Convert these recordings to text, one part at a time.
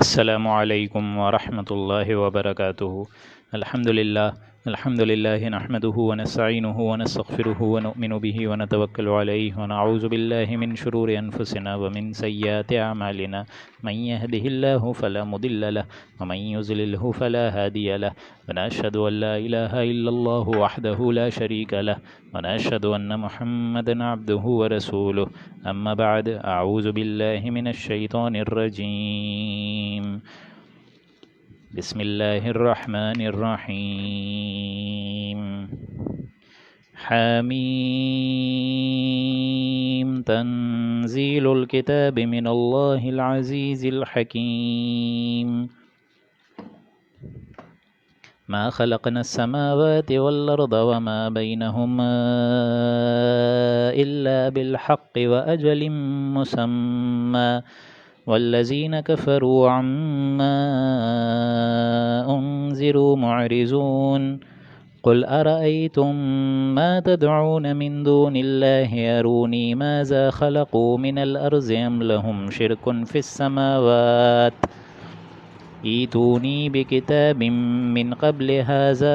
السلام علیکم ورحمۃ اللہ وبرکاتہ۔ الحمد للہ نحمده ونستعینه ونستغفره ونؤمن به ونتوکل علیہ ونعوذ باللہ من شرور انفسنا ومن سیئات اعمالنا، من يهده اللہ فلا مضل له ومن يضلله فلا هادی له، ونشهد ان لا الہ الا اللہ وحدہ لا شریک له، ونشهد ان محمدا عبدہ ورسولہ، اما بعد، اعوذ باللہ من الشیطان الرجیم، بسم اللہ الرحمن الرحیم۔ حامیم تنزیل الکتاب من اللہ العزیز الحکیم۔ ما خلقنا السماوات والأرض وما بينهما إلا بالحق وأجل مسمى والذين كفروا عما أنذروا معرضون قل أرأيتم ما تدعون من دون الله أروني ماذا خلقوا من الأرض أم لهم شرك في السماوات ایتونی بکتاب من قبل هذا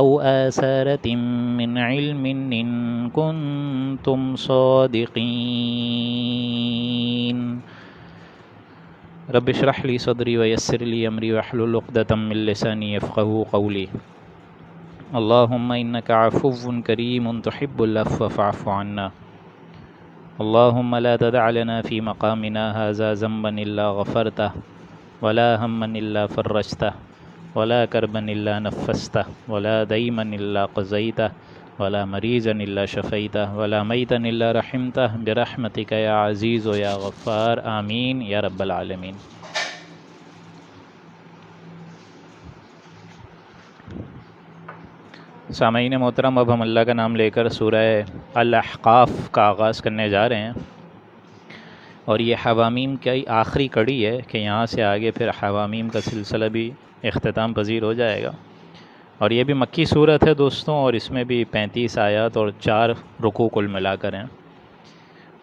او آثارة من علم ان کنتم صادقین۔ رب اشرح لی صدری ویسر لی امری واحلل عقدۃ من لسانی یفقهوا قولی۔ اللہم انک عفو کریم تحب العفو فاعف عنا۔ اللہم لا تدع لنا فی مقامنا هذا ذنبا الا غفرته ولا ہما الا فرجته ولا کربا الا نفسته ولا دیما الا قضیته ولا مریضا الا شفیته ولا میتا الا رحمته برحمتک یا عزیز و یا غفار، آمین یا رب العالمین۔ سامعین محترم، اب ہم اللہ کا نام لے کر سورہ الاحقاف کا آغاز کرنے جا رہے ہیں، اور یہ حوامیم کی آخری کڑی ہے کہ یہاں سے آگے پھر حوامیم کا سلسلہ بھی اختتام پذیر ہو جائے گا۔ اور یہ بھی مکی صورت ہے دوستوں، اور اس میں بھی 35 آیات اور 4 رکوع کل ملا کر ہیں،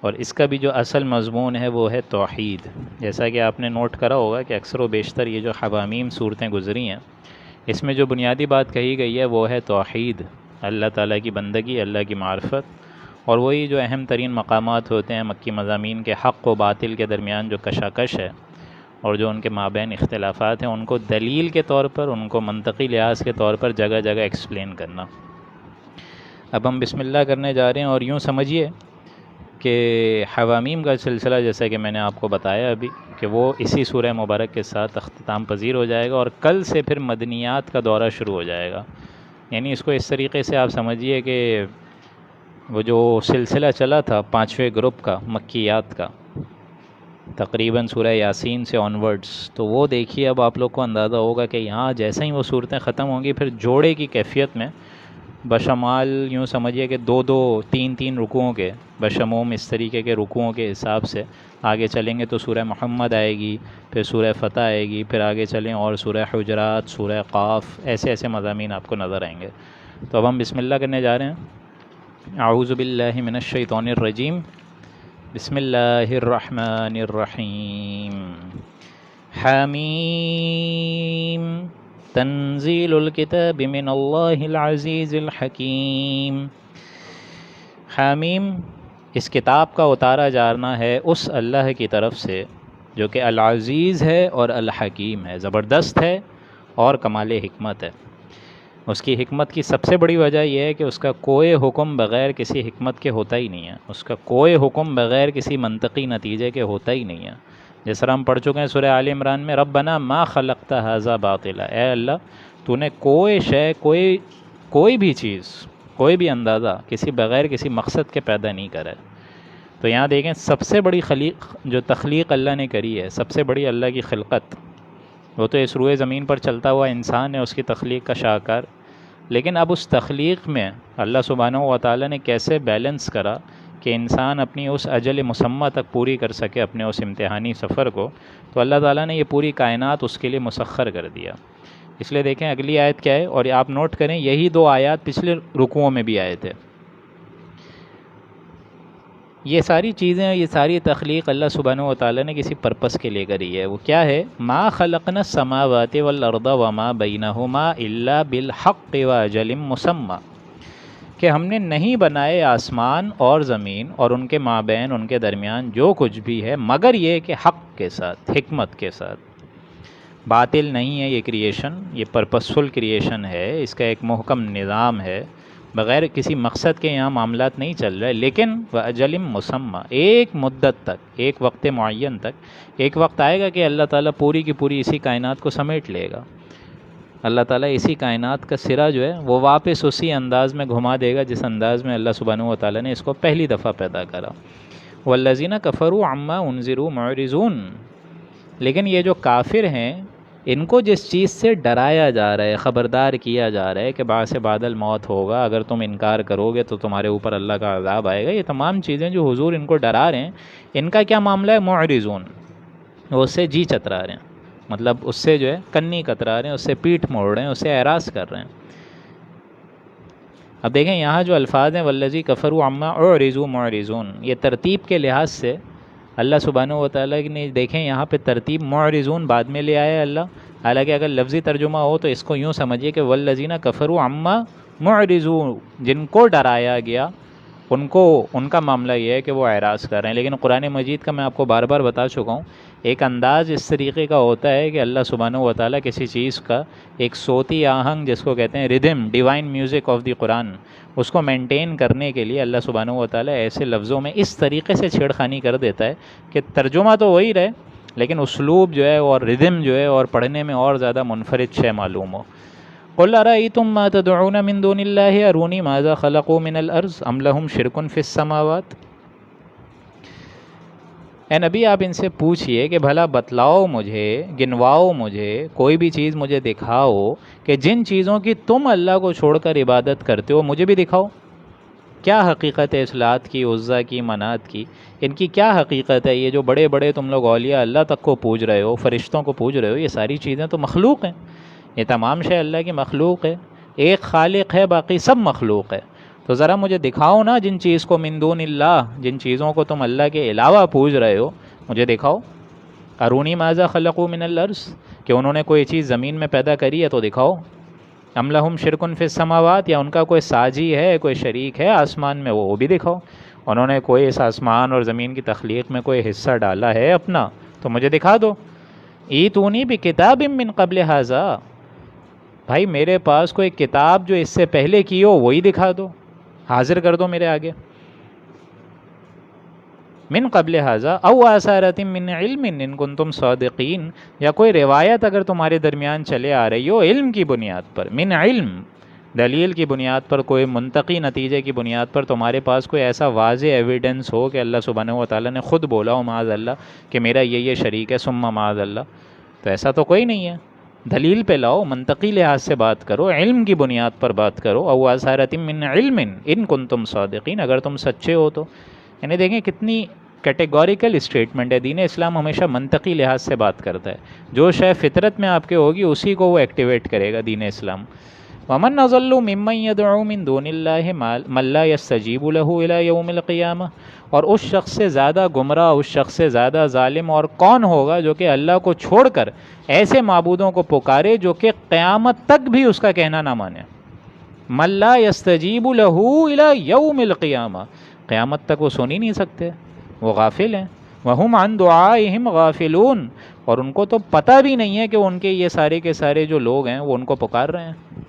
اور اس کا بھی جو اصل مضمون ہے وہ ہے توحید۔ جیسا کہ آپ نے نوٹ کرا ہوگا کہ اکثر و بیشتر یہ جو حوامیم صورتیں گزری ہیں، اس میں جو بنیادی بات کہی گئی ہے وہ ہے توحید، اللہ تعالیٰ کی بندگی، اللہ کی معرفت، اور وہی جو اہم ترین مقامات ہوتے ہیں مکی مضامین کے، حق و باطل کے درمیان جو کشاکش ہے اور جو ان کے مابین اختلافات ہیں، ان کو دلیل کے طور پر، ان کو منطقی لحاظ کے طور پر جگہ جگہ ایکسپلین کرنا۔ اب ہم بسم اللہ کرنے جا رہے ہیں، اور یوں سمجھیے کہ حوامیم کا سلسلہ، جیسا کہ میں نے آپ کو بتایا ابھی، کہ وہ اسی سورہ مبارک کے ساتھ اختتام پذیر ہو جائے گا، اور کل سے پھر مدنیات کا دورہ شروع ہو جائے گا۔ یعنی اس کو اس طریقے سے آپ سمجھیے کہ وہ جو سلسلہ چلا تھا 5ویں گروپ کا، مکیات کا، تقریباً سورہ یاسین سے آنورڈز، تو وہ دیکھیے اب آپ لوگ کو اندازہ ہوگا کہ یہاں جیسے ہی وہ صورتیں ختم ہوں گی، پھر جوڑے کی کیفیت میں بشمال یوں سمجھیے کہ 2 3 رکوعوں کے، بشموم اس طریقے کے رکوعوں کے حساب سے آگے چلیں گے تو سورہ محمد آئے گی، پھر سورہ فتح آئے گی، پھر آگے چلیں اور سورہ حجرات، سورہ قاف، ایسے مضامین آپ کو نظر آئیں گے۔ تو اب ہم بسم اللہ کرنے جا رہے ہیں۔ اعوذ باللہ من الشیطان الرجیم، بسم اللہ الرحمن الرحیم۔ حامیم تنزیل الکتاب من اللہ العزیز الحکیم۔ حامیم، اس کتاب کا اتارا جانا ہے اس اللہ کی طرف سے جو کہ العزیز ہے اور الحکیم ہے، زبردست ہے اور کمال حکمت ہے۔ اس کی حکمت کی سب سے بڑی وجہ یہ ہے کہ اس کا کوئی حکم بغیر کسی حکمت کے ہوتا ہی نہیں ہے، اس کا کوئی حکم بغیر کسی منطقی نتیجے کے ہوتا ہی نہیں ہے۔ جس طرح ہم پڑھ چکے ہیں سورہ آل عمران میں، ربنا ما خلقت ھذا باطلا، اے اللہ تو نے کوئی شے، کوئی بھی چیز، کوئی بھی اندازہ کسی بغیر کسی مقصد کے پیدا نہیں کرا ہے۔ تو یہاں دیکھیں سب سے بڑی جو تخلیق اللہ نے کری ہے، سب سے بڑی اللہ کی خلقت، وہ تو اس روئے زمین پر چلتا ہوا انسان ہے، اس کی تخلیق کا شاہکار۔ لیکن اب اس تخلیق میں اللہ سبحانہ و تعالیٰ نے کیسے بیلنس کرا کہ انسان اپنی اس اجل مسمہ تک پوری کر سکے اپنے اس امتحانی سفر کو، تو اللہ تعالیٰ نے یہ پوری کائنات اس کے لیے مسخر کر دیا۔ اس لیے دیکھیں اگلی آیت کیا ہے، اور آپ نوٹ کریں یہی 2 آیات پچھلے رکوعوں میں بھی آئے تھے۔ یہ ساری چیزیں، یہ ساری تخلیق اللہ سبحانہ و تعالیٰ نے کسی پرپس کے لیے کری ہے. وہ کیا ہے؟ ما خلقنا السماوات والارض وما بینہما الا بالحق واجل مسمى، کہ ہم نے نہیں بنائے آسمان اور زمین اور ان کے مابین، ان کے درمیان جو کچھ بھی ہے، مگر یہ کہ حق کے ساتھ، حکمت کے ساتھ. باطل نہیں ہے یہ کریشن، یہ پرپسفل کریشن ہے، اس کا ایک محکم نظام ہے، بغیر کسی مقصد کے یہاں معاملات نہیں چل رہے. لیکن وَأَجَلٍ مُّسَمَّى، ایک مدت تک، ایک وقت معین تک. ایک وقت آئے گا کہ اللہ تعالیٰ پوری کی پوری اسی کائنات کو سمیٹ لے گا. اللہ تعالیٰ اسی کائنات کا سرا جو ہے وہ واپس اسی انداز میں گھما دے گا جس انداز میں اللہ سبحانہ و تعالیٰ نے اس کو پہلی دفعہ پیدا کرا. وَالَّذِينَ كَفَرُوا عَمَّا أُنذِرُوا مُعْرِضُونَ، لیکن یہ جو کافر ہیں ان کو جس چیز سے ڈرایا جا رہا ہے، خبردار کیا جا رہا ہے کہ بعد سے بعد الموت ہوگا، اگر تم انکار کرو گے تو تمہارے اوپر اللہ کا عذاب آئے گا، یہ تمام چیزیں جو حضور ان کو ڈرا رہے ہیں، ان کا کیا معاملہ ہے؟ معرضون، وہ اس سے جی چترا رہے ہیں، مطلب اس سے جو ہے کنی کترا رہے ہیں، اس سے پیٹھ موڑ رہے ہیں، اس سے اعراض کر رہے ہیں. اب دیکھیں یہاں جو الفاظ ہیں والذی کفروا عما اعرضوا معرضون، یہ ترتیب کے لحاظ سے اللہ سبحانہ و تعالیٰ نے، دیکھیں یہاں پہ ترتیب معرضون بعد میں لے آیا اللہ. حالانکہ اگر لفظی ترجمہ ہو تو اس کو یوں سمجھیے کہ والذین کفروا عما معرضون، جن کو ڈرایا گیا ان کا معاملہ یہ ہے کہ وہ اعراض کر رہے ہیں. لیکن قرآن مجید کا میں آپ کو بار بار بتا چکا ہوں، ایک انداز اس طریقے کا ہوتا ہے کہ اللہ سبحانہ و تعالیٰ کسی چیز کا ایک صوتی آہنگ جس کو کہتے ہیں rhythm, divine music of the قرآن، اس کو مینٹین کرنے کے لیے اللہ سبحانہ و تعالیٰ ایسے لفظوں میں اس طریقے سے چھیڑ خانی کر دیتا ہے کہ ترجمہ تو وہی رہے لیکن اسلوب جو ہے اور ردھم جو ہے اور پڑھنے میں اور زیادہ منفرد شے معلوم ہو. قل ارأیتم ما تدعون من دون اللہ ارونی ماذا خلقوا من الارض ام لهم شرک فی السماوات. اے نبی آپ ان سے پوچھئے کہ بھلا بتلاؤ مجھے، گنواؤ مجھے، کوئی بھی چیز مجھے دکھاؤ کہ جن چیزوں کی تم اللہ کو چھوڑ کر عبادت کرتے ہو مجھے بھی دکھاؤ. کیا حقیقت ہے اس لات کی، عزا کی، منات کی؟ ان کی کیا حقیقت ہے؟ یہ جو بڑے بڑے تم لوگ اولیاء اللہ تک کو پوج رہے ہو، فرشتوں کو پوج رہے ہو، یہ ساری چیزیں تو مخلوق ہیں، یہ تمام شے اللہ کی مخلوق ہے. ایک خالق ہے، باقی سب مخلوق ہے. تو ذرا مجھے دکھاؤ نا جن چیز کو من دون اللہ، جن چیزوں کو تم اللہ کے علاوہ پوج رہے ہو مجھے دکھاؤ. ارونی ماذا خلقوا من الارض، کہ انہوں نے کوئی چیز زمین میں پیدا کری ہے تو دکھاؤ. ام لہم شرک فی السماوات، یا ان کا کوئی ساجی ہے، کوئی شریک ہے آسمان میں، وہ بھی دکھاؤ. انہوں نے کوئی اس آسمان اور زمین کی تخلیق میں کوئی حصہ ڈالا ہے اپنا تو مجھے دکھا دو. ایتونی بکتاب من قبل ھذا، بھائی میرے پاس کوئی کتاب جو اس سے پہلے کی ہو وہی دکھا دو، حاضر کر دو میرے آگے. من قبل ھذا او آثارۃ من علم ان کنتم صادقین، یا کوئی روایت اگر تمہارے درمیان چلے آ رہی ہو علم کی بنیاد پر، من علم دلیل کی بنیاد پر، کوئی منطقی نتیجے کی بنیاد پر تمہارے پاس کوئی ایسا واضح ایویڈنس ہو کہ اللہ سبحانہ و تعالیٰ نے خود بولا ہو معاذ اللہ کہ میرا یہ شریک ہے ثم معاذ اللہ، تو ایسا تو کوئی نہیں ہے. دلیل پہ لاؤ، منطقی لحاظ سے بات کرو، علم کی بنیاد پر بات کرو. او آثارۃ من علم ان کنتم صادقین، اگر تم سچے ہو تو. یعنی دیکھیں کتنی کیٹیگوریکل اسٹیٹمنٹ ہے. دین اسلام ہمیشہ منطقی لحاظ سے بات کرتا ہے، جو شے فطرت میں آپ کے ہوگی اسی کو وہ ایکٹیویٹ کرے گا دین اسلام. ومن اضل ممن يدعو من دون اللہ من لا يستجیب له الى یوم القیامہ، اور اس شخص سے زیادہ گمراہ، اس شخص سے زیادہ ظالم اور کون ہوگا جو کہ اللہ کو چھوڑ کر ایسے معبودوں کو پکارے جو کہ قیامت تک بھی اس کا کہنا نہ مانے. من لا يستجیب له الى یوم القیامہ، قیامت تک وہ سن ہی نہیں سکتے، وہ غافل ہیں. وہم عن دعائہم غافلون، اور ان کو تو پتہ بھی نہیں ہے کہ ان کے یہ سارے کے سارے جو لوگ ہیں وہ ان کو پکار رہے ہیں.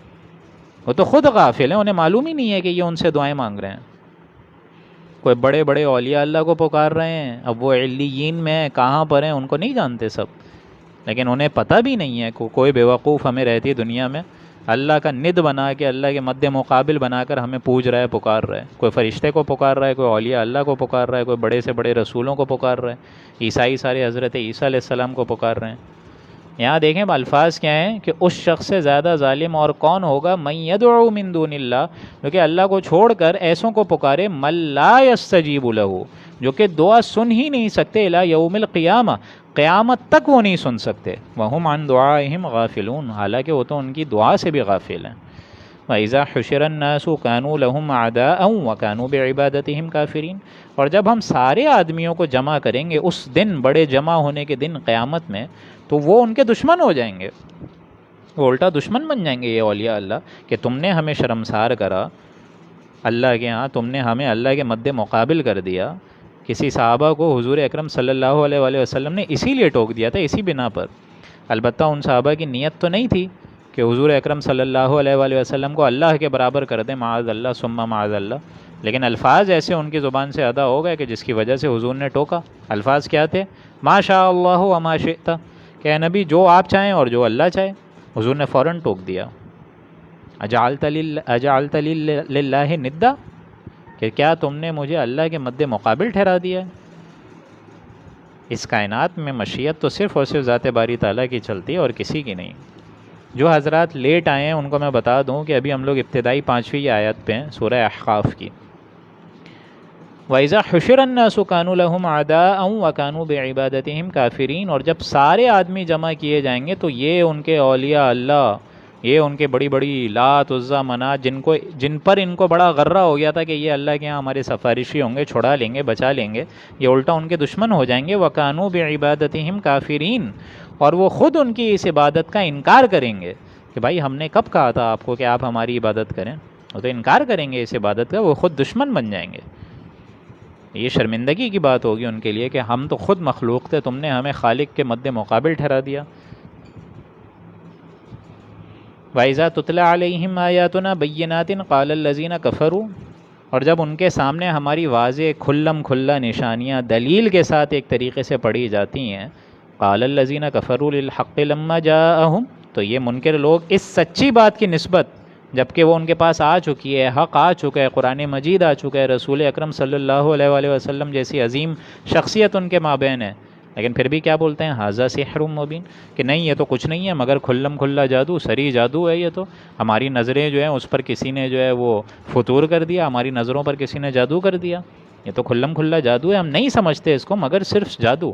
وہ تو خود غافل ہیں، انہیں معلوم ہی نہیں ہے کہ یہ ان سے دعائیں مانگ رہے ہیں. کوئی بڑے بڑے اولیاء اللہ کو پکار رہے ہیں، اب وہ علیین میں ہیں، کہاں پر ہیں ان کو نہیں جانتے سب، لیکن انہیں پتہ بھی نہیں ہے. کوئی بیوقوف ہمیں رہتی دنیا میں اللہ کا ند بنا کے، اللہ کے مد مقابل بنا کر ہمیں پوج رہا ہے، پکار رہا ہے. کوئی فرشتے کو پکار رہا ہے، کوئی اولیاء اللہ کو پکار رہا ہے، کوئی بڑے سے بڑے رسولوں کو پکار رہا ہے، عیسائی سارے حضرت عیسیٰ علیہ السلام کو پکار رہے ہیں. یہاں دیکھیں الفاظ کیا ہیں کہ اس شخص سے زیادہ ظالم اور کون ہوگا، من یدعو من دون اللہ، جو کہ اللہ کو چھوڑ کر ایسوں کو پکارے، من لا یستجیب لہ، جو کہ دعا سن ہی نہیں سکتے، الی یوم القیامہ، قیامت تک وہ نہیں سن سکتے. وہم عن دعائہم غافلون، حالانکہ وہ تو ان کی دعا سے بھی غافل ہیں. وَإِذَا حُشِرَ النَّاسُ كَانُوا لَهُمْ أَعْدَاءً وَكَانُوا بِعِبَادَتِهِمْ كَافِرِينَ۔ اور جب ہم سارے آدمیوں کو جمع کریں گے اس دن، بڑے جمع ہونے کے دن قیامت میں، تو وہ ان کے دشمن ہو جائیں گے، وہ الٹا دشمن بن جائیں گے یہ اولیاء اللہ، کہ تم نے ہمیں شرمسار کرا اللہ کے ہاں، تم نے ہمیں اللہ کے مد مقابل کر دیا۔ کسی صحابہ کو حضور اکرم صلی اللہ علیہ وآلہ وسلم نے اسی لیے ٹوک دیا تھا، اسی بنا پر۔ البتہ ان صحابہ کی نیت تو نہیں تھی کہ حضور اکرم صلی اللہ علیہ وآلہ وسلم کو اللہ کے برابر کر دیں، معاذ اللہ ثم معاذ اللہ، لیکن الفاظ ایسے ان کی زبان سے ادا ہو گئے کہ جس کی وجہ سے حضور نے ٹوکا۔ الفاظ کیا تھے؟ ما شاء اللہ وما شئت، کہ اے نبی جو آپ چاہیں اور جو اللہ چاہے۔ حضور نے فوراً ٹوک دیا، اجعلت للہ ندا، کہ کیا تم نے مجھے اللہ کے مد مقابل ٹھہرا دیا ہے؟ اس کائنات میں مشیت تو صرف اور صرف ذات باری تعالیٰ کی چلتی ہے اور کسی کی نہیں۔ جو حضرات لیٹ آئے ہیں ان کو میں بتا دوں کہ ابھی ہم لوگ ابتدائی 5ویں آیت پہ ہیں سورہ احقاف کی۔ وَإِذَا حُشِرَ النَّاسُ كَانُوا لَهُمْ أَعْدَاءً وَكَانُوا بِعِبَادَتِهِمْ كَافِرِينَ، اور جب سارے آدمی جمع کیے جائیں گے تو یہ ان کے اولیاء اللہ، یہ ان کے بڑی بڑی لات عزا منات، جن پر ان کو بڑا غرہ ہو گیا تھا کہ یہ اللہ کے ہاں ہمارے سفارشی ہوں گے، چھڑا لیں گے، بچا لیں گے، یہ الٹا ان کے دشمن ہو جائیں گے۔ وَكَانُوا بِعِبَادَتِهِمْ كَافِرِينَ، اور وہ خود ان کی اس عبادت کا انکار کریں گے کہ بھائی ہم نے کب کہا تھا آپ کو کہ آپ ہماری عبادت کریں، وہ تو انکار کریں گے اس عبادت کا، وہ خود دشمن بن جائیں گے۔ یہ شرمندگی کی بات ہوگی ان کے لیے کہ ہم تو خود مخلوق تھے، تم نے ہمیں خالق کے مد مقابل ٹھہرا دیا۔ وَإِذَا تُتْلَى عَلَيْهِمْ آيَاتُنَا بَيِّنَاتٍ قَالَ الَّذِينَ كَفَرُوا، اور جب ان کے سامنے ہماری واضح کھلم کھلا نشانیاں دلیل کے ساتھ ایک طریقے سے پڑھی جاتی ہیں، قَالَ الَّذِينَ كَفَرُوا لِلْحَقِّ لَمَّا جَاءَهُمْ، تو یہ منکر لوگ اس سچی بات کی نسبت جب کہ وہ ان کے پاس آ چکی ہے، حق آ چکا ہے، قرآن مجید آ چکا ہے، رسول اکرم صلی اللہ علیہ وآلہ وسلم جیسی عظیم شخصیت ان کے مابین ہے، لیکن پھر بھی کیا بولتے ہیں؟ ھذا سحر مبین، کہ نہیں یہ تو کچھ نہیں ہے مگر کھلم کھلا جادو، سری جادو ہے، یہ تو ہماری نظریں جو ہیں اس پر کسی نے جو ہے وہ فطور کر دیا، ہماری نظروں پر کسی نے جادو کر دیا، یہ تو کھلم کھلا جادو ہے، ہم نہیں سمجھتے اس کو مگر صرف جادو۔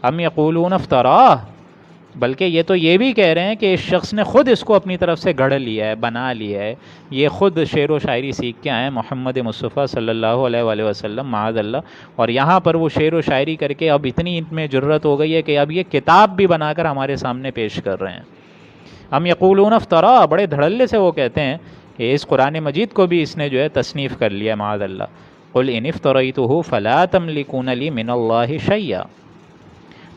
ام یقولون افتراہ، بلکہ یہ تو یہ بھی کہہ رہے ہیں کہ اس شخص نے خود اس کو اپنی طرف سے گھڑ لیا ہے، بنا لیا ہے، یہ خود شعر و شاعری سیکھ کے آئے ہیں محمد مصطفیٰ صلی اللہ علیہ وآلہ وسلم، معاذ اللہ، اور یہاں پر وہ شعر و شاعری کر کے اب اتنی ان میں جرت ہو گئی ہے کہ اب یہ کتاب بھی بنا کر ہمارے سامنے پیش کر رہے ہیں۔ ہم یقولون افترا، بڑے دھڑلے سے وہ کہتے ہیں کہ اس قرآن مجید کو بھی اس نے جو ہے تصنیف کر لیا، معاذ اللہ۔ قل ان افتریتہ فلا تملکون لی من اللہ شیئا،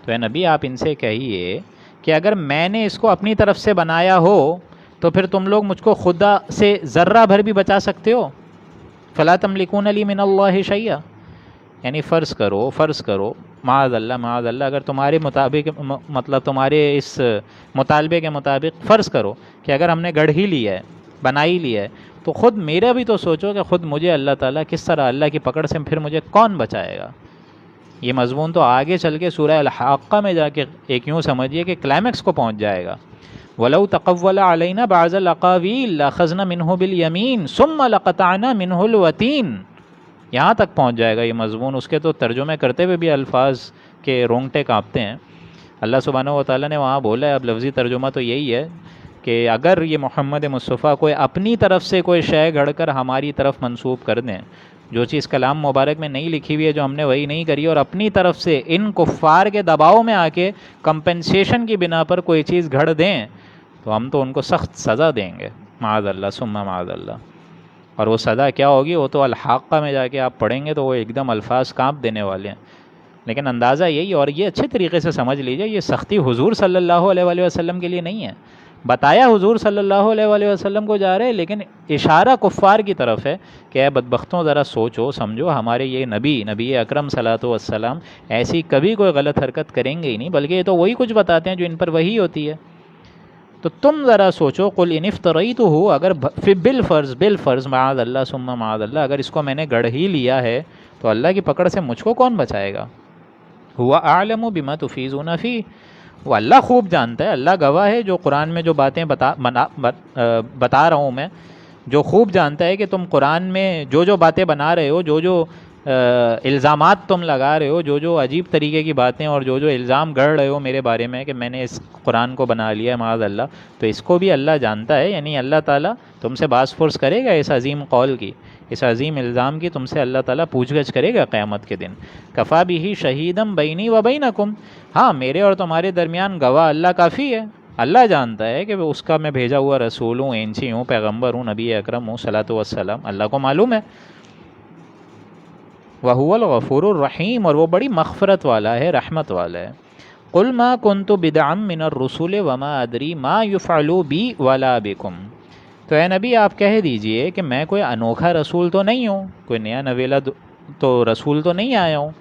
تو اے نبی آپ ان سے کہیے کہ اگر میں نے اس کو اپنی طرف سے بنایا ہو تو پھر تم لوگ مجھ کو خدا سے ذرہ بھر بھی بچا سکتے ہو؟ فلا تملکون لی من اللہ شیئا، یعنی فرض کرو معاذ اللہ اگر تمہارے مطابق مطلب تمہارے اس مطالبے کے مطابق فرض کرو کہ اگر ہم نے گڑھ ہی لیا ہے، بنا ہی لیا ہے، تو خود میرا بھی تو سوچو کہ خود مجھے اللہ تعالیٰ کس طرح اللہ کی پکڑ سے پھر مجھے کون بچائے گا؟ یہ مضمون تو آگے چل کے سورہ الحاقہ میں جا کے ایک یوں سمجھیے کہ کلائمیکس کو پہنچ جائے گا۔ وَلَوْ تَقَوَّلَ عَلَيْنَا بَعْضَ الْأَقَاوِيلِ لَأَخَذْنَا مِنْهُ بِالْيَمِينِ ثُمَّ لَقَطَعْنَا مِنْهُ الْوَتِينَ، یہاں تک پہنچ جائے گا یہ مضمون، اس کے تو ترجمے کرتے ہوئے بھی الفاظ کے رونگٹے کانپتے ہیں۔ اللہ سبحانہ و تعالیٰ نے وہاں بولا ہے، اب لفظی ترجمہ تو یہی ہے کہ اگر یہ محمد مصطفیٰ کو اپنی طرف سے کوئی شے گھڑ کر ہماری طرف منسوب کر دیں، جو چیز کلام مبارک میں نہیں لکھی ہوئی ہے، جو ہم نے وہی نہیں کری، اور اپنی طرف سے ان کفار کے دباؤ میں آ کے کمپنسیشن کی بنا پر کوئی چیز گھڑ دیں تو ہم تو ان کو سخت سزا دیں گے، معاذ اللہ ثم معاذ اللہ۔ اور وہ سزا کیا ہوگی وہ تو الحاقہ میں جا کے آپ پڑھیں گے تو وہ ایک دم الفاظ کانپ دینے والے ہیں، لیکن اندازہ یہی، اور یہ اچھے طریقے سے سمجھ لیجئے، یہ سختی حضور صلی اللہ علیہ وآلہ وسلم کے لیے نہیں ہے، بتایا حضور صلی اللہ علیہ وآلہ وسلم کو جا رہے، لیکن اشارہ کفار کی طرف ہے کہ اے بدبختوں ذرا سوچو سمجھو، ہمارے یہ نبی اکرم صلاۃ والسلام ایسی کبھی کوئی غلط حرکت کریں گے ہی نہیں، بلکہ یہ تو وہی کچھ بتاتے ہیں جو ان پر وحی ہوتی ہے، تو تم ذرا سوچو۔ قل ان افتریتہ، اگر بالفرض معاذ اللہ ثم معاذ اللہ، اگر اس کو میں نے گڑھ ہی لیا ہے تو اللہ کی پکڑ سے مجھ کو کون بچائے گا؟ هو اعلم بما تفیضون فیہ، وہ اللہ خوب جانتا ہے، اللہ گواہ ہے، جو قرآن میں جو باتیں بتا رہا ہوں میں، جو خوب جانتا ہے کہ تم قرآن میں جو باتیں بنا رہے ہو، جو الزامات تم لگا رہے ہو، جو عجیب طریقے کی باتیں اور جو الزام گڑھ رہے ہو میرے بارے میں کہ میں نے اس قرآن کو بنا لیا ہے معاذ اللہ، تو اس کو بھی اللہ جانتا ہے، یعنی اللہ تعالیٰ تم سے باس پرس کرے گا اس عظیم قول کی، اس عظیم الزام کی تم سے اللہ تعالیٰ پوچھ گچھ کرے گا قیامت کے دن۔ کفا بھی شہیدم بینی و بینکم، ہاں میرے اور تمہارے درمیان گواہ اللہ کافی ہے، اللہ جانتا ہے کہ وہ اس کا میں بھیجا ہوا رسول ہوں، اینچی ہوں، پیغمبر ہوں، نبی اکرم ہوں صلاۃ والسلام، اللہ کو معلوم ہے۔ وَهُوَ الْغَفُورُ الرَّحِيمُ، اور وہ بڑی مغفرت والا ہے، رحمت والا ہے۔ قُلْ مَا كُنْتُ بِدْعًا مِّنَ الرُّسُلِ وَمَا أَدْرِي مَا يُفْعَلُ بِي وَلَا بِكُمْ، تو اے نبی آپ کہہ دیجئے کہ میں کوئی انوکھا رسول تو نہیں ہوں، کوئی نیا نویلا تو رسول تو نہیں آیا ہوں۔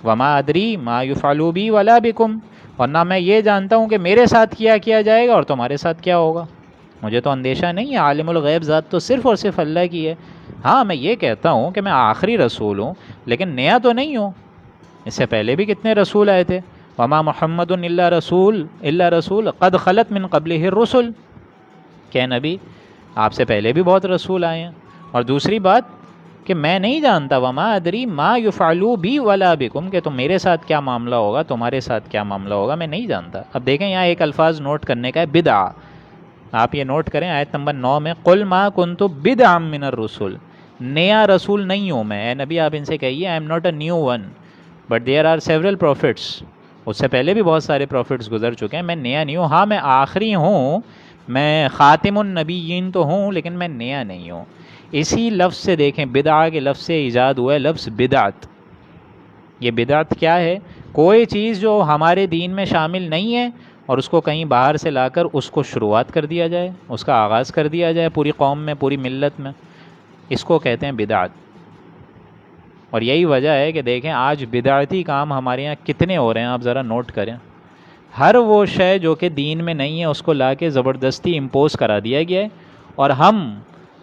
وَمَا أَدْرِي مَا يُفْعَلُ بِي وَلَا بِكُمْ، اور نہ میں یہ جانتا ہوں کہ میرے ساتھ کیا جائے گا اور تمہارے ساتھ کیا ہوگا، مجھے تو اندیشہ نہیں ہے، عالم الغیب ذات تو صرف اور صرف اللہ کی ہے۔ ہاں میں یہ کہتا ہوں کہ میں آخری رسول ہوں، لیکن نیا تو نہیں ہوں، اس سے پہلے بھی کتنے رسول آئے تھے۔ وما محمد الا رسول قد خلت من قبلہ الرسل، کہ نبی آپ سے پہلے بھی بہت رسول آئے ہیں۔ اور دوسری بات کہ میں نہیں جانتا، وما ادری ما یفعل بی ولا بکم، کہ تم میرے ساتھ کیا معاملہ ہوگا، تمہارے ساتھ کیا معاملہ ہوگا، میں نہیں جانتا۔ اب دیکھیں یہاں ایک الفاظ نوٹ کرنے کا ہے، بدعہ، آپ یہ نوٹ کریں آیت نمبر 9 میں، قل ما کنت بدعا من الرسل، نیا رسول نہیں ہوں میں، اے نبی آپ ان سے کہیے I am not a new one but there are several prophets, اس سے پہلے بھی بہت سارے پروفٹس گزر چکے ہیں، میں نیا نہیں ہوں، ہاں میں آخری ہوں، میں خاتم النبیین تو ہوں، لیکن میں نیا نہیں ہوں۔ اسی لفظ سے دیکھیں، بدعہ کے لفظ سے ایجاد ہوا ہے لفظ بدعت۔ یہ بدعت کیا ہے؟ کوئی چیز جو ہمارے دین میں شامل نہیں ہے اور اس کو کہیں باہر سے لا کر اس کو شروعات کر دیا جائے، اس کا آغاز کر دیا جائے پوری قوم میں، پوری ملت میں، اس کو کہتے ہیں بدعت۔ اور یہی وجہ ہے کہ دیکھیں آج بدعتی کام ہمارے یہاں کتنے ہو رہے ہیں، آپ ذرا نوٹ کریں۔ ہر وہ شے جو کہ دین میں نہیں ہے اس کو لا کے زبردستی امپوز کرا دیا گیا ہے، اور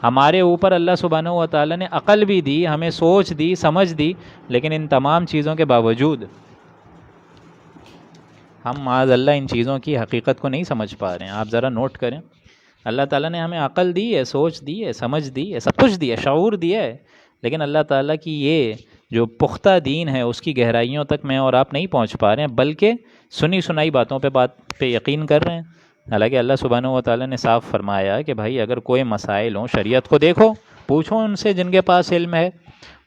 ہمارے اوپر اللہ سبحانہ و تعالیٰ نے عقل بھی دی، ہمیں سوچ دی، سمجھ دی، لیکن ان تمام چیزوں کے باوجود ہم معاذ اللہ ان چیزوں کی حقیقت کو نہیں سمجھ پا رہے ہیں۔ آپ ذرا نوٹ کریں، اللہ تعالیٰ نے ہمیں عقل دی ہے، سوچ دی ہے، سمجھ دی ہے، سب کچھ دیا ہے، شعور دیا ہے، لیکن اللہ تعالیٰ کی یہ جو پختہ دین ہے اس کی گہرائیوں تک میں اور آپ نہیں پہنچ پا رہے ہیں، بلکہ سنی سنائی باتوں پہ یقین کر رہے ہیں۔ حالانکہ اللہ سبحانہ و تعالیٰ نے صاف فرمایا کہ بھائی اگر کوئی مسائل ہوں شریعت کو دیکھو، پوچھو ان سے جن کے پاس علم ہے،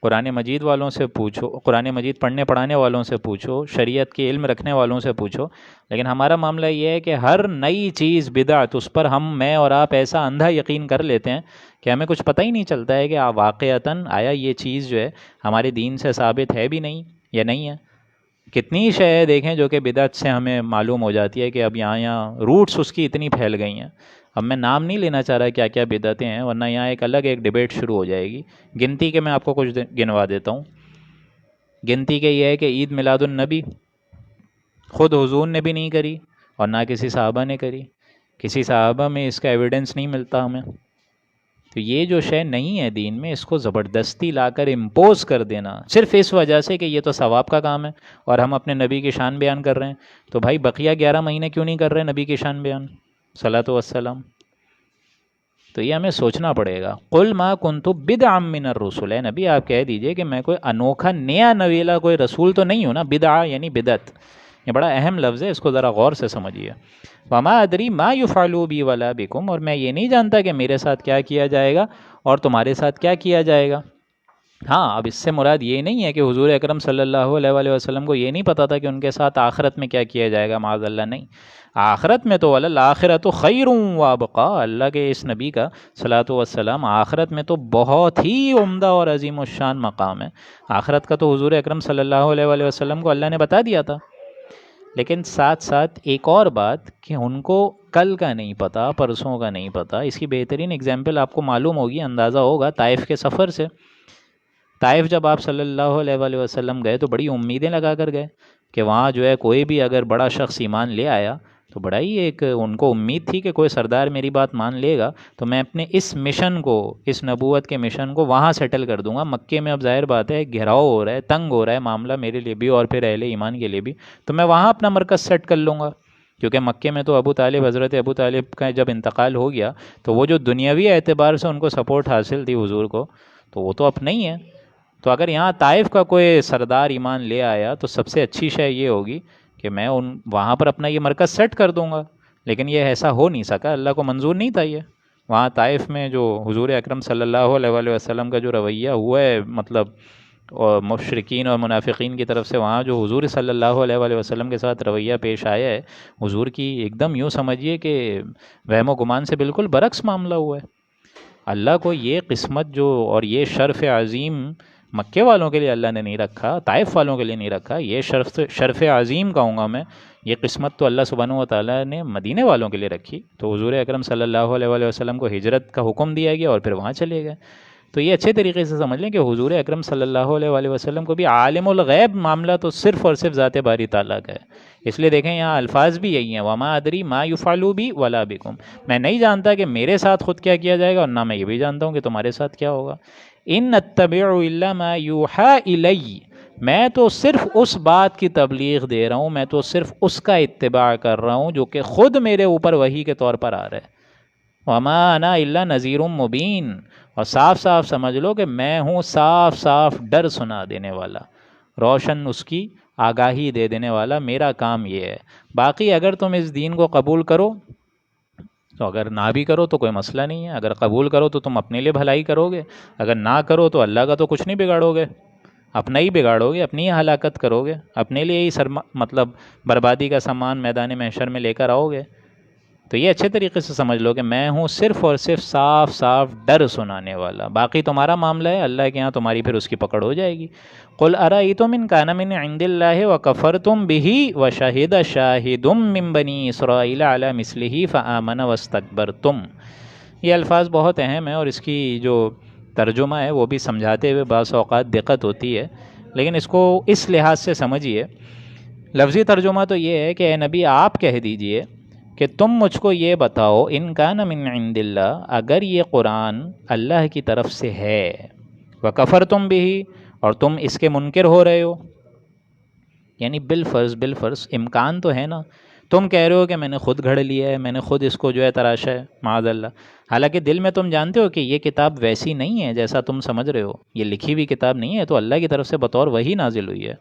قرآن مجید والوں سے پوچھو، قرآن مجید پڑھنے پڑھانے والوں سے پوچھو، شریعت کے علم رکھنے والوں سے پوچھو۔ لیکن ہمارا معاملہ یہ ہے کہ ہر نئی چیز بدعت، اس پر میں اور آپ ایسا اندھا یقین کر لیتے ہیں کہ ہمیں کچھ پتہ ہی نہیں چلتا ہے کہ واقعتاً آیا یہ چیز جو ہے ہمارے دین سے ثابت ہے بھی نہیں یا نہیں ہے۔ کتنی شے دیکھیں جو کہ بدعت سے ہمیں معلوم ہو جاتی ہے کہ اب یہاں روٹس اس کی اتنی پھیل گئی ہیں۔ اب میں نام نہیں لینا چاہ رہا کیا کیا بدعتیں ہیں، ورنہ یہاں ایک ڈیبیٹ شروع ہو جائے گی۔ گنتی کے میں آپ کو کچھ گنوا دیتا ہوں۔ گنتی کے یہ ہے کہ عید میلاد النبی خود حضور نے بھی نہیں کری اور نہ کسی صحابہ نے کری، کسی صحابہ میں اس کا ایویڈنس نہیں ملتا ہمیں۔ تو یہ جو شے نہیں ہے دین میں، اس کو زبردستی لا کر امپوز کر دینا صرف اس وجہ سے کہ یہ تو ثواب کا کام ہے اور ہم اپنے نبی کی شان بیان کر رہے ہیں، تو بھائی بقیہ 11 مہینے کیوں نہیں کر رہے نبی کی شان بیان صلاۃ والسلام؟ تو یہ ہمیں سوچنا پڑے گا۔ قل ما کنت بدعا من الرسل، ہے نبی آپ کہہ دیجئے کہ میں کوئی انوکھا نیا نویلا کوئی رسول تو نہیں ہوں نا۔ بدعا یعنی بدعت، یہ بڑا اہم لفظ ہے، اس کو ذرا غور سے سمجھیے۔ وما ادری ما یفعل بی ولا بکم، اور میں یہ نہیں جانتا کہ میرے ساتھ کیا کیا جائے گا اور تمہارے ساتھ کیا کیا جائے گا۔ ہاں اب اس سے مراد یہ نہیں ہے کہ حضور اکرم صلی اللہ علیہ وآلہ وسلم کو یہ نہیں پتا تھا کہ ان کے ساتھ آخرت میں کیا کیا جائے گا، معاذ اللہ، نہیں۔ آخرت میں تو وَلَلْآخِرَةُ خَيْرٌ وَأَبْقَىٰ، اللہ کے اس نبی کا صلاۃ والسلام آخرت میں تو بہت ہی عمدہ اور عظیم الشان مقام ہے۔ آخرت کا تو حضور اکرم صلی اللہ علیہ وآلہ وسلم کو اللہ نے بتا دیا تھا، لیکن ساتھ ساتھ ایک اور بات کہ ان کو کل کا نہیں پتا، پرسوں کا نہیں پتا۔ اس کی بہترین اگزامپل آپ کو معلوم ہوگی، اندازہ ہوگا طائف کے سفر سے۔ طائف جب آپ صلی اللہ علیہ وآلہ وسلم گئے تو بڑی امیدیں لگا کر گئے کہ وہاں جو ہے کوئی بھی اگر بڑا شخص ایمان لے آیا تو بڑا ہی ایک ان کو امید تھی کہ کوئی سردار میری بات مان لے گا تو میں اپنے اس مشن کو، اس نبوت کے مشن کو وہاں سیٹل کر دوں گا۔ مکے میں اب ظاہر بات ہے گھیراؤ ہو رہا ہے، تنگ ہو رہا ہے معاملہ میرے لیے بھی اور پھر اہل ایمان کے لیے بھی، تو میں وہاں اپنا مرکز سیٹ کر لوں گا، کیونکہ مکے میں تو حضرت ابو طالب کا جب انتقال ہو گیا تو وہ جو دنیاوی اعتبار سے ان کو سپورٹ حاصل تھی حضور کو، تو وہ تو اب نہیں ہے۔ تو اگر یہاں طائف کا کوئی سردار ایمان لے آیا تو سب سے اچھی شے یہ ہوگی کہ میں وہاں پر اپنا یہ مرکز سیٹ کر دوں گا، لیکن یہ ایسا ہو نہیں سکا، اللہ کو منظور نہیں تھا یہ۔ وہاں طائف میں جو حضور اکرم صلی اللہ علیہ وآلہ وسلم کا جو رویہ ہوا ہے، مطلب اور مشرکین اور منافقین کی طرف سے وہاں جو حضور صلی اللہ علیہ وآلہ وسلم کے ساتھ رویہ پیش آیا ہے، حضور کی ایک دم یوں سمجھیے کہ وہم و گمان سے بالکل برعکس معاملہ ہوا ہے۔ اللہ کو یہ قسمت جو اور یہ شرف عظیم مکے والوں کے لیے اللہ نے نہیں رکھا، طائف والوں کے لیے نہیں رکھا، یہ شرف عظیم کہوں گا میں، یہ قسمت تو اللہ سبحانہ و تعالیٰ نے مدینے والوں کے لیے رکھی۔ تو حضور اکرم صلی اللہ علیہ وآلہ وسلم کو ہجرت کا حکم دیا گیا اور پھر وہاں چلے گئے۔ تو یہ اچھے طریقے سے سمجھ لیں کہ حضور اکرم صلی اللہ علیہ وآلہ وسلم کو بھی عالم الغیب معاملہ تو صرف اور صرف ذات باری تعالیٰ کا ہے۔ اس لیے دیکھیں یہاں الفاظ بھی یہی ہیں، وما ادری ما یفعل بی ولا بکم، میں نہیں جانتا کہ میرے ساتھ خود کیا کیا جائے گا، اور نہ میں یہ بھی جانتا ہوں کہ تمہارے ساتھ کیا ہوگا۔ ان اتبع الا ما یوحى الی، میں تو صرف اس بات کی تبلیغ دے رہا ہوں، میں تو صرف اس کا اتباع کر رہا ہوں جو کہ خود میرے اوپر وحی کے طور پر آ رہا ہے۔ وما انا الا نذیر مبین، اور صاف صاف سمجھ لو کہ میں ہوں صاف صاف ڈر سنا دینے والا، روشن اس کی آگاہی دے دینے والا، میرا کام یہ ہے۔ باقی اگر تم اس دین کو قبول کرو تو، اگر نہ بھی کرو تو کوئی مسئلہ نہیں ہے، اگر قبول کرو تو تم اپنے لیے بھلائی کرو گے، اگر نہ کرو تو اللہ کا تو کچھ نہیں بگاڑو گے، اپنا ہی بگاڑو گے، اپنی ہی ہلاکت کرو گے، اپنے لیے ہی مطلب بربادی کا سامان میدان محشر میں لے کر آؤ گے۔ تو یہ اچھے طریقے سے سمجھ لو کہ میں ہوں صرف اور صرف صاف صاف ڈر سنانے والا، باقی تمہارا معاملہ ہے، اللہ کے ہاں تمہاری پھر اس کی پکڑ ہو جائے گی۔ قل ارأیتم ان کان من عند اللہ وکفرتم بہ وشہد شاہد من بنی اسرائیل علی مثلہ فآمن واستکبرتم۔ یہ الفاظ بہت اہم ہیں اور اس کی جو ترجمہ ہے وہ بھی سمجھاتے ہوئے بعض اوقات دقت ہوتی ہے، لیکن اس کو اس لحاظ سے سمجھیے۔ لفظی ترجمہ تو یہ ہے کہ اے نبی آپ کہہ دیجئے کہ تم مجھ کو یہ بتاؤ، ان کان من عند اللہ، اگر یہ قرآن اللہ کی طرف سے ہے، وکفرتم بہ، اور تم اس کے منکر ہو رہے ہو، یعنی بالفرض امکان تو ہے نا، تم کہہ رہے ہو کہ میں نے خود گھڑ لیا ہے، میں نے خود اس کو جو ہے تراشا ہے، معاذ اللہ، حالانکہ دل میں تم جانتے ہو کہ یہ کتاب ویسی نہیں ہے جیسا تم سمجھ رہے ہو، یہ لکھی ہوئی کتاب نہیں ہے، تو اللہ کی طرف سے بطور وحی نازل ہوئی ہے۔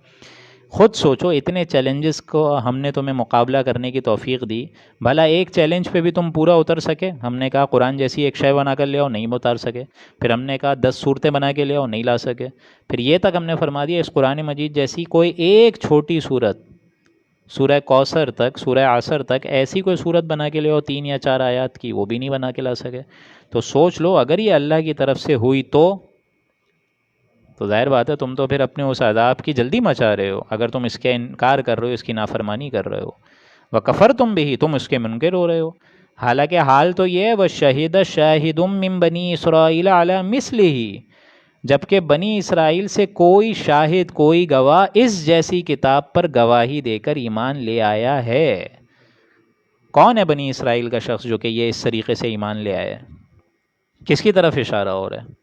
خود سوچو اتنے چیلنجز کو ہم نے تمہیں مقابلہ کرنے کی توفیق دی، بھلا ایک چیلنج پہ بھی تم پورا اتر سکے؟ ہم نے کہا قرآن جیسی ایک شے بنا کر لے آؤ، نہیں اتار سکے، پھر ہم نے کہا 10 صورتیں بنا کے لے آؤ، نہیں لا سکے، پھر یہ تک ہم نے فرما دیا اس قرآن مجید جیسی کوئی ایک چھوٹی صورت، سورہ کوثر تک، سورہ عصر تک، ایسی کوئی صورت بنا کے لے آؤ 3 یا 4 آیات کی، وہ بھی نہیں بنا کے لا سکے۔ تو سوچ لو اگر یہ اللہ کی طرف سے ہوئی تو ظاہر بات ہے تم تو پھر اپنے اس عذاب کی جلدی مچا رہے ہو، اگر تم اس کے انکار کر رہے ہو، اس کی نافرمانی کر رہے ہو، وَكَفَرْتُمْ بِهِ، تم اس کے منکر ہو رہے ہو۔ حالانکہ حال تو یہ ہے وَشَهِدَ شَاهِدٌ مِّن بَنِي إِسْرَائِيلَ عَلَى مِثْلِهِ، جبکہ بنی اسرائیل سے کوئی شاہد، کوئی گواہ اس جیسی کتاب پر گواہی دے کر ایمان لے آیا ہے۔ کون ہے بنی اسرائیل کا شخص جو کہ یہ اس طریقے سے ایمان لے آیا ہے؟ کس کی طرف اشارہ ہو رہا ہے؟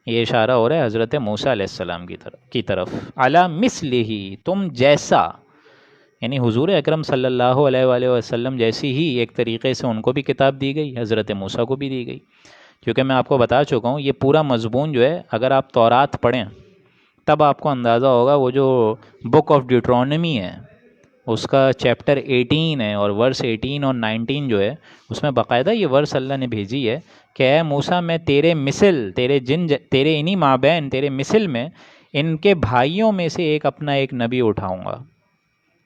یہ اشارہ ہو رہا ہے حضرت موسیٰ علیہ السلام کی طرف، علی مثلہ، تم جیسا، یعنی حضور اکرم صلی اللہ علیہ وآلہ وسلم جیسی ہی ایک طریقے سے ان کو بھی کتاب دی گئی، حضرت موسیٰ کو بھی دی گئی۔ کیونکہ میں آپ کو بتا چکا ہوں یہ پورا مضمون جو ہے، اگر آپ تورات پڑھیں تب آپ کو اندازہ ہوگا، وہ جو بک آف ڈیوٹرانومی ہے اس کا چیپٹر 18 ہے، اور ورس 18 اور 19 جو ہے اس میں باقاعدہ یہ ورس اللہ نے بھیجی ہے کہ اے موسیٰ میں تیرے مثل، تیرے انہی مابین، تیرے مثل میں ان کے بھائیوں میں سے اپنا ایک نبی اٹھاؤں گا۔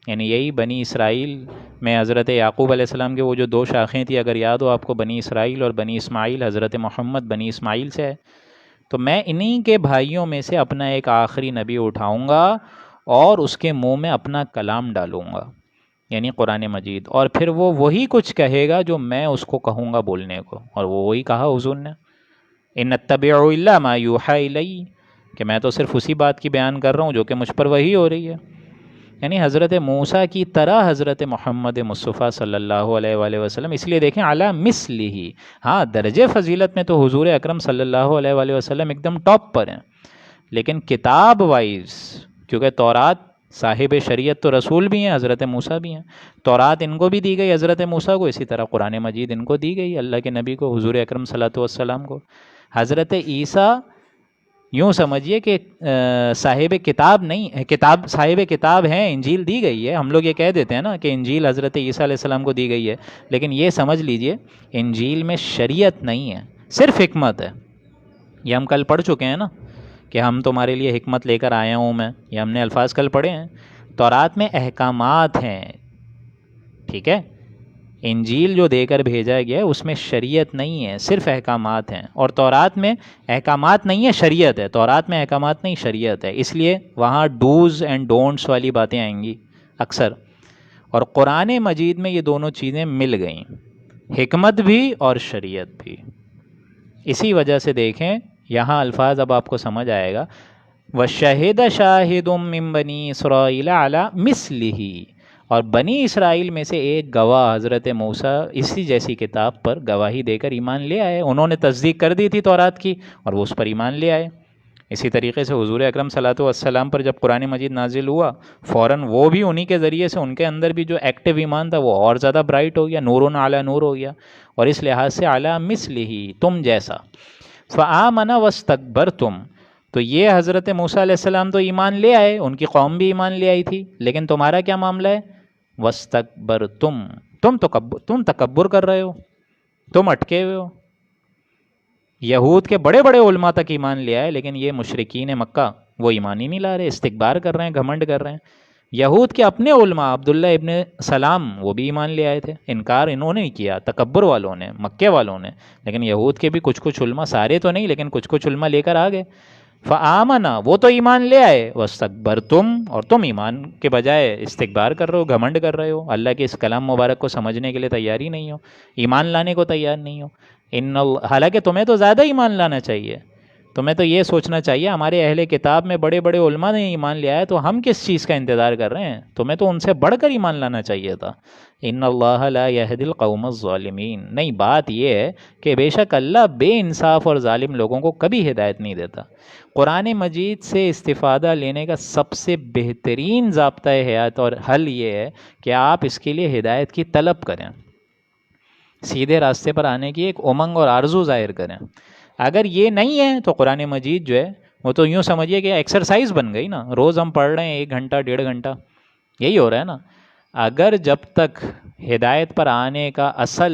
یعنی یہی بنی اسرائیل میں حضرت یعقوب علیہ السلام کے وہ جو 2 شاخیں تھیں، اگر یاد ہو آپ کو، بنی اسرائیل اور بنی اسماعیل، حضرت محمد بنی اسماعیل سے ہے، تو میں انہی کے بھائیوں میں سے اپنا ایک آخری نبی اٹھاؤں گا اور اس کے منہ میں اپنا کلام ڈالوں گا، یعنی قرآن مجید، اور پھر وہ وہی کچھ کہے گا جو میں اس کو کہوں گا بولنے کو، اور وہ وہی کہا حضور نے، ان اتبع الا ما یوحى الی، کہ میں تو صرف اسی بات کی بیان کر رہا ہوں جو کہ مجھ پر وحی ہو رہی ہے۔ یعنی حضرت موسیٰ کی طرح حضرت محمد مصطفیٰ صلی اللہ علیہ وآلہ وسلم، اس لیے دیکھیں علی مثلہ، ہاں درجے فضیلت میں تو حضور اکرم صلی اللہ علیہ وآلہ وسلم ایک دم ٹاپ پر ہیں، لیکن کتاب وائز، کیونکہ تورات صاحب شریعت تو رسول بھی ہیں، حضرت موسیٰ بھی ہیں، تورات ان کو بھی دی گئی حضرت موسیٰ کو، اسی طرح قرآن مجید ان کو دی گئی اللہ کے نبی کو، حضور اکرم صلی اللہ علیہ وسلم کو۔ حضرت عیسیٰ یوں سمجھیے کہ صاحب کتاب نہیں، کتاب صاحب کتاب ہیں، انجیل دی گئی ہے. ہم لوگ یہ کہہ دیتے ہیں نا کہ انجیل حضرت عیسیٰ علیہ السلام کو دی گئی ہے، لیکن یہ سمجھ لیجئے انجیل میں شریعت نہیں ہے، صرف حکمت ہے. یہ ہم کل پڑھ چکے ہیں نا کہ ہم تمہارے لیے حکمت لے کر آیا ہوں میں، یہ ہم نے الفاظ کل پڑھے ہیں. تورات میں احکامات ہیں، ٹھیک ہے. انجیل جو دے کر بھیجا گیا ہے اس میں شریعت نہیں ہے، صرف احکامات ہیں. اور تورات میں احکامات نہیں ہے، شریعت ہے. تورات میں احکامات نہیں، شریعت ہے. اس لیے وہاں ڈوز اینڈ ڈونٹس والی باتیں آئیں گی اکثر. اور قرآن مجید میں یہ دونوں چیزیں مل گئیں، حکمت بھی اور شریعت بھی. اسی وجہ سے دیکھیں یہاں الفاظ اب آپ کو سمجھ آئے گا. وَشَهِدَ شَاهِدٌ مِّن بَنِي إِسْرَائِيلَ عَلَى مِثْلِهِ، اور بنی اسرائیل میں سے ایک گواہ حضرت موسیٰ اسی جیسی کتاب پر گواہی دے کر ایمان لے آئے. انہوں نے تصدیق کر دی تھی تورات کی اور وہ اس پر ایمان لے آئے. اسی طریقے سے حضور اکرم صلی اللہ علیہ وسلم پر جب قرآن مجید نازل ہوا فوراً وہ بھی انہی کے ذریعے سے ان کے اندر بھی جو ایکٹیو ایمان تھا وہ اور زیادہ برائٹ ہو گیا، نور علی نور ہو گیا. اور اس لحاظ سے علی مثلہ، تم جیسا. فآمن واستکبرتم، تو یہ حضرت موسیٰ علیہ السلام تو ایمان لے آئے، ان کی قوم بھی ایمان لے آئی تھی، لیکن تمہارا کیا معاملہ ہے؟ وَاسْتَكْبَرْتُمْ، تم تکبر کر رہے ہو، تم اٹکے ہوئے ہو. یہود کے بڑے بڑے علماء تک ایمان لے آئے، لیکن یہ مشرکین مکہ وہ ایمان ہی نہیں لا رہے، استکبار کر رہے ہیں، گھمنڈ کر رہے ہیں. یہود کے اپنے علماء عبداللہ ابن سلام وہ بھی ایمان لے آئے تھے، انکار انہوں نے کیا، تکبر والوں نے، مکے والوں نے. لیکن یہود کے بھی کچھ کچھ علماء، سارے تو نہیں لیکن کچھ کچھ علماء لے کر آ گئے. فآمنا، وہ تو ایمان لے آئے. واستکبرتم، اور تم ایمان کے بجائے استکبار کر رہے ہو، گھمنڈ کر رہے ہو، اللہ کے اس کلام مبارک کو سمجھنے کے لیے تیار ہی نہیں ہو، ایمان لانے کو تیار نہیں ہو. حالانکہ تمہیں تو زیادہ ایمان لانا چاہیے، تمہیں تو یہ سوچنا چاہیے ہمارے اہل کتاب میں بڑے بڑے علماء نے ایمان لیا ہے تو ہم کس چیز کا انتظار کر رہے ہیں؟ تمہیں تو ان سے بڑھ کر ایمان لانا چاہیے تھا. ان اللہ لا یہدی القوم الظالمین، نہیں، بات یہ ہے کہ بے شک اللہ بے انصاف اور ظالم لوگوں کو کبھی ہدایت نہیں دیتا. قرآن مجید سے استفادہ لینے کا سب سے بہترین ضابطۂ حیات اور حل یہ ہے کہ آپ اس کے لیے ہدایت کی طلب کریں، سیدھے راستے پر آنے کی ایک امنگ اور آرزو ظاہر کریں. اگر یہ نہیں ہے تو قرآن مجید جو ہے وہ تو یوں سمجھیے کہ ایکسرسائز بن گئی نا. روز ہم پڑھ رہے ہیں 1 گھنٹہ 1.5 گھنٹہ، یہی ہو رہا ہے نا. اگر جب تک ہدایت پر آنے کا اصل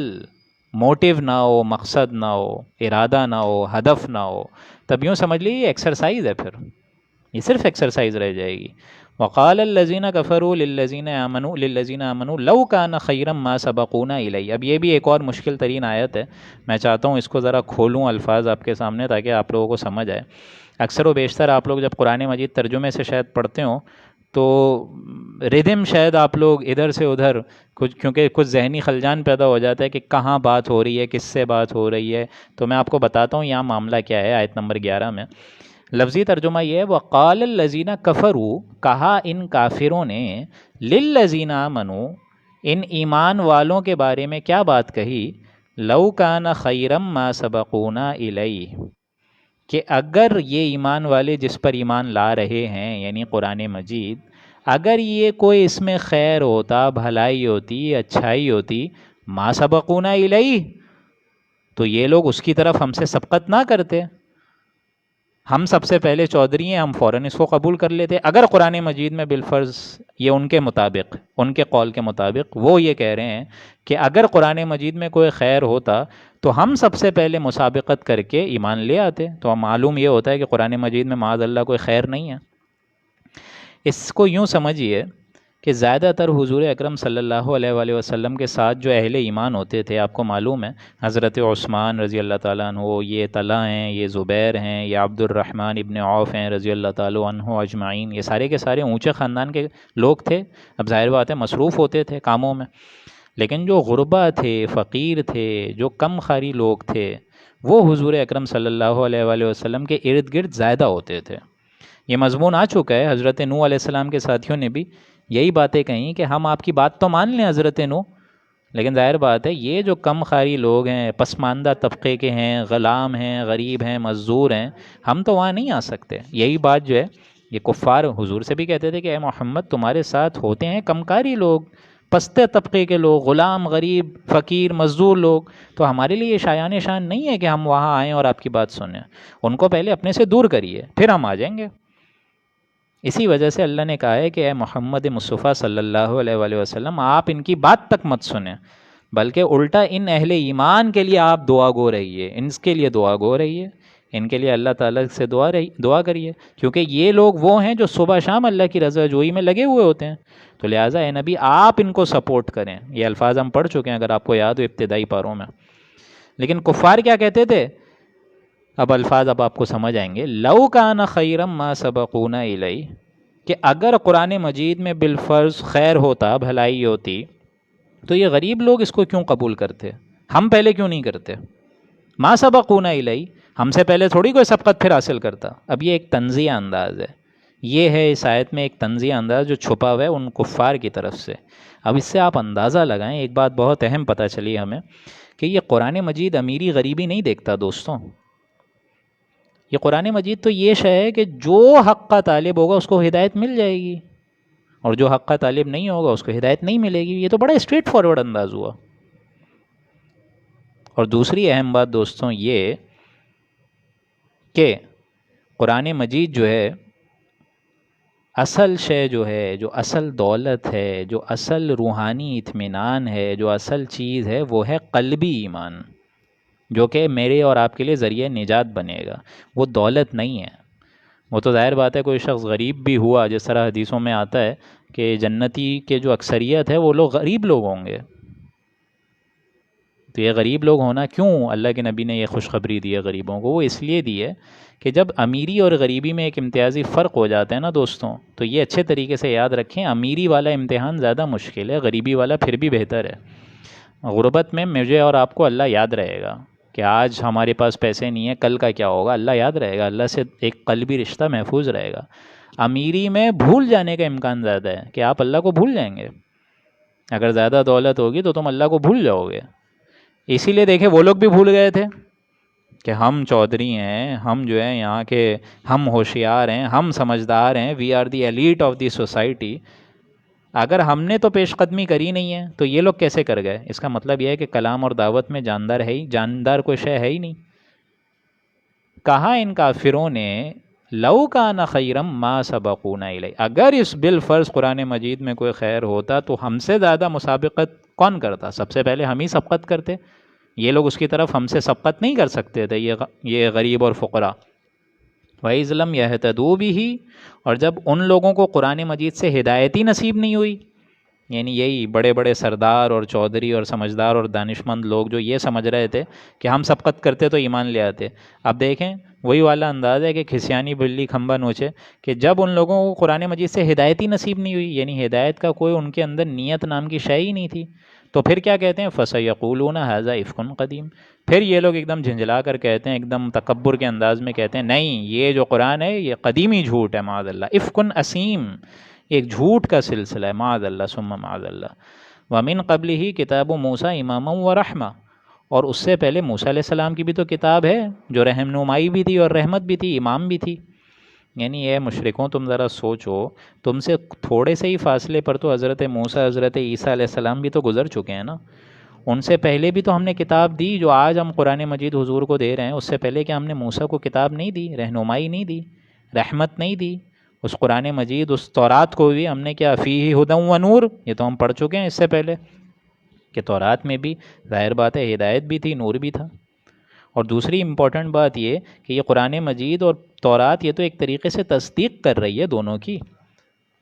موٹیو نہ ہو، مقصد نہ ہو، ارادہ نہ ہو، ہدف نہ ہو، تب یوں سمجھ لیجیے یہ ایکسرسائز ہے، پھر یہ صرف ایکسرسائز رہ جائے گی. وقال الذین کفروا للذین آمنوا لو کان خیرا ما سبقونا الیہ. اب یہ بھی ایک اور مشکل ترین آیت ہے، میں چاہتا ہوں اس کو ذرا کھولوں الفاظ آپ کے سامنے تاکہ آپ لوگوں کو سمجھ آئے. اکثر و بیشتر آپ لوگ جب قرآن مجید ترجمے سے شاید پڑھتے ہوں تو ردم شاید آپ لوگ ادھر سے ادھر کیونکہ کچھ ذہنی خلجان پیدا ہو جاتا ہے کہ کہاں بات ہو رہی ہے، کس سے بات ہو رہی ہے. تو میں آپ کو بتاتا ہوں یہاں معاملہ کیا ہے. آیت نمبر 11 میں لفظی ترجمہ یہ ہے، وقال الذین کفروا، کہا ان کافروں نے، للذین آمنوا، ان ایمان والوں کے بارے میں کیا بات کہی، لو کان خیرا ما سبقونا الیہ، کہ اگر یہ ایمان والے جس پر ایمان لا رہے ہیں یعنی قرآن مجید، اگر یہ کوئی اس میں خیر ہوتا، بھلائی ہوتی، اچھائی ہوتی، ما سبقونا الیہ، تو یہ لوگ اس کی طرف ہم سے سبقت نہ کرتے. ہم سب سے پہلے چودھری ہیں، ہم فوراً اس کو قبول کر لیتے. اگر قرآن مجید میں بالفرض یہ ان کے مطابق، ان کے قول کے مطابق وہ یہ کہہ رہے ہیں کہ اگر قرآن مجید میں کوئی خیر ہوتا تو ہم سب سے پہلے مسابقت کر کے ایمان لے آتے. تو معلوم یہ ہوتا ہے کہ قرآن مجید میں معاذ اللہ کوئی خیر نہیں ہے. اس کو یوں سمجھیے کہ زیادہ تر حضور اکرم صلی اللہ علیہ وآلہ وسلم کے ساتھ جو اہل ایمان ہوتے تھے، آپ کو معلوم ہے حضرت عثمان رضی اللہ تعالیٰ عنہ، یہ طلحہ ہیں، یہ زبیر ہیں، یہ عبد الرحمن ابن عوف ہیں رضی اللہ تعالیٰ عنہ اجمعین، یہ سارے کے سارے اونچے خاندان کے لوگ تھے. اب ظاہر بات ہے مصروف ہوتے تھے کاموں میں، لیکن جو غربا تھے، فقیر تھے، جو کم خاری لوگ تھے، وہ حضور اکرم صلی اللہ علیہ وآلہ وسلم کے ارد گرد زیادہ ہوتے تھے. یہ مضمون آ چکا ہے، حضرت نوح علیہ السلام کے ساتھیوں نے بھی یہی باتیں کہیں کہ ہم آپ کی بات تو مان لیں حضرت نوح، لیکن ظاہر بات ہے یہ جو کم خاری لوگ ہیں، پسماندہ طبقے کے ہیں، غلام ہیں، غریب ہیں، مزدور ہیں، ہم تو وہاں نہیں آ سکتے. یہی بات جو ہے یہ کفار حضور سے بھی کہتے تھے کہ اے محمد تمہارے ساتھ ہوتے ہیں کم کاری لوگ، پستے طبقے کے لوگ، غلام، غریب، فقیر، مزدور لوگ، تو ہمارے لیے یہ شایان شان نہیں ہے کہ ہم وہاں آئیں اور آپ کی بات سنیں. ان کو پہلے اپنے سے دور کریے، پھر ہم آ جائیں گے. اسی وجہ سے اللہ نے کہا ہے کہ اے محمد مصطفیٰ صلی اللہ علیہ وآلہ وسلم، آپ ان کی بات تک مت سنیں، بلکہ الٹا ان اہل ایمان کے لیے آپ دعا گو رہیے، ان کے لیے دعا گو رہیے، ان کے لیے اللہ تعالیٰ سے دعا کریے، کیونکہ یہ لوگ وہ ہیں جو صبح شام اللہ کی رضا جوئی میں لگے ہوئے ہوتے ہیں. تو لہٰذا اے نبی آپ ان کو سپورٹ کریں. یہ الفاظ ہم پڑھ چکے ہیں اگر آپ کو یاد ہو ابتدائی پاروں میں. لیکن کفار کیا کہتے تھے؟ اب الفاظ اب آپ کو سمجھ آئیں گے. لو کان خیرا ما سبقونا الیہ، کہ اگر قرآن مجید میں بالفرض خیر ہوتا، بھلائی ہوتی، تو یہ غریب لوگ اس کو کیوں قبول کرتے؟ ہم پہلے کیوں نہیں کرتے؟ ما سبقونا الیہ، ہم سے پہلے تھوڑی کوئی سبقت پھر حاصل کرتا. اب یہ ایک طنزیہ انداز ہے، یہ ہے اس آیت میں ایک طنزیہ انداز جو چھپا ہوا ہے ان کفار کی طرف سے. اب اس سے آپ اندازہ لگائیں، ایک بات بہت اہم پتہ چلی ہمیں کہ یہ قرآن مجید امیری غریبی نہیں دیکھتا دوستوں. یہ قرآن مجید تو یہ شے ہے کہ جو حق کا طالب ہوگا اس کو ہدایت مل جائے گی، اور جو حق کا طالب نہیں ہوگا اس کو ہدایت نہیں ملے گی. یہ تو بڑا اسٹریٹ فارورڈ انداز ہوا. اور دوسری اہم بات دوستوں یہ کہ قرآن مجید جو ہے، اصل شے جو ہے، جو اصل دولت ہے، جو اصل روحانی اطمینان ہے، جو اصل چیز ہے، وہ ہے قلبی ایمان، جو کہ میرے اور آپ کے لیے ذریعہ نجات بنے گا. وہ دولت نہیں ہے. وہ تو ظاہر بات ہے کوئی شخص غریب بھی ہوا، جس طرح حدیثوں میں آتا ہے کہ جنتی کے جو اکثریت ہے وہ لوگ غریب لوگ ہوں گے. تو یہ غریب لوگ ہونا کیوں اللہ کے نبی نے یہ خوشخبری دی ہے غریبوں کو؟ وہ اس لیے دی ہے کہ جب امیری اور غریبی میں ایک امتیازی فرق ہو جاتا ہے نا دوستوں، تو یہ اچھے طریقے سے یاد رکھیں، امیری والا امتحان زیادہ مشکل ہے، غریبی والا پھر بھی بہتر ہے. غربت میں مجھے اور آپ کو اللہ یاد رہے گا کہ آج ہمارے پاس پیسے نہیں ہیں، کل کا کیا ہوگا، اللہ یاد رہے گا، اللہ سے ایک قلبی رشتہ محفوظ رہے گا. امیری میں بھول جانے کا امکان زیادہ ہے کہ آپ اللہ کو بھول جائیں گے. اگر زیادہ دولت ہوگی تو تم اللہ کو بھول جاؤ گے. اسی لیے دیکھیں وہ لوگ بھی بھول گئے تھے کہ ہم چودھری ہیں، ہم جو ہیں یہاں کے، ہم ہوشیار ہیں، ہم سمجھدار ہیں، we are the elite of the society. اگر ہم نے تو پیش قدمی کری نہیں ہے تو یہ لوگ کیسے کر گئے؟ اس کا مطلب یہ ہے کہ کلام اور دعوت میں جاندار کوئی شے ہے ہی نہیں. کہا ان کافروں نے لو کان خیرا ما سبقونا الیہ، اگر اس بالفرض قرآن مجید میں کوئی خیر ہوتا تو ہم سے زیادہ مسابقت کون کرتا؟ سب سے پہلے ہم ہی سبقت کرتے. یہ لوگ اس کی طرف ہم سے سبقت نہیں کر سکتے تھے، یہ غریب اور فقراء. وَإِذْ لَمْ يَهْتَدُوا بِهِ، اور جب ان لوگوں کو قرآن مجید سے ہدایت ہی نصیب نہیں ہوئی، یعنی یہی بڑے بڑے سردار اور چودھری اور سمجھدار اور دانشمند لوگ جو یہ سمجھ رہے تھے کہ ہم سبقت کرتے تو ایمان لے آتے. اب دیکھیں وہی والا انداز ہے کہ کھسیانی بلی کھمبا نوچے، کہ جب ان لوگوں کو قرآن مجید سے ہدایت ہی نصیب نہیں ہوئی، یعنی ہدایت کا کوئی ان کے اندر نیت نام کی شے ہی نہیں تھی، تو پھر کیا کہتے ہیں؟ فَسَيَقُولُونَ هَذَا إِفْكٌ قَدِيمٌ. پھر یہ لوگ ایک دم جھنجھلا کر کہتے ہیں، ایک دم تکبر کے انداز میں کہتے ہیں، نہیں یہ جو قرآن ہے یہ قدیمی جھوٹ ہے، معاذ اللہ، افکن اسیم، ایک جھوٹ کا سلسلہ ہے، معاذ اللہ ثم معاذ اللہ. وَمِن قَبْلِهِ كِتَابُ مُوسَىٰ إِمَامًا وَرَحْمَةً، اور اس سے پہلے موسیٰ علیہ السلام کی بھی تو کتاب ہے جو رہنمائی بھی تھی اور رحمت بھی تھی، امام بھی تھی. یعنی اے مشرکوں تم ذرا سوچو، تم سے تھوڑے سے ہی فاصلے پر تو حضرت موسیٰ، حضرت عیسیٰ علیہ السلام بھی تو گزر چکے ہیں نا. ان سے پہلے بھی تو ہم نے کتاب دی، جو آج ہم قرآن مجید حضور کو دے رہے ہیں. اس سے پہلے کہ ہم نے موسیٰ کو کتاب نہیں دی، رہنمائی نہیں دی، رحمت نہیں دی؟ اس قرآن مجید، اس تورات کو بھی ہم نے کیا، فیہ ھدی و نور، یہ تو ہم پڑھ چکے ہیں اس سے پہلے کہ تورات میں بھی ظاہر بات ہے ہدایت بھی تھی، نور بھی تھا. اور دوسری امپورٹنٹ بات یہ کہ یہ قرآن مجید اور تورات یہ تو ایک طریقے سے تصدیق کر رہی ہے دونوں کی.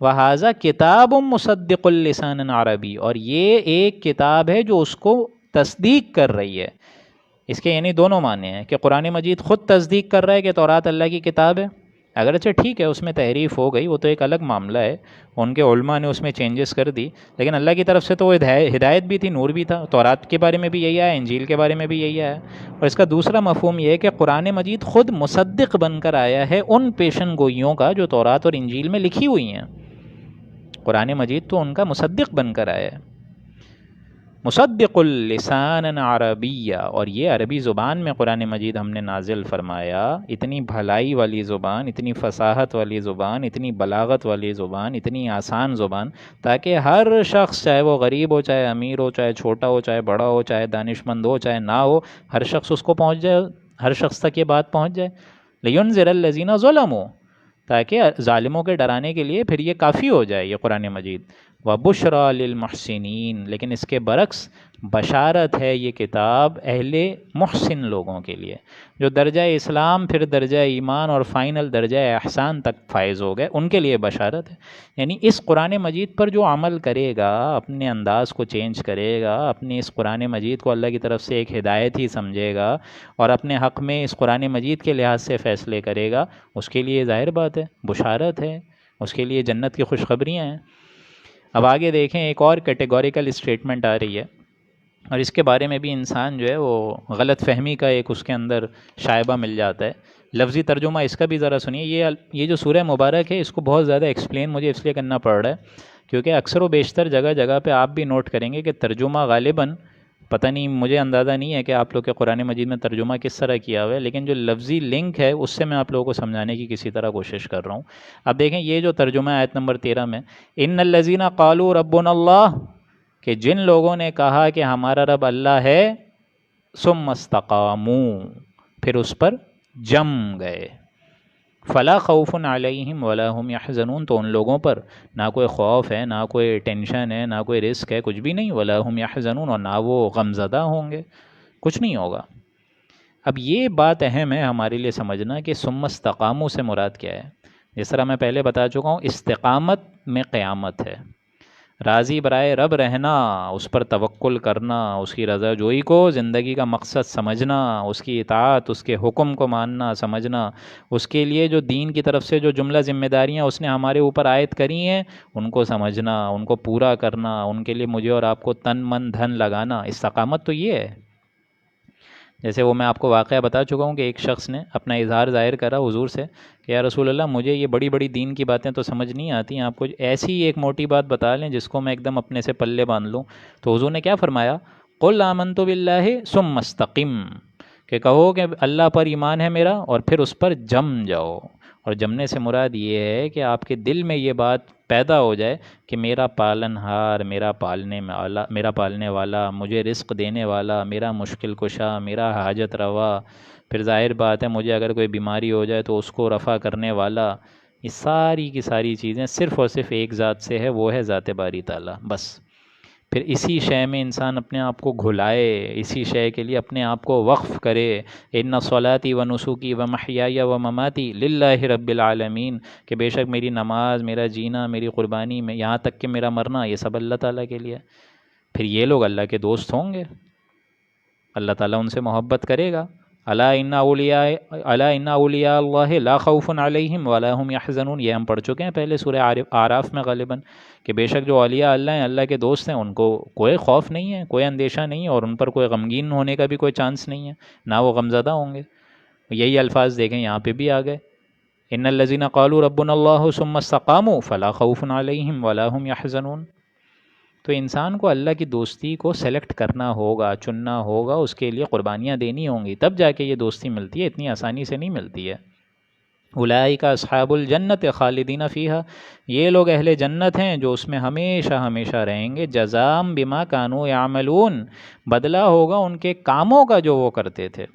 وَهَذَا كِتَابٌ مُصَدِّقُ لِسَانًا عَرَبِيٌّ، اور یہ ایک کتاب ہے جو اس کو تصدیق کر رہی ہے. اس کے یعنی دونوں معنی ہیں کہ قرآن مجید خود تصدیق کر رہا ہے کہ تورات اللہ کی کتاب ہے. اگرچہ ٹھیک ہے اس میں تحریف ہو گئی، وہ تو ایک الگ معاملہ ہے، ان کے علماء نے اس میں چینجز کر دی، لیکن اللہ کی طرف سے تو وہ ہدایت بھی تھی، نور بھی تھا. تورات کے بارے میں بھی یہی آیا، انجیل کے بارے میں بھی یہی آیا. اور اس کا دوسرا مفہوم یہ ہے کہ قرآن مجید خود مصدق بن کر آیا ہے ان پیشن گوئیوں کا جو تورات اور انجیل میں لکھی ہوئی ہیں. قرآن مجید تو ان کا مصدق بن کر آیا ہے. مصدق اللسان عربیہ، اور یہ عربی زبان میں قرآن مجید ہم نے نازل فرمایا، اتنی بھلائی والی زبان، اتنی فصاحت والی زبان، اتنی بلاغت والی زبان، اتنی آسان زبان، تاکہ ہر شخص، چاہے وہ غریب ہو، چاہے امیر ہو، چاہے چھوٹا ہو، چاہے بڑا ہو، چاہے دانش مند ہو، چاہے نہ ہو، ہر شخص اس کو پہنچ جائے، ہر شخص تک یہ بات پہنچ جائے۔ لِيُنذِرَ الَّذِينَ ظَلَمُوا، تاکہ ظالموں کے ڈرانے کے لیے پھر یہ کافی ہو جائے یہ قرآن مجید۔ وَبُشْرَى لِلْمُحْسِنِينَ، لیکن اس کے برعکس بشارت ہے یہ کتاب اہل محسن لوگوں کے لیے، جو درجہ اسلام، پھر درجہ ایمان اور فائنل درجہ احسان تک فائز ہو گئے، ان کے لیے بشارت ہے۔ یعنی اس قرآن مجید پر جو عمل کرے گا، اپنے انداز کو چینج کرے گا، اپنے اس قرآن مجید کو اللہ کی طرف سے ایک ہدایت ہی سمجھے گا، اور اپنے حق میں اس قرآن مجید کے لحاظ سے فیصلے کرے گا، اس کے لیے ظاہر بات ہے بشارت ہے، اس کے لیے جنت کی خوشخبریاں ہیں۔ اب آگے دیکھیں، ایک اور کیٹیگوریکل اسٹیٹمنٹ آ رہی ہے، اور اس کے بارے میں بھی انسان جو ہے وہ غلط فہمی کا ایک اس کے اندر شائبہ مل جاتا ہے۔ لفظی ترجمہ اس کا بھی ذرا سنیے۔ یہ جو سورہ مبارک ہے، اس کو بہت زیادہ ایکسپلین مجھے اس لیے کرنا پڑ رہا ہے کیونکہ اکثر و بیشتر جگہ جگہ پہ آپ بھی نوٹ کریں گے کہ ترجمہ غالباً، پتہ نہیں، مجھے اندازہ نہیں ہے کہ آپ لوگ کے قرآن مجید میں ترجمہ کس طرح کیا ہوا ہے، لیکن جو لفظی لنک ہے اس سے میں آپ لوگوں کو سمجھانے کی کسی طرح کوشش کر رہا ہوں۔ اب دیکھیں، یہ جو ترجمہ ہے آیت نمبر 13 میں، ان الذین قالوا ربنا اللہ، کہ جن لوگوں نے کہا کہ ہمارا رب اللہ ہے، ثم استقاموا، پھر اس پر جم گئے، فلا خوف علیہم ولا هم یحزنون، تو ان لوگوں پر نہ کوئی خوف ہے، نہ کوئی ٹینشن ہے، نہ کوئی رسک ہے، کچھ بھی نہیں، ولا هم یحزنون، اور نہ وہ غمزدہ ہوں گے، کچھ نہیں ہوگا۔ اب یہ بات اہم ہے ہمارے لیے سمجھنا کہ ثم استقاموا سے مراد کیا ہے۔ جس طرح میں پہلے بتا چکا ہوں، استقامت میں قیامت ہے، راضی برائے رب رہنا، اس پر توکل کرنا، اس کی رضا جوئی کو زندگی کا مقصد سمجھنا، اس کی اطاعت، اس کے حکم کو ماننا سمجھنا، اس کے لیے جو دین کی طرف سے جو جملہ ذمہ داریاں اس نے ہمارے اوپر عائد کری ہیں، ان کو سمجھنا، ان کو پورا کرنا، ان کے لیے مجھے اور آپ کو تن من دھن لگانا، استقامت تو یہ ہے۔ جیسے وہ میں آپ کو واقعہ بتا چکا ہوں کہ ایک شخص نے اپنا اظہار ظاہر کرا حضور سے کہ یا رسول اللہ، مجھے یہ بڑی بڑی دین کی باتیں تو سمجھ نہیں آتی ہیں، آپ کو ایسی ایک موٹی بات بتا لیں جس کو میں ایک دم اپنے سے پلے باندھ لوں۔ تو حضور نے کیا فرمایا؟ قل آمنت باللہ ثم استقم، کہ کہو کہ اللہ پر ایمان ہے میرا، اور پھر اس پر جم جاؤ۔ اور جمنے سے مراد یہ ہے کہ آپ کے دل میں یہ بات پیدا ہو جائے کہ میرا پالن ہار، میرا پالنے والا، مجھے رزق دینے والا، میرا مشکل کشا، میرا حاجت روا، پھر ظاہر بات ہے مجھے اگر کوئی بیماری ہو جائے تو اس کو رفع کرنے والا، یہ ساری کی ساری چیزیں صرف اور صرف ایک ذات سے ہے، وہ ہے ذات باری تعالیٰ، بس۔ پھر اسی شے میں انسان اپنے آپ کو گھلائے، اسی شے کے لیے اپنے آپ کو وقف کرے۔ ان صلاتی و نسکی و محیای و مماتی للہ رب العالمین، کہ بے شک میری نماز، میرا جینا، میری قربانی میں، یہاں تک کہ میرا مرنا، یہ سب اللہ تعالیٰ کے لیے۔ پھر یہ لوگ اللہ کے دوست ہوں گے، اللہ تعالیٰ ان سے محبت کرے گا۔ الا ان اولیاء اللہ لا خوف علیہم ولا هم یحزنون، یہ ہم پڑھ چکے ہیں پہلے سورہ اعراف میں غالباً، کہ بے شک جو اولیاء اللہ ہیں، اللہ کے دوست ہیں، ان کو کوئی خوف نہیں ہے، کوئی اندیشہ نہیں ہے، اور ان پر کوئی غمگین ہونے کا بھی کوئی چانس نہیں ہے، نہ وہ غمزدہ ہوں گے۔ یہی الفاظ دیکھیں یہاں پہ بھی آ گئے، ان الذین قالوا ربنا اللہ ثم استقاموا فلا خوف علیہم ولا هم یحزنون۔ تو انسان کو اللہ کی دوستی کو سلیکٹ کرنا ہوگا، چننا ہوگا، اس کے لیے قربانیاں دینی ہوں گی، تب جا کے یہ دوستی ملتی ہے، اتنی آسانی سے نہیں ملتی ہے۔ اولئک اصحاب الجنت خالدین فیہا، یہ لوگ اہل جنت ہیں جو اس میں ہمیشہ ہمیشہ رہیں گے، جزاء بما کانوا یعملون، بدلہ ہوگا ان کے کاموں کا جو وہ کرتے تھے۔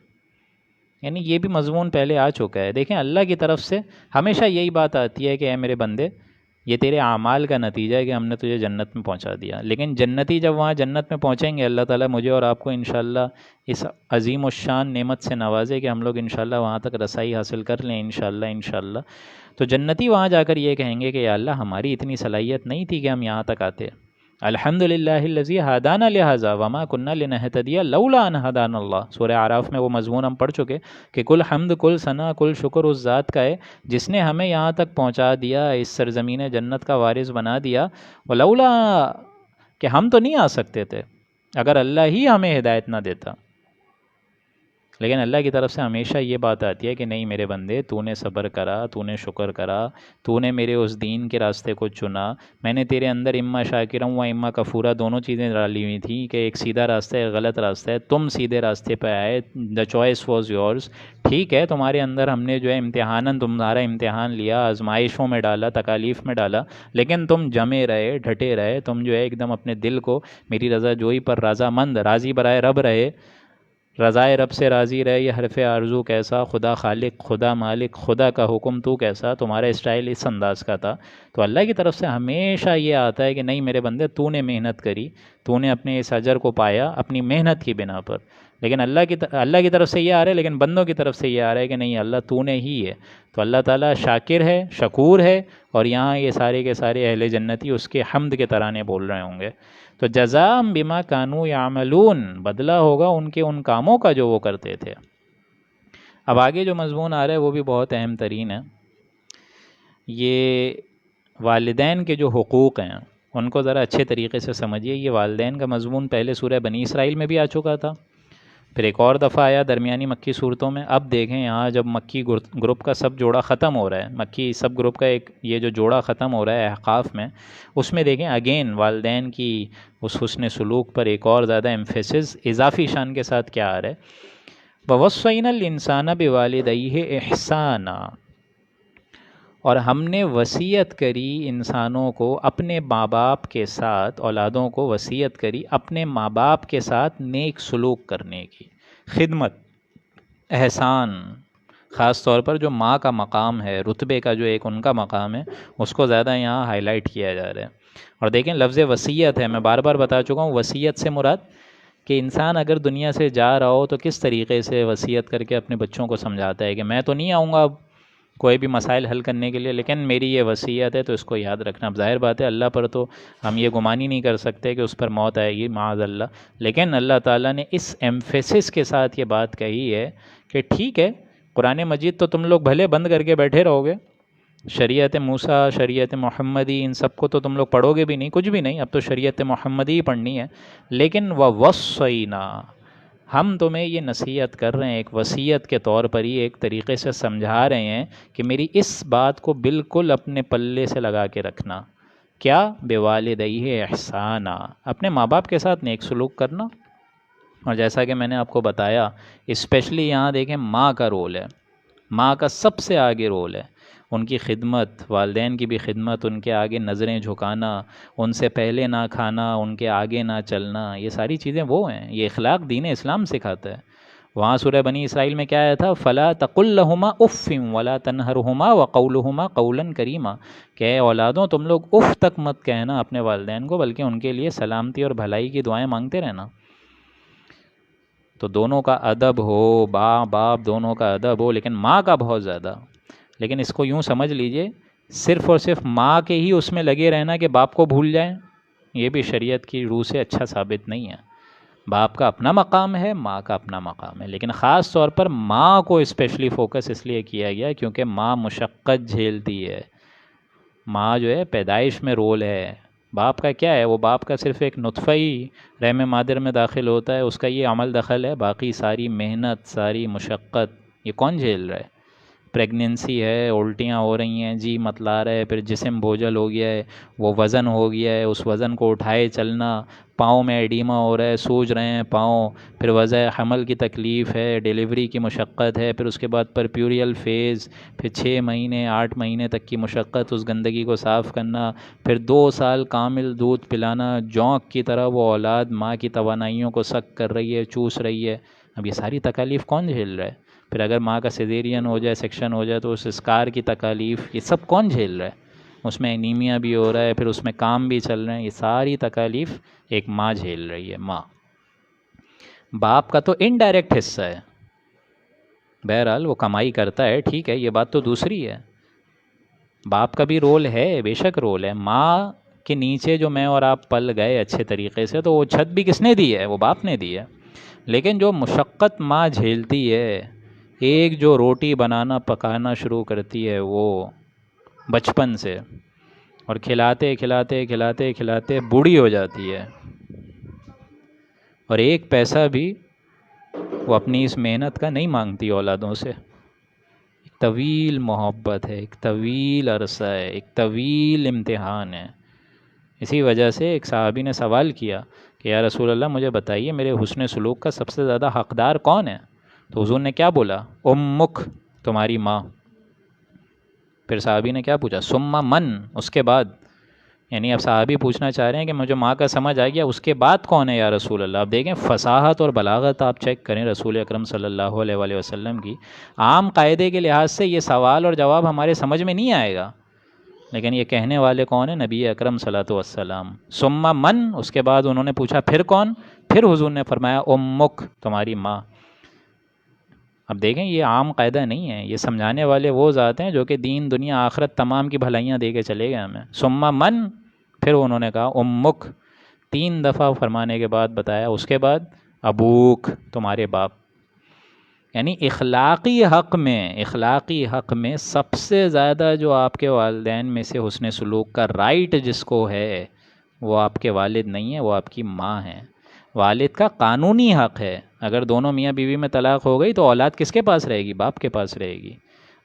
یعنی یہ بھی مضمون پہلے آ چکا ہے۔ دیکھیں، اللہ کی طرف سے ہمیشہ یہی بات آتی ہے کہ اے میرے بندے، یہ تیرے اعمال کا نتیجہ ہے کہ ہم نے تجھے جنت میں پہنچا دیا، لیکن جنتی جب وہاں جنت میں پہنچیں گے، اللہ تعالیٰ مجھے اور آپ کو انشاءاللہ اس عظیم الشان نعمت سے نوازے کہ ہم لوگ انشاءاللہ وہاں تک رسائی حاصل کر لیں، انشاءاللہ۔ تو جنتی وہاں جا کر یہ کہیں گے کہ یا اللہ، ہماری اتنی صلاحیت نہیں تھی کہ ہم یہاں تک آتے، الحمدللہ الذی ہدانا لہذا وما کنا لنہتدی لولا ان ہدانا اللہ۔ سورہ اعراف میں وہ مضمون ہم پڑھ چکے کہ کل حمد، کل ثنا، کل شکر اس ذات کا ہے جس نے ہمیں یہاں تک پہنچا دیا، اس سرزمین جنت کا وارث بنا دیا، ولولا، کہ ہم تو نہیں آ سکتے تھے اگر اللہ ہی ہمیں ہدایت نہ دیتا۔ لیکن اللہ کی طرف سے ہمیشہ یہ بات آتی ہے کہ نہیں میرے بندے، تو نے صبر کرا، تو نے شکر کرا، تو نے میرے اس دین کے راستے کو چنا، میں نے تیرے اندر اما شاکرا و اما کفورا دونوں چیزیں ڈالی ہوئی تھیں کہ ایک سیدھا راستہ ہے ایک غلط راستہ ہے، تم سیدھے راستے پہ آئے، دا چوائس واز یورز. ٹھیک ہے تمہارے اندر ہم نے جو ہے امتحاناً تمہارا امتحان لیا، آزمائشوں میں ڈالا، تکالیف میں ڈالا، لیکن تم جمے رہے، ڈٹے رہے، تم جو ہے ایک دم اپنے دل کو میری رضا جوئی پر رضا مند، راضی برائے رب رہے. رضائے رب سے راضی رہے یہ حرف آرزو کیسا، خدا خالق، خدا مالک، خدا کا حکم تو کیسا، تمہارا اسٹائل اس انداز کا تھا. تو اللہ کی طرف سے ہمیشہ یہ آتا ہے کہ نہیں میرے بندے، تو نے محنت کری، تو نے اپنے اس اجر کو پایا اپنی محنت کی بنا پر. لیکن اللہ کی طرف سے یہ آ رہا ہے، لیکن بندوں کی طرف سے یہ آ رہا ہے کہ نہیں اللہ تو نے ہی ہے. تو اللہ تعالیٰ شاکر ہے، شکور ہے، اور یہاں یہ سارے کے سارے اہل جنتی اس کے حمد کے ترانے بول رہے ہوں گے. تو جزاء بما کانوا یعملون، بدلہ ہوگا ان کے ان کاموں کا جو وہ کرتے تھے. اب آگے جو مضمون آ رہا ہے وہ بھی بہت اہم ترین ہے. یہ والدین کے جو حقوق ہیں ان کو ذرا اچھے طریقے سے سمجھیے. یہ والدین کا مضمون پہلے سورہ بنی اسرائیل میں بھی آ چکا تھا، پھر ایک اور دفعہ آیا درمیانی مکی صورتوں میں. اب دیکھیں یہاں جب مکی گروپ کا سب جوڑا ختم ہو رہا ہے، مکی سب گروپ کا ایک یہ جو جوڑا ختم ہو رہا ہے احقاف میں، اس میں دیکھیں اگین والدین کی اس حسن سلوک پر ایک اور زیادہ ایمفیسس اضافی شان کے ساتھ کیا آ رہا ہے. وَوَصَّيْنَا الْإِنسَانَ بِوَالِدَيْهِ إِحْسَانًا، اور ہم نے وصیت کری انسانوں کو اپنے ماں باپ کے ساتھ، اولادوں کو وصیت کری اپنے ماں باپ کے ساتھ نیک سلوک کرنے کی، خدمت، احسان. خاص طور پر جو ماں کا مقام ہے، رتبے کا جو ایک ان کا مقام ہے، اس کو زیادہ یہاں ہائی لائٹ کیا جا رہا ہے. اور دیکھیں لفظ وصیت ہے، میں بار بار بتا چکا ہوں، وصیت سے مراد کہ انسان اگر دنیا سے جا رہا ہو تو کس طریقے سے وصیت کر کے اپنے بچوں کو سمجھاتا ہے کہ میں تو نہیں آؤں گا اب کوئی بھی مسائل حل کرنے کے لیے، لیکن میری یہ وصیت ہے تو اس کو یاد رکھنا. اب ظاہر بات ہے اللہ پر تو ہم یہ گمان ہی نہیں کر سکتے کہ اس پر موت آئے گی معاذ اللہ، لیکن اللہ تعالیٰ نے اس ایمفیسس کے ساتھ یہ بات کہی ہے کہ ٹھیک ہے قرآن مجید تو تم لوگ بھلے بند کر کے بیٹھے رہو گے، شریعت موسیٰ، شریعت محمدی، ان سب کو تو تم لوگ پڑھو گے بھی نہیں، کچھ بھی نہیں، اب تو شریعت محمدی ہی پڑھنی ہے. لیکن وَوَصَّيْنَا، ہم تمہیں یہ نصیحت کر رہے ہیں ایک وصیت کے طور پر ہی، ایک طریقے سے سمجھا رہے ہیں کہ میری اس بات کو بالکل اپنے پلے سے لگا کے رکھنا. کیا؟ بِوَالِدَيْهِ احسانا، اپنے ماں باپ کے ساتھ نیک سلوک کرنا. اور جیسا کہ میں نے آپ کو بتایا اسپیشلی یہاں دیکھیں ماں کا رول ہے، ماں کا سب سے آگے رول ہے. ان کی خدمت، والدین کی بھی خدمت، ان کے آگے نظریں جھکانا، ان سے پہلے نہ کھانا، ان کے آگے نہ چلنا، یہ ساری چیزیں وہ ہیں، یہ اخلاق دین اسلام سکھاتا ہے. وہاں سورہ بنی اسرائیل میں کیا آیا تھا؟ فَلَا تَقُلْ لَهُمَا أُفٍّ وَلَا تَنْهَرْهُمَا وَقَوْلُهُمَا قَوْلًا كَرِيمًا، کہ اے اولادوں تم لوگ اف تک مت کہنا اپنے والدین کو، بلکہ ان کے لیے سلامتی اور بھلائی کی دعائیں مانگتے رہنا. تو دونوں کا ادب ہو، باپ دونوں کا ادب ہو، لیکن ماں کا بہت زیادہ. لیکن اس کو یوں سمجھ لیجئے صرف اور صرف ماں کے ہی اس میں لگے رہنا کہ باپ کو بھول جائیں، یہ بھی شریعت کی روح سے اچھا ثابت نہیں ہے. باپ کا اپنا مقام ہے، ماں کا اپنا مقام ہے، لیکن خاص طور پر ماں کو اسپیشلی فوکس اس لیے کیا گیا کیونکہ ماں مشقت جھیلتی ہے. ماں جو ہے پیدائش میں رول ہے، باپ کا کیا ہے؟ وہ باپ کا صرف ایک نطفہ ہی رحم مادر میں داخل ہوتا ہے، اس کا یہ عمل دخل ہے، باقی ساری محنت، ساری مشقت یہ کون جھیل رہا ہے؟ پریگننسی ہے، الٹیاں ہو رہی ہیں، جی متلا رہا ہے، پھر جسم بوجھل ہو گیا ہے، وہ وزن ہو گیا ہے، اس وزن کو اٹھائے چلنا، پاؤں میں ایڈیما ہو رہا ہے، سوج رہے ہیں پاؤں، پھر وضع حمل کی تکلیف ہے، ڈیلیوری کی مشقت ہے، پھر اس کے بعد پرپیوریل فیز، پھر 6 مہینے 8 مہینے تک کی مشقت اس گندگی کو صاف کرنا، پھر 2 سال کامل دودھ پلانا، جونک کی طرح وہ اولاد ماں کی توانائیوں کو سک کر رہی ہے، چوس رہی ہے. اب یہ ساری تکالیف کون جھیل رہا ہے؟ پھر اگر ماں کا سیزیرین ہو جائے، سیکشن ہو جائے تو اس اسکار کی تکالیف، یہ سب کون جھیل رہا ہے؟ اس میں انیمیا بھی ہو رہا ہے، پھر اس میں کام بھی چل رہے ہیں، یہ ساری تکالیف ایک ماں جھیل رہی ہے. ماں، باپ کا تو انڈائریکٹ حصہ ہے، بہرحال وہ کمائی کرتا ہے، ٹھیک ہے، یہ بات تو دوسری ہے. باپ کا بھی رول ہے، بے شک رول ہے. ماں کے نیچے جو میں اور آپ پل گئے اچھے طریقے سے تو وہ چھت بھی کس نے دی ہے؟ وہ باپ نے دی ہے. لیکن جو مشقت ماں جھیلتی ہے، ایک جو روٹی بنانا پکانا شروع کرتی ہے وہ بچپن سے، اور کھلاتے کھلاتے کھلاتے کھلاتے بوڑھی ہو جاتی ہے، اور ایک پیسہ بھی وہ اپنی اس محنت کا نہیں مانگتی اولادوں سے. ایک طویل محبت ہے، ایک طویل عرصہ ہے، ایک طویل امتحان ہے. اسی وجہ سے ایک صحابی نے سوال کیا کہ یا رسول اللہ مجھے بتائیے میرے حسن سلوک کا سب سے زیادہ حقدار کون ہے؟ تو حضور نے کیا بولا؟ امک، تمہاری ماں. پھر صحابی نے کیا پوچھا؟ ثم من، اس کے بعد. یعنی اب صحابی پوچھنا چاہ رہے ہیں کہ مجھے ماں کا سمجھ آ گیا، اس کے بعد کون ہے یا رسول اللہ؟ اب دیکھیں فصاحت اور بلاغت آپ چیک کریں رسول اکرم صلی اللہ علیہ وآلہ وسلم کی. عام قاعدے کے لحاظ سے یہ سوال اور جواب ہمارے سمجھ میں نہیں آئے گا، لیکن یہ کہنے والے کون ہیں؟ نبی اکرم صلی اللہ علیہ وسلم. ثم من، اس کے بعد انہوں نے پوچھا پھر کون؟ پھر حضور نے فرمایا امک، تمہاری ماں. اب دیکھیں یہ عام قاعدہ نہیں ہے، یہ سمجھانے والے وہ ذات ہیں جو کہ دین دنیا آخرت تمام کی بھلائیاں دے کے چلے گئے ہمیں. ثم من، پھر انہوں نے کہا امک، 3 دفعہ فرمانے کے بعد بتایا. اس کے بعد ابوک، تمہارے باپ. یعنی اخلاقی حق میں سب سے زیادہ جو آپ کے والدین میں سے حسن سلوک کا رائٹ جس کو ہے وہ آپ کے والد نہیں ہے، وہ آپ کی ماں ہے. والد کا قانونی حق ہے. اگر دونوں میاں بیوی میں طلاق ہو گئی تو اولاد کس کے پاس رہے گی؟ باپ کے پاس رہے گی.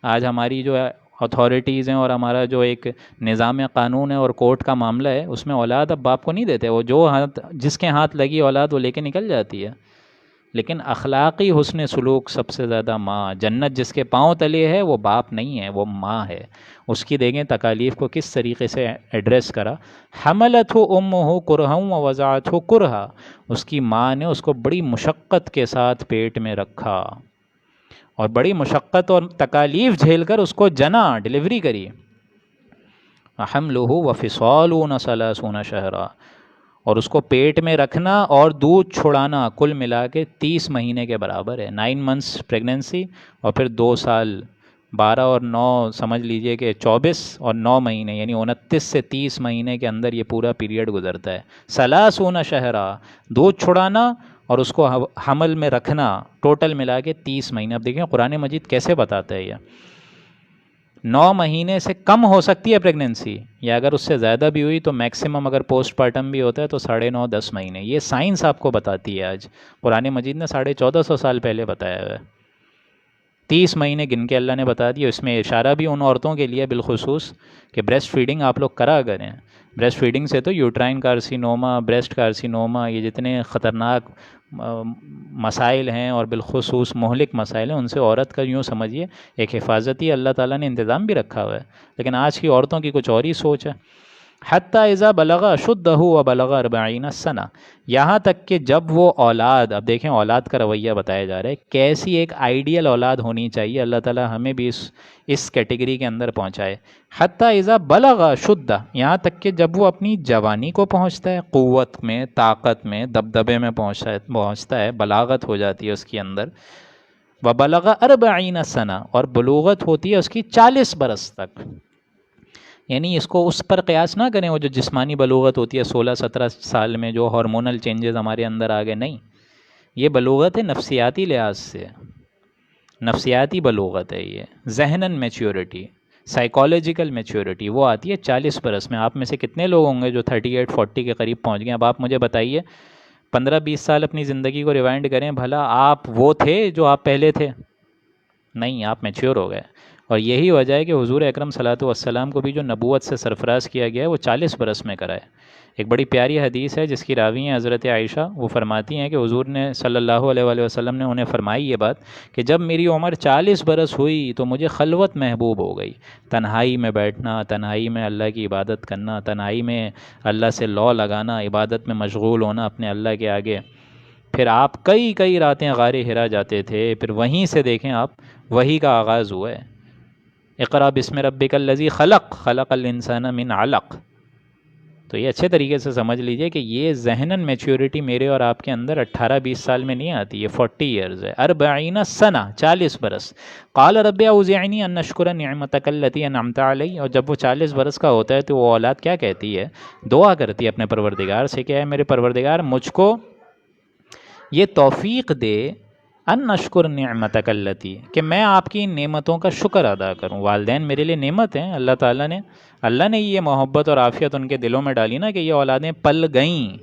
آج ہماری جو اتھارٹیز ہیں اور ہمارا جو ایک نظام قانون ہے اور کورٹ کا معاملہ ہے، اس میں اولاد اب باپ کو نہیں دیتے. وہ جو جس کے ہاتھ لگی اولاد وہ لے کے نکل جاتی ہے. لیکن اخلاقی حسن سلوک سب سے زیادہ ماں. جنت جس کے پاؤں تلے ہے وہ باپ نہیں ہے، وہ ماں ہے. اس کی دیکھیں تکالیف کو کس طریقے سے ایڈریس کرا. حملتہ امہ کرہا ووضعتہ کرہا، اس کی ماں نے اس کو بڑی مشقت کے ساتھ پیٹ میں رکھا اور بڑی مشقت اور تکالیف جھیل کر اس کو جنا، ڈلیوری کری. حملہ وفصالہ ثلاثون شہرا، اور اس کو پیٹ میں رکھنا اور دودھ چھڑانا کل ملا کے 30 مہینے کے برابر ہے. 9 months پریگننسی اور پھر 2 سال، 12 اور 9 سمجھ لیجئے کہ 24 اور 9 مہینے، یعنی 29 سے 30 مہینے کے اندر یہ پورا پیریڈ گزرتا ہے. 30 شہرا، دودھ چھڑانا اور اس کو حمل میں رکھنا، ٹوٹل ملا کے 30 مہینے. اب دیکھیں قرآن مجید کیسے بتاتا ہے. یہ 9 مہینے سے کم ہو سکتی ہے پریگننسی، یا اگر اس سے زیادہ بھی ہوئی تو میکسیمم اگر پوسٹ پارٹم بھی ہوتا ہے تو 9.5 10 مہینے. یہ سائنس آپ کو بتاتی ہے. آج قرآن مجید نے 1450 سال پہلے بتایا ہوا ہے. 30 مہینے گن کے اللہ نے بتا دیا. اس میں اشارہ بھی ان عورتوں کے لیے بالخصوص کہ بریسٹ فیڈنگ آپ لوگ کرا کریں. بریسٹ فیڈنگ سے تو یوٹرائن کارسینوما، بریسٹ کارسینوما، یہ جتنے خطرناک مسائل ہیں اور بالخصوص مہلک مسائل ہیں، ان سے عورت کا یوں سمجھیے ایک حفاظتی اللہ تعالیٰ نے انتظام بھی رکھا ہوا ہے. لیکن آج کی عورتوں کی کچھ اور ہی سوچ ہے. حتیٰ اذا بلغ اشدہ وبلغ 40 سنہ، یہاں تک کہ جب وہ اولاد، اب دیکھیں اولاد کا رویہ بتایا جا رہا ہے، کیسی ایک آئیڈیل اولاد ہونی چاہیے. اللہ تعالیٰ ہمیں بھی اس کیٹیگری کے اندر پہنچائے. حتیٰ اذا بلغ اشدہ، یہاں تک کہ جب وہ اپنی جوانی کو پہنچتا ہے، قوت میں، طاقت میں، دبدبے میں پہنچتا ہے، بلاغت ہو جاتی ہے اس کے اندر. وبلغ 40 سنہ، اور بلوغت ہوتی ہے اس کی 40 برس تک. یعنی اس کو اس پر قیاس نہ کریں وہ جو جسمانی بلوغت ہوتی ہے 16-17 سال میں جو ہارمونل چینجز ہمارے اندر آ گئے. نہیں، یہ بلوغت ہے نفسیاتی لحاظ سے، نفسیاتی بلوغت ہے. یہ ذہناً میچیورٹی، سائیکالوجیکل میچیورٹی وہ آتی ہے 40 برس میں. آپ میں سے کتنے لوگ ہوں گے جو 38-40 کے قریب پہنچ گئے؟ اب آپ مجھے بتائیے 15-20 سال اپنی زندگی کو ریوائنڈ کریں، بھلا آپ وہ تھے جو آپ پہلے تھے؟ نہیں، آپ میچیور ہو گئے. اور یہی وجہ ہے کہ حضور اکرم صلی اللہ علیہ وسلم کو بھی جو نبوت سے سرفراز کیا گیا ہے وہ 40 برس میں کرائے. ایک بڑی پیاری حدیث ہے جس کی راوی ہیں حضرت عائشہ. وہ فرماتی ہیں کہ حضور نے صلی اللہ علیہ وآلہ وسلم نے انہیں فرمائی یہ بات کہ جب میری عمر 40 برس ہوئی تو مجھے خلوت محبوب ہو گئی. تنہائی میں بیٹھنا، تنہائی میں اللہ کی عبادت کرنا، تنہائی میں اللہ سے لو لگانا، عبادت میں مشغول ہونا اپنے اللہ کے آگے. پھر آپ کئی راتیں غار حرا جاتے تھے. پھر وہیں سے دیکھیں آپ وحی کا آغاز ہوا ہے. اقرأ بسم ربک الذی خلق، خلق الانسان من علق. تو یہ اچھے طریقے سے سمجھ لیجئے کہ یہ ذہناً میچیورٹی میرے اور آپ کے اندر 18-20 سال میں نہیں آتی، یہ 40 ایئرز ہے. 40 سنہ، 40 برس. قال رب اوزعنی ان اشکر نعمتک التی انعمت علی. اور جب وہ 40 برس کا ہوتا ہے تو وہ اولاد کیا کہتی ہے؟ دعا کرتی ہے اپنے پروردگار سے کہ اے میرے پروردگار مجھ کو یہ توفیق دے ان اشکر نعمتک التی، کہ میں آپ کی نعمتوں کا شکر ادا کروں. والدین میرے لیے نعمت ہیں. اللہ نے یہ محبت اور عافیت ان کے دلوں میں ڈالی نا کہ یہ اولادیں پل گئیں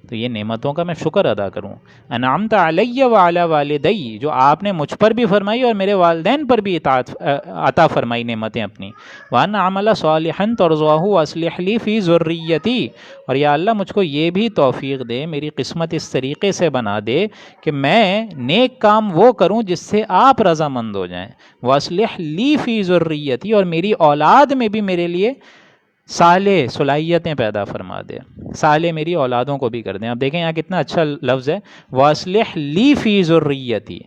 تو یہ نعمتوں کا میں شکر ادا کروں. انعمت علی وعلی والدی، جو آپ نے مجھ پر بھی فرمائی اور میرے والدین پر بھی عطا فرمائی نعمتیں اپنی. وان اعمل صالحا ترضاہ واصلح لی فی ذریتی، اور یا اللہ مجھ کو یہ بھی توفیق دے، میری قسمت اس طریقے سے بنا دے کہ میں نیک کام وہ کروں جس سے آپ رضامند ہو جائیں. واصلح لی فی ذریتی، اور میری اولاد میں بھی میرے لیے صالح صلاحیتیں پیدا فرما دے، صالح میری اولادوں کو بھی کر دیں. اب دیکھیں یہاں کتنا اچھا لفظ ہے، واصلح لی فی ذریتی،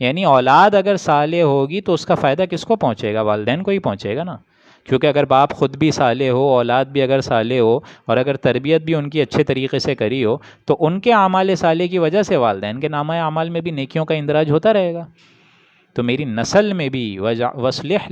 یعنی اولاد اگر صالح ہوگی تو اس کا فائدہ کس کو پہنچے گا؟ والدین کو ہی پہنچے گا نا. کیونکہ اگر باپ خود بھی صالح ہو، اولاد بھی اگر صالح ہو، اور اگر تربیت بھی ان کی اچھے طریقے سے کری ہو، تو ان کے اعمال صالح کی وجہ سے والدین کے نامہ اعمال میں بھی نیکیوں کا اندراج ہوتا رہے گا. تو میری نسل میں بھی واصلح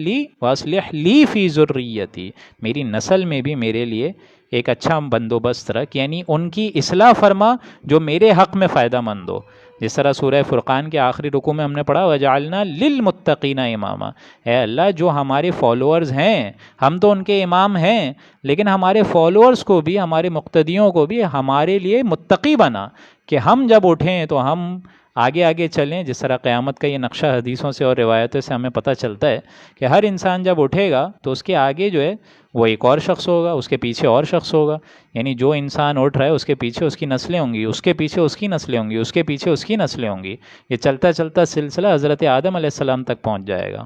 لی فی ذریتی، میری نسل میں بھی میرے لیے ایک اچھا بندوبست رکھ، یعنی ان کی اصلاح فرما جو میرے حق میں فائدہ مند ہو. جس طرح سورہ فرقان کے آخری رکوع میں ہم نے پڑھا وَجَعَلْنَا لِلْمُتَّقِينَ اماما، اے اللہ جو ہمارے فالوورز ہیں، ہم تو ان کے امام ہیں، لیکن ہمارے فالوورز کو بھی، ہمارے مقتدیوں کو بھی ہمارے لیے متقی بنا، کہ ہم جب اٹھیں تو ہم آگے آگے چلیں. جس طرح قیامت کا یہ نقشہ حدیثوں سے اور روایتوں سے ہمیں پتہ چلتا ہے کہ ہر انسان جب اٹھے گا تو اس کے آگے جو ہے وہ ایک اور شخص ہوگا، اس کے پیچھے اور شخص ہوگا. یعنی جو انسان اٹھ رہا ہے اس کے پیچھے اس کی نسلیں ہوں گی، اس کے پیچھے اس کی نسلیں ہوں گی، اس کے پیچھے اس کی نسلیں ہوں گی. یہ چلتا چلتا سلسلہ حضرت آدم علیہ السلام تک پہنچ جائے گا.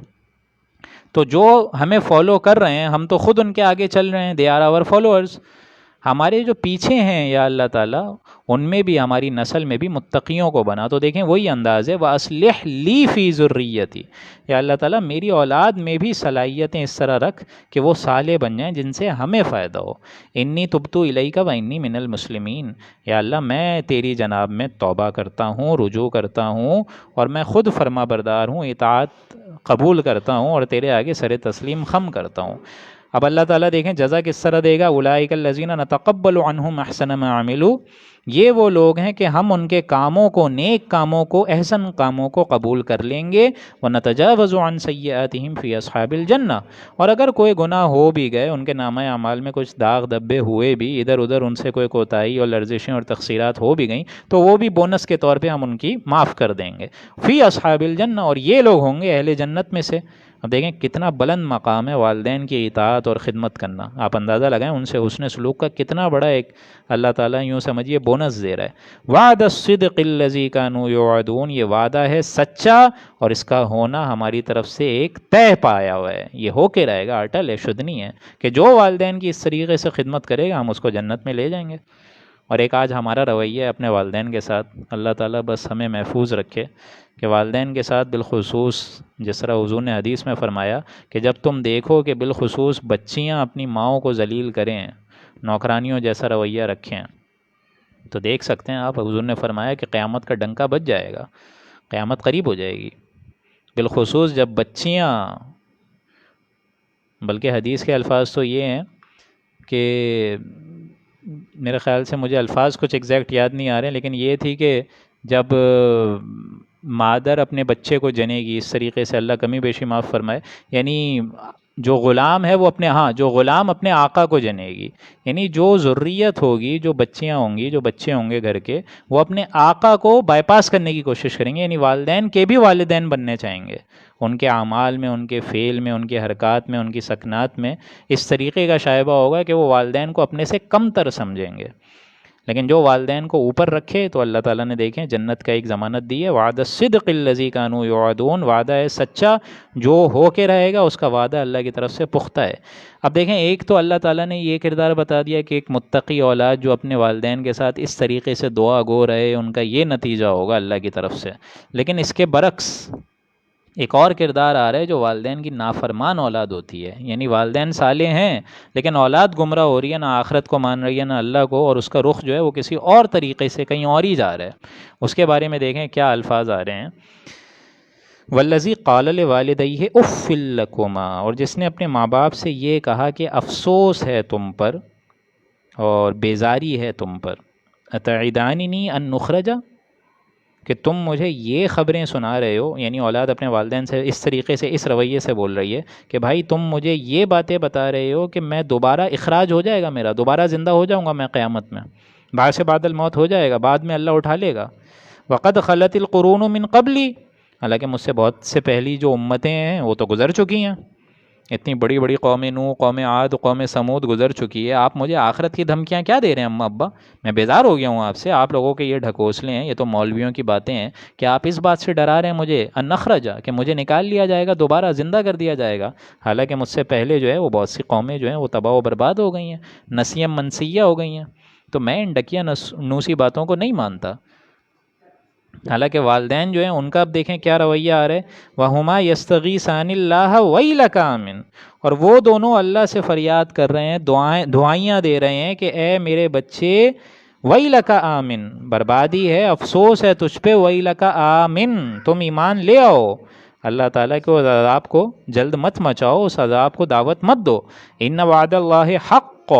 تو جو ہمیں فالو کر رہے ہیں، ہم تو خود ان کے آگے چل رہے ہیں، دے آر آور فالوورز. ہمارے جو پیچھے ہیں یا اللہ تعالیٰ ان میں بھی، ہماری نسل میں بھی متقیوں کو بنا. تو دیکھیں وہی انداز ہے، وَأَصْلِحْ لِي فِي ذُرِّيَّتِي، یا اللہ تعالیٰ میری اولاد میں بھی صلاحیتیں اس طرح رکھ کہ وہ صالح بن جائیں جن سے ہمیں فائدہ ہو. انی تبتو الیک وانی من المسلمین، یا اللہ میں تیری جناب میں توبہ کرتا ہوں، رجوع کرتا ہوں، اور میں خود فرما بردار ہوں، اطاعت قبول کرتا ہوں، اور تیرے آگے سر تسلیم خم کرتا ہوں. اب اللہ تعالیٰ دیکھیں جزا کس طرح دے گا، اولئک الذین نتقبل عنہم احسن ما عملوا، یہ وہ لوگ ہیں کہ ہم ان کے کاموں کو، نیک کاموں کو، احسن کاموں کو قبول کر لیں گے. ونتجاوز عن سیئاتہم فی اصحاب الجنہ، اور اگر کوئی گناہ ہو بھی گئے، ان کے نامہ اعمال میں کچھ داغ دبے ہوئے بھی، ادھر ادھر ان سے کوئی کوتاہی اور لرزشیں اور تقصیرات ہو بھی گئیں، تو وہ بھی بونس کے طور پہ ہم ان کی معاف کر دیں گے. فی اصحاب الجنہ، اور یہ لوگ ہوں گے اہل جنت میں سے. اب دیکھیں کتنا بلند مقام ہے والدین کی اطاعت اور خدمت کرنا. آپ اندازہ لگائیں ان سے حسن سلوک کا کتنا بڑا ایک اللہ تعالیٰ یوں سمجھیے بونس دے رہا ہے. وعد الصدق الذی کانوا یوعدون، یہ وعدہ ہے سچا، اور اس کا ہونا ہماری طرف سے ایک طے پایا ہوا ہے، یہ ہو کے رہے گا، اٹل ہے، شدنی ہے، کہ جو والدین کی اس طریقے سے خدمت کرے گا ہم اس کو جنت میں لے جائیں گے. اور ایک آج ہمارا رویہ ہے اپنے والدین کے ساتھ، اللہ تعالیٰ بس ہمیں محفوظ رکھے کہ والدین کے ساتھ بالخصوص جس طرح حضور نے حدیث میں فرمایا کہ جب تم دیکھو کہ بالخصوص بچیاں اپنی ماؤں کو ذلیل کریں، نوکرانیوں جیسا رویہ رکھیں، تو دیکھ سکتے ہیں آپ، حضور نے فرمایا کہ قیامت کا ڈنکا بج جائے گا، قیامت قریب ہو جائے گی. بالخصوص جب بچیاں، بلکہ حدیث کے الفاظ تو یہ ہیں کہ میرے خیال سے مجھے الفاظ کچھ ایگزیکٹ یاد نہیں آ رہے، لیکن یہ تھی کہ جب مادر اپنے بچے کو جنے گی اس طریقے سے، اللہ کمی بیشی معاف فرمائے، یعنی جو غلام ہے وہ جو غلام اپنے آقا کو جنے گی، یعنی جو ذریت ہوگی، جو بچیاں ہوں گی، جو بچے ہوں گے گھر کے، وہ اپنے آقا کو بائی پاس کرنے کی کوشش کریں گے، یعنی والدین کے بھی والدین بننے چاہیں گے. ان کے اعمال میں، ان کے فعل میں، ان کے حرکات میں، ان کی سکنات میں اس طریقے کا شائبہ ہوگا کہ وہ والدین کو اپنے سے کم تر سمجھیں گے. لیکن جو والدین کو اوپر رکھے تو اللہ تعالیٰ نے دیکھیں جنت کا ایک ضمانت دی ہے. وعد الصدق الذی کانوا یوعدون، وعدہ ہے سچا جو ہو کے رہے گا، اس کا وعدہ اللہ کی طرف سے پختہ ہے. اب دیکھیں ایک تو اللہ تعالیٰ نے یہ کردار بتا دیا کہ ایک متقی اولاد جو اپنے والدین کے ساتھ اس طریقے سے دعا گو رہے، ان کا یہ نتیجہ ہوگا اللہ کی طرف سے. لیکن اس کے برعکس ایک اور کردار آ رہا ہے جو والدین کی نافرمان اولاد ہوتی ہے، یعنی والدین صالح ہیں لیکن اولاد گمراہ ہو رہی ہے، نہ آخرت کو مان رہی ہے نہ اللہ کو، اور اس کا رخ جو ہے وہ کسی اور طریقے سے کہیں اور ہی جا رہا ہے. اس کے بارے میں دیکھیں کیا الفاظ آ رہے ہیں. والذی قال لوالدیہ اف لکما، اور جس نے اپنے ماں باپ سے یہ کہا کہ افسوس ہے تم پر اور بیزاری ہے تم پر، اتعداننی ان نخرج، کہ تم مجھے یہ خبریں سنا رہے ہو، یعنی اولاد اپنے والدین سے اس طریقے سے، اس رویے سے بول رہی ہے کہ بھائی تم مجھے یہ باتیں بتا رہے ہو کہ میں دوبارہ اخراج ہو جائے گا، میرا دوبارہ زندہ ہو جاؤں گا میں قیامت میں، بعد سے بعد الموت ہو جائے گا، بعد میں اللہ اٹھا لے گا۔ وقد خلت القرون من قبلی، حالانکہ مجھ سے بہت سے پہلی جو امتیں ہیں وہ تو گزر چکی ہیں، اتنی بڑی بڑی قوم نوح، قوم عاد، قوم سمود گزر چکی ہے، آپ مجھے آخرت کی دھمکیاں کیا دے رہے ہیں اماں ابا؟ میں بیزار ہو گیا ہوں آپ سے، آپ لوگوں کے یہ ڈھکوسلے ہیں، یہ تو مولویوں کی باتیں ہیں کہ آپ اس بات سے ڈرا رہے ہیں مجھے ان نخرجا، کہ مجھے نکال لیا جائے گا، دوبارہ زندہ کر دیا جائے گا، حالانکہ مجھ سے پہلے جو ہے وہ بہت سی قومیں جو ہیں وہ تباہ و برباد ہو گئی ہیں، نسیم منسیہ ہو گئی ہیں۔ تو میں ان ڈکیا نوسی باتوں کو نہیں مانتا۔ حالانکہ والدین جو ہیں ان کا اب دیکھیں کیا رویہ آ رہا ہے، وَهُمَا يَسْتَغِيثَانِ اللَّهَ وَيْلَكَ آمِن، اور وہ دونوں اللہ سے فریاد کر رہے ہیں، دعائیاں دے رہے ہیں کہ اے میرے بچے، وَيْلَكَ آمن، بربادی ہے، افسوس ہے تجھ پہ، وَيْلَكَ آمن، تم ایمان لے آؤ، اللہ تعالیٰ کے اس عذاب کو جلد مت مچاؤ، اس عذاب کو دعوت مت دو، ان وعد اللہ حق،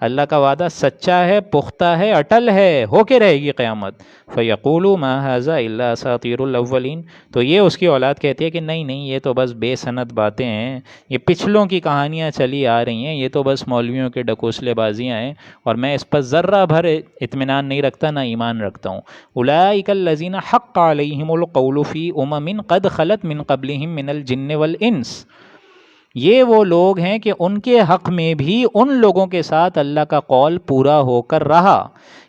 اللہ کا وعدہ سچا ہے، پختہ ہے، اٹل ہے، ہو کے رہے گی قیامت۔ فَيَقُولُوا مَا هَذَا إِلَّا أَسَاطِيرُ الْأَوَّلِينَ، تو یہ اس کی اولاد کہتی ہے کہ نہیں نہیں، یہ تو بس بے سند باتیں ہیں، یہ پچھلوں کی کہانیاں چلی آ رہی ہیں، یہ تو بس مولویوں کے ڈکوسلے بازیاں ہیں، اور میں اس پر ذرہ بھر اطمینان نہیں رکھتا، نہ ایمان رکھتا ہوں۔ أُولَٰئِكَ الَّذِينَ حَقَّ عَلَيْهِمُ الْقَوْلُ فِي أُمَمٍ قَدْ خَلَتْ مِن قَبْلِهِم مِّنَ الْجِنِّ وَالْإِنسِ، یہ وہ لوگ ہیں کہ ان کے حق میں بھی ان لوگوں کے ساتھ اللہ کا قول پورا ہو کر رہا،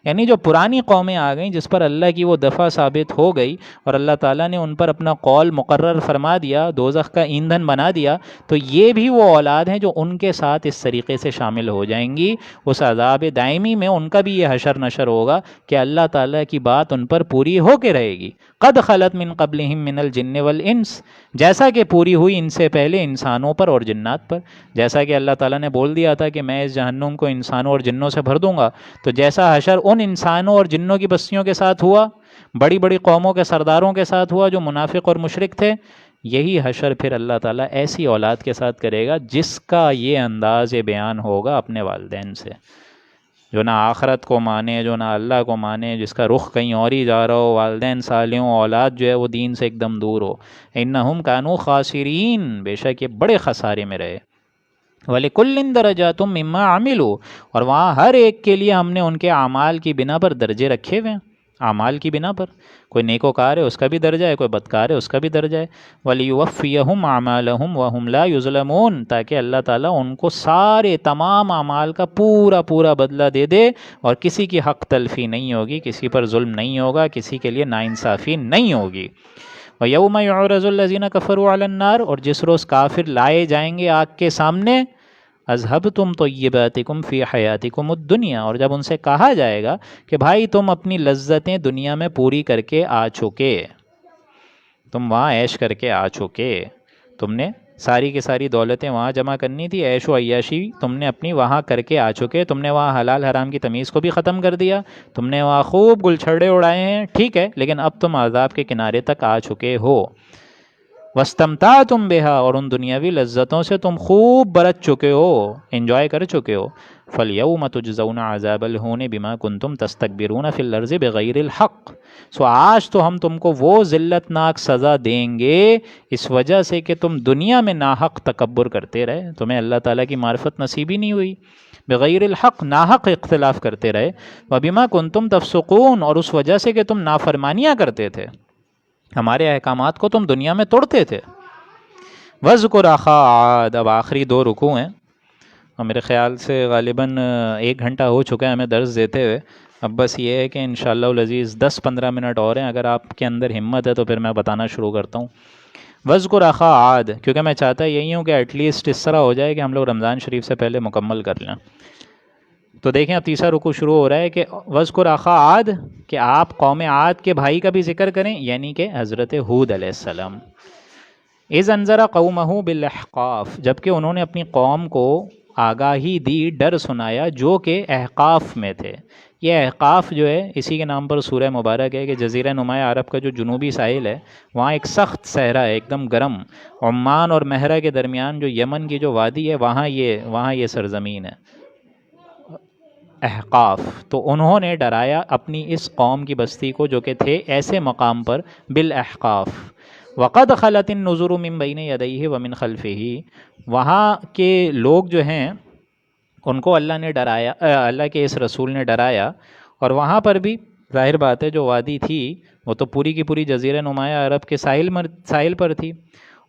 یعنی جو پرانی قومیں آ گئیں جس پر اللہ کی وہ دفع ثابت ہو گئی اور اللہ تعالیٰ نے ان پر اپنا قول مقرر فرما دیا، دوزخ کا ایندھن بنا دیا، تو یہ بھی وہ اولاد ہیں جو ان کے ساتھ اس طریقے سے شامل ہو جائیں گی، اس عذاب دائمی میں ان کا بھی یہ حشر نشر ہوگا کہ اللہ تعالیٰ کی بات ان پر پوری ہو کے رہے گی۔ قد خلت من قبلہم من الجن والانس، جیسا کہ پوری ہوئی ان سے پہلے انسانوں پر اور جنات پر، جیسا کہ اللہ تعالیٰ نے بول دیا تھا کہ میں اس جہنم کو انسانوں اور جنوں سے بھر دوں گا، تو جیسا حشر ان انسانوں اور جنوں کی بستیوں کے ساتھ ہوا، بڑی بڑی قوموں کے سرداروں کے ساتھ ہوا جو منافق اور مشرک تھے، یہی حشر پھر اللہ تعالیٰ ایسی اولاد کے ساتھ کرے گا جس کا یہ انداز بیان ہوگا اپنے والدین سے، جو نہ آخرت کو مانے، جو نہ اللہ کو مانے، جس کا رخ کہیں اور ہی جا رہا ہو، والدین صالح ہوں، اولاد جو ہے وہ دین سے ایک دم دور ہو۔ انہم کانوا خاسرین، بے شک یہ بڑے خسارے میں رہے۔ وَلِكُلٍّ دَرَجَاتٌ مِّمَّا عَمِلُوا، اور وہاں ہر ایک کے لیے ہم نے ان کے اعمال کی بنا پر درجے رکھے ہوئے ہیں، اعمال کی بنا پر، کوئی نیکوکار ہے اس کا بھی درجہ ہے، کوئی بدکار ہے اس کا بھی درجہ ہے۔ وَلِيُوَفِّيَهُمْ أَعْمَالَهُمْ وَهُمْ لَا يُظْلَمُونَ، تاکہ اللہ تعالیٰ ان کو سارے تمام اعمال کا پورا پورا بدلہ دے دے، اور کسی کی حق تلفی نہیں ہوگی، کسی پر ظلم نہیں ہوگا، کسی کے لیے ناانصافی نہیں ہوگی۔ وَيَوْمَ يُعْرَضُ الَّذِينَ كَفَرُوا عَلَى النَّارِ، اور جس روز کافر لائے جائیں گے آگ کے سامنے، اذهبتم طیباتکم فی حیاتکم الدنیا، اور جب ان سے کہا جائے گا کہ بھائی تم اپنی لذتیں دنیا میں پوری کر کے آ چکے، تم وہاں عیش کر کے آ چکے، تم نے ساری کی ساری دولتیں وہاں جمع کرنی تھی، عیش و عیاشی تم نے اپنی وہاں کر کے آ چکے، تم نے وہاں حلال حرام کی تمیز کو بھی ختم کر دیا، تم نے وہاں خوب گلچھڑے اڑائے ہیں، ٹھیک ہے، لیکن اب تم عذاب کے کنارے تک آ چکے ہو۔ وَاسْتَمْتَعْتُمْ بِهَا، اور ان دنیاوی لذتوں سے تم خوب برت چکے ہو، انجوائے کر چکے ہو۔ فَالْيَوْمَ تُجْزَوْنَ عَذَابَ الْهُونِ بِمَا كُنْتُمْ تَسْتَكْبِرُونَ فِي الْأَرْضِ بِغَيْرِ الْحَقِّ، سو آج تو ہم تم کو وہ ذلت ناک سزا دیں گے اس وجہ سے کہ تم دنیا میں ناحق تکبر کرتے رہے، تمہیں اللہ تعالیٰ کی معرفت نصیب ہی نہیں ہوئی، بغیر الحق، ناحق اختلاف کرتے رہے، وَبِمَا كُنْتُمْ تَفْسُقُونَ، اور اس وجہ سے کہ تم نافرمانیاں کرتے تھے، ہمارے احکامات کو تم دنیا میں توڑتے تھے۔ وَاذْكُرْ أَخَا عَادٍ، اب آخری دو رکوع ہیں، اور میرے خیال سے غالباً 1 گھنٹہ ہو چکا ہے ہمیں درس دیتے ہوئے، اب بس یہ ہے کہ انشاءاللہ العزیز 10-15 منٹ اور ہیں، اگر آپ کے اندر ہمت ہے تو پھر میں بتانا شروع کرتا ہوں۔ وَاذْكُرْ أَخَا عَادٍ، کیونکہ میں چاہتا یہی ہوں کہ ایٹ لیسٹ اس طرح ہو جائے کہ ہم لوگ رمضان شریف سے پہلے مکمل کر لیں۔ تو دیکھیں اب تیسرا رکوع شروع ہو رہا ہے کہ وَاذْكُرْ أَخَا عَادٍ، کہ آپ قوم عاد کے بھائی کا بھی ذکر کریں، یعنی کہ حضرت ہود علیہ السلام۔ اِذْ أَنذَرَ قَوْمَهُ بِالْأَحْقَافِ، جبکہ انہوں نے اپنی قوم کو آگاہی دی، ڈر سنایا، جو کہ احقاف میں تھے۔ یہ احقاف جو ہے اسی کے نام پر سورہ مبارک ہے کہ جزیرہ نمایاں عرب کا جو جنوبی ساحل ہے وہاں ایک سخت صحرا ہے، ایک دم گرم، عمان اور مہرہ کے درمیان جو یمن کی جو وادی ہے وہاں یہ سرزمین ہے احقاف۔ تو انہوں نے ڈرایا اپنی اس قوم کی بستی کو جو کہ تھے ایسے مقام پر، بالاحقاف۔ وقد خلت النذر من بین یدیہ ومن خلفہ، وہاں کے لوگ جو ہیں ان کو اللہ نے ڈرایا، اللہ کے اس رسول نے ڈرایا، اور وہاں پر بھی ظاہر بات ہے جو وادی تھی وہ تو پوری کی پوری جزیرہ نمایاں عرب کے ساحل پر تھی،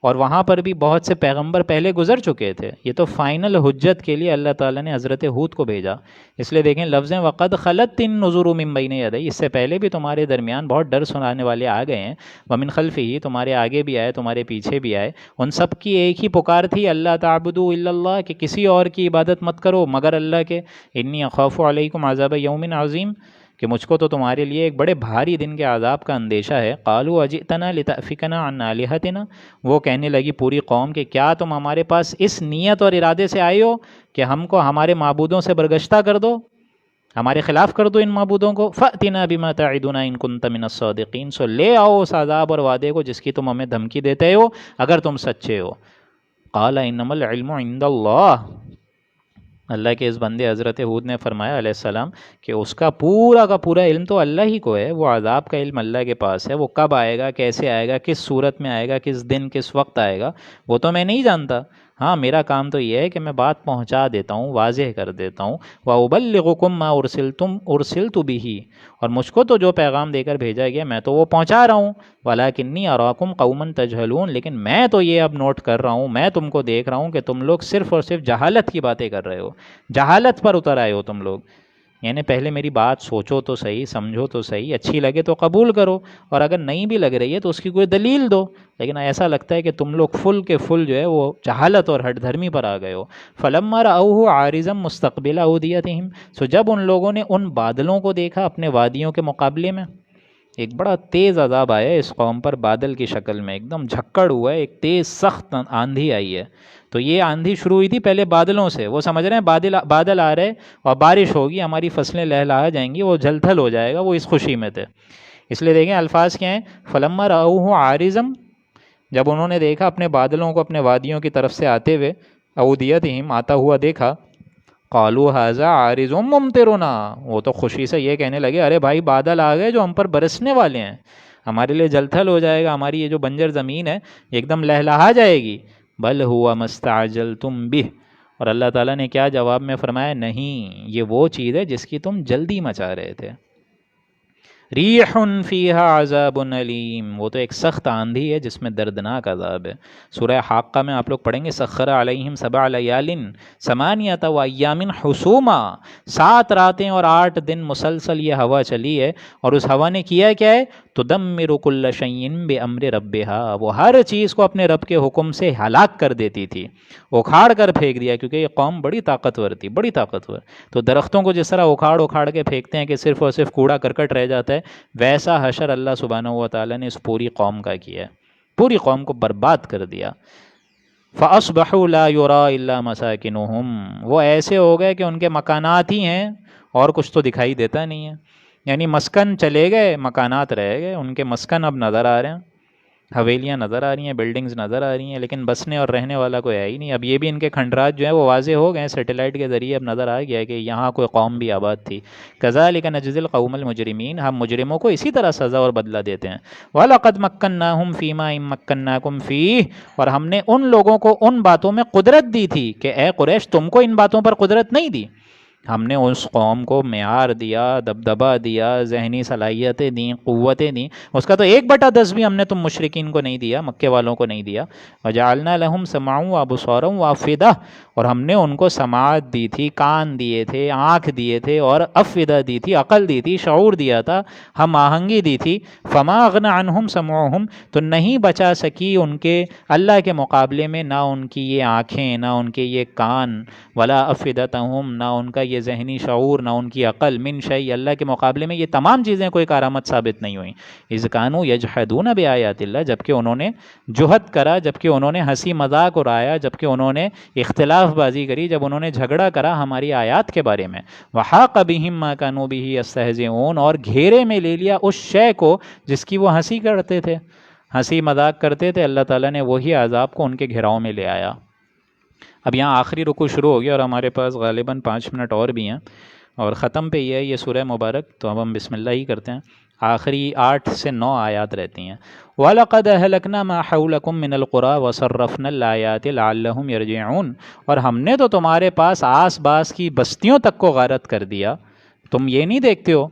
اور وہاں پر بھی بہت سے پیغمبر پہلے گزر چکے تھے. یہ تو فائنل حجت کے لیے اللہ تعالیٰ نے حضرت ہود کو بھیجا. اس لیے دیکھیں لفظیں وقد خلت النذر من بین یدی، اس سے پہلے بھی تمہارے درمیان بہت ڈر سنانے والے آ گئے ہیں. ومن خلفہ، تمہارے آگے بھی آئے تمہارے پیچھے بھی آئے. ان سب کی ایک ہی پکار تھی اللہ تعبدوا الا اللہ، کہ کسی اور کی عبادت مت کرو مگر اللہ کے. انی اخاف علیکم عذاب یوم عظیم، کہ مجھ کو تو تمہارے لیے ایک بڑے بھاری دن کے عذاب کا اندیشہ ہے. قالوا اجئتنا لتأفکنا عن آلہتنا، وہ کہنے لگی پوری قوم کہ کیا تم ہمارے پاس اس نیت اور ارادے سے آئے ہو کہ ہم کو ہمارے معبودوں سے برگشتہ کر دو، ہمارے خلاف کر دو ان معبودوں کو. فأتنا بما تعدنا ان کنت من الصادقین، سو لے آؤ اس عذاب اور وعدے کو جس کی تم ہمیں دھمکی دیتے ہو اگر تم سچے ہو. قال انما العلم عند اللہ، اللہ کے اس بندے حضرت ہود نے فرمایا علیہ السلام کہ اس کا پورا علم تو اللہ ہی کو ہے. وہ عذاب کا علم اللہ کے پاس ہے، وہ کب آئے گا، کیسے آئے گا، کس صورت میں آئے گا، کس دن کس وقت آئے گا، وہ تو میں نہیں جانتا. ہاں میرا کام تو یہ ہے کہ میں بات پہنچا دیتا ہوں، واضح کر دیتا ہوں. وَأُبَلِّغُكُم مَّا أُرْسِلْتُ بِهِ، اور مجھ کو تو جو پیغام دے کر بھیجا گیا میں تو وہ پہنچا رہا ہوں. وَلَٰكِنِّي أَرَاكُمْ قَوْمًا تَجْهَلُونَ، لیکن میں تو یہ اب نوٹ کر رہا ہوں، میں تم کو دیکھ رہا ہوں کہ تم لوگ صرف اور صرف جہالت کی باتیں کر رہے ہو، جہالت پر اتر آئے ہو تم لوگ. یعنی پہلے میری بات سوچو تو صحیح، سمجھو تو صحیح، اچھی لگے تو قبول کرو، اور اگر نہیں بھی لگ رہی ہے تو اس کی کوئی دلیل دو. لیکن ایسا لگتا ہے کہ تم لوگ فل کے فل جو ہے وہ جہالت اور ہٹ دھرمی پر آ گئے ہو. فَلَمَّا رَأَوْهُ عَارِضًا مُسْتَقْبِلَ أَوْدِيَتِهِمْ، سو جب ان لوگوں نے ان بادلوں کو دیکھا اپنے وادیوں کے مقابلے میں، ایک بڑا تیز عذاب آیا ہے اس قوم پر بادل کی شکل میں، ایک دم جھکڑ ہوا ہے، ایک تیز سخت آندھی آئی ہے. تو یہ آندھی شروع ہوئی تھی پہلے بادلوں سے، وہ سمجھ رہے ہیں بادل آ رہے اور بارش ہوگی، ہماری فصلیں لہلہا جائیں گی، وہ جھل تھل ہو جائے گا، وہ اس خوشی میں تھے. اس لیے دیکھیں الفاظ کیا ہیں، فَلَمَّا رَأَوْهُ عَارِضًا، جب انہوں نے دیکھا اپنے بادلوں کو اپنے وادیوں کی طرف سے آتے ہوئے، اودیتہم آتا ہوا دیکھا، قالوا ھذا عارض ممطرنا، وہ تو خوشی سے یہ کہنے لگے ارے بھائی بادل آ گئے جو ہم پر برسنے والے ہیں، ہمارے لیے جل تھل ہو جائے گا، ہماری یہ جو بنجر زمین ہے ایک دم لہلہا جائے گی. بل ہوا ما استعجلتم بہ، اور اللہ تعالیٰ نے کیا جواب میں فرمایا، نہیں یہ وہ چیز ہے جس کی تم جلدی مچا رہے تھے. ریح فیہا عذاب علیم، وہ تو ایک سخت آندھی ہے جس میں دردناک عذاب ہے. سورہ حاقہ میں آپ لوگ پڑھیں گے سخر علیہم 7 لیال 8 ایام حسوما، 7 راتیں اور 8 دن مسلسل یہ ہوا چلی ہے، اور اس ہوا نے کیا کیا ہے، تدمر کل شیء بامر ربہا، وہ ہر چیز کو اپنے رب کے حکم سے ہلاک کر دیتی تھی، اکھاڑ کر پھینک دیا، کیونکہ یہ قوم بڑی طاقتور تھی، بڑی طاقتور. تو درختوں کو جس طرح اکھاڑ کے پھینکتے ہیں کہ صرف اور صرف کوڑا کرکٹ رہ جاتا ہے، ویسا حشر اللہ سبحانہ و تعالیٰ نے اس پوری قوم کا کیا ہے، پوری قوم کو برباد کر دیا. فَأَصْبَحُوا لَا يُرَىٰ إِلَّا مَسَاكِنُهُمْ، وہ ایسے ہو گئے کہ ان کے مکانات ہی ہیں اور کچھ تو دکھائی دیتا نہیں ہے. یعنی مسکن چلے گئے، مکانات رہ گئے، ان کے مسکن اب نظر آ رہے ہیں، حویلیاں نظر آ رہی ہیں، بلڈنگز نظر آ رہی ہیں، لیکن بسنے اور رہنے والا کوئی ہے ہی نہیں. اب یہ بھی ان کے کھنڈرات جو ہیں وہ واضح ہو گئے، سیٹلائٹ کے ذریعے اب نظر آ گیا ہے کہ یہاں کوئی قوم بھی آباد تھی. کذالک نجزی القوم المجرمین، ہم مجرموں کو اسی طرح سزا اور بدلہ دیتے ہیں. وَلَقَدْ مَكَّنَّاهُمْ فِي مَا إِن مَّكَّنَّاكُمْ فِيهِ، اور ہم نے ان لوگوں کو ان باتوں میں قدرت دی تھی کہ اے قریش تم کو ان باتوں پر قدرت نہیں دی. ہم نے اس قوم کو معیار دیا، دبدبہ دیا، ذہنی صلاحیتیں دیں، قوتیں دیں، اس کا تو 1/10 بھی ہم نے تم مشرکین کو نہیں دیا، مکے والوں کو نہیں دیا. وَجَعَلْنَا لَهُمْ سَمْعًا وَأَبْصَارًا وَأَفْئِدَةً، اور ہم نے ان کو سماعت دی تھی، کان دیے تھے، آنکھ دیے تھے، اور افئدہ دی تھی، عقل دی تھی، شعور دیا تھا، ہم آہنگی دی تھی. فَمَا أَغْنَىٰ عَنْهُمْ سَمْعُهُمْ، تو نہیں بچا سکی ان کے اللہ کے مقابلے میں نہ ان کی یہ آنکھیں، نہ ان کے یہ کان، ولا افئدتہم، نہ ان کا یہ ذہنی شعور، نہ ان کی عقل، من شیء، اللہ کے مقابلے میں یہ تمام چیزیں کوئی کارآمد ثابت نہیں ہوئیں. اذ کانوا یجحدون بآیات اللہ، جبکہ انہوں نے جہد کرا، جبکہ انہوں نے ہنسی مذاق اڑایا، جبکہ انہوں نے اختلاف بازی کری، جب انہوں نے جھگڑا کرا ہماری آیات کے بارے میں. وحاق بہم ما کانوا بہ یستہزئون، اور گھیرے میں لے لیا اس شے کو جس کی وہ ہنسی کرتے تھے، ہنسی مذاق کرتے تھے، اللہ تعالیٰ نے وہی عذاب کو ان کے گھیراؤ میں لے آیا. اب یہاں آخری رکوع شروع ہو گیا اور ہمارے پاس غالباً 5 منٹ اور بھی ہیں، اور ختم پہ یہ ہے یہ سورہ مبارک، تو اب ہم بسم اللہ ہی کرتے ہیں. آخری 8 سے 9 آیات رہتی ہیں. وَلَقَدْ أَهْلَكْنَا مَا حَوْلَكُم مِّنَ الْقُرَىٰ وَصَرَّفْنَا الْآيَاتِ لَعَلَّهُمْ يَرْجِعُونَ، اور ہم نے تو تمہارے پاس آس پاس کی بستیوں تک کو غارت کر دیا، تم یہ نہیں دیکھتے ہو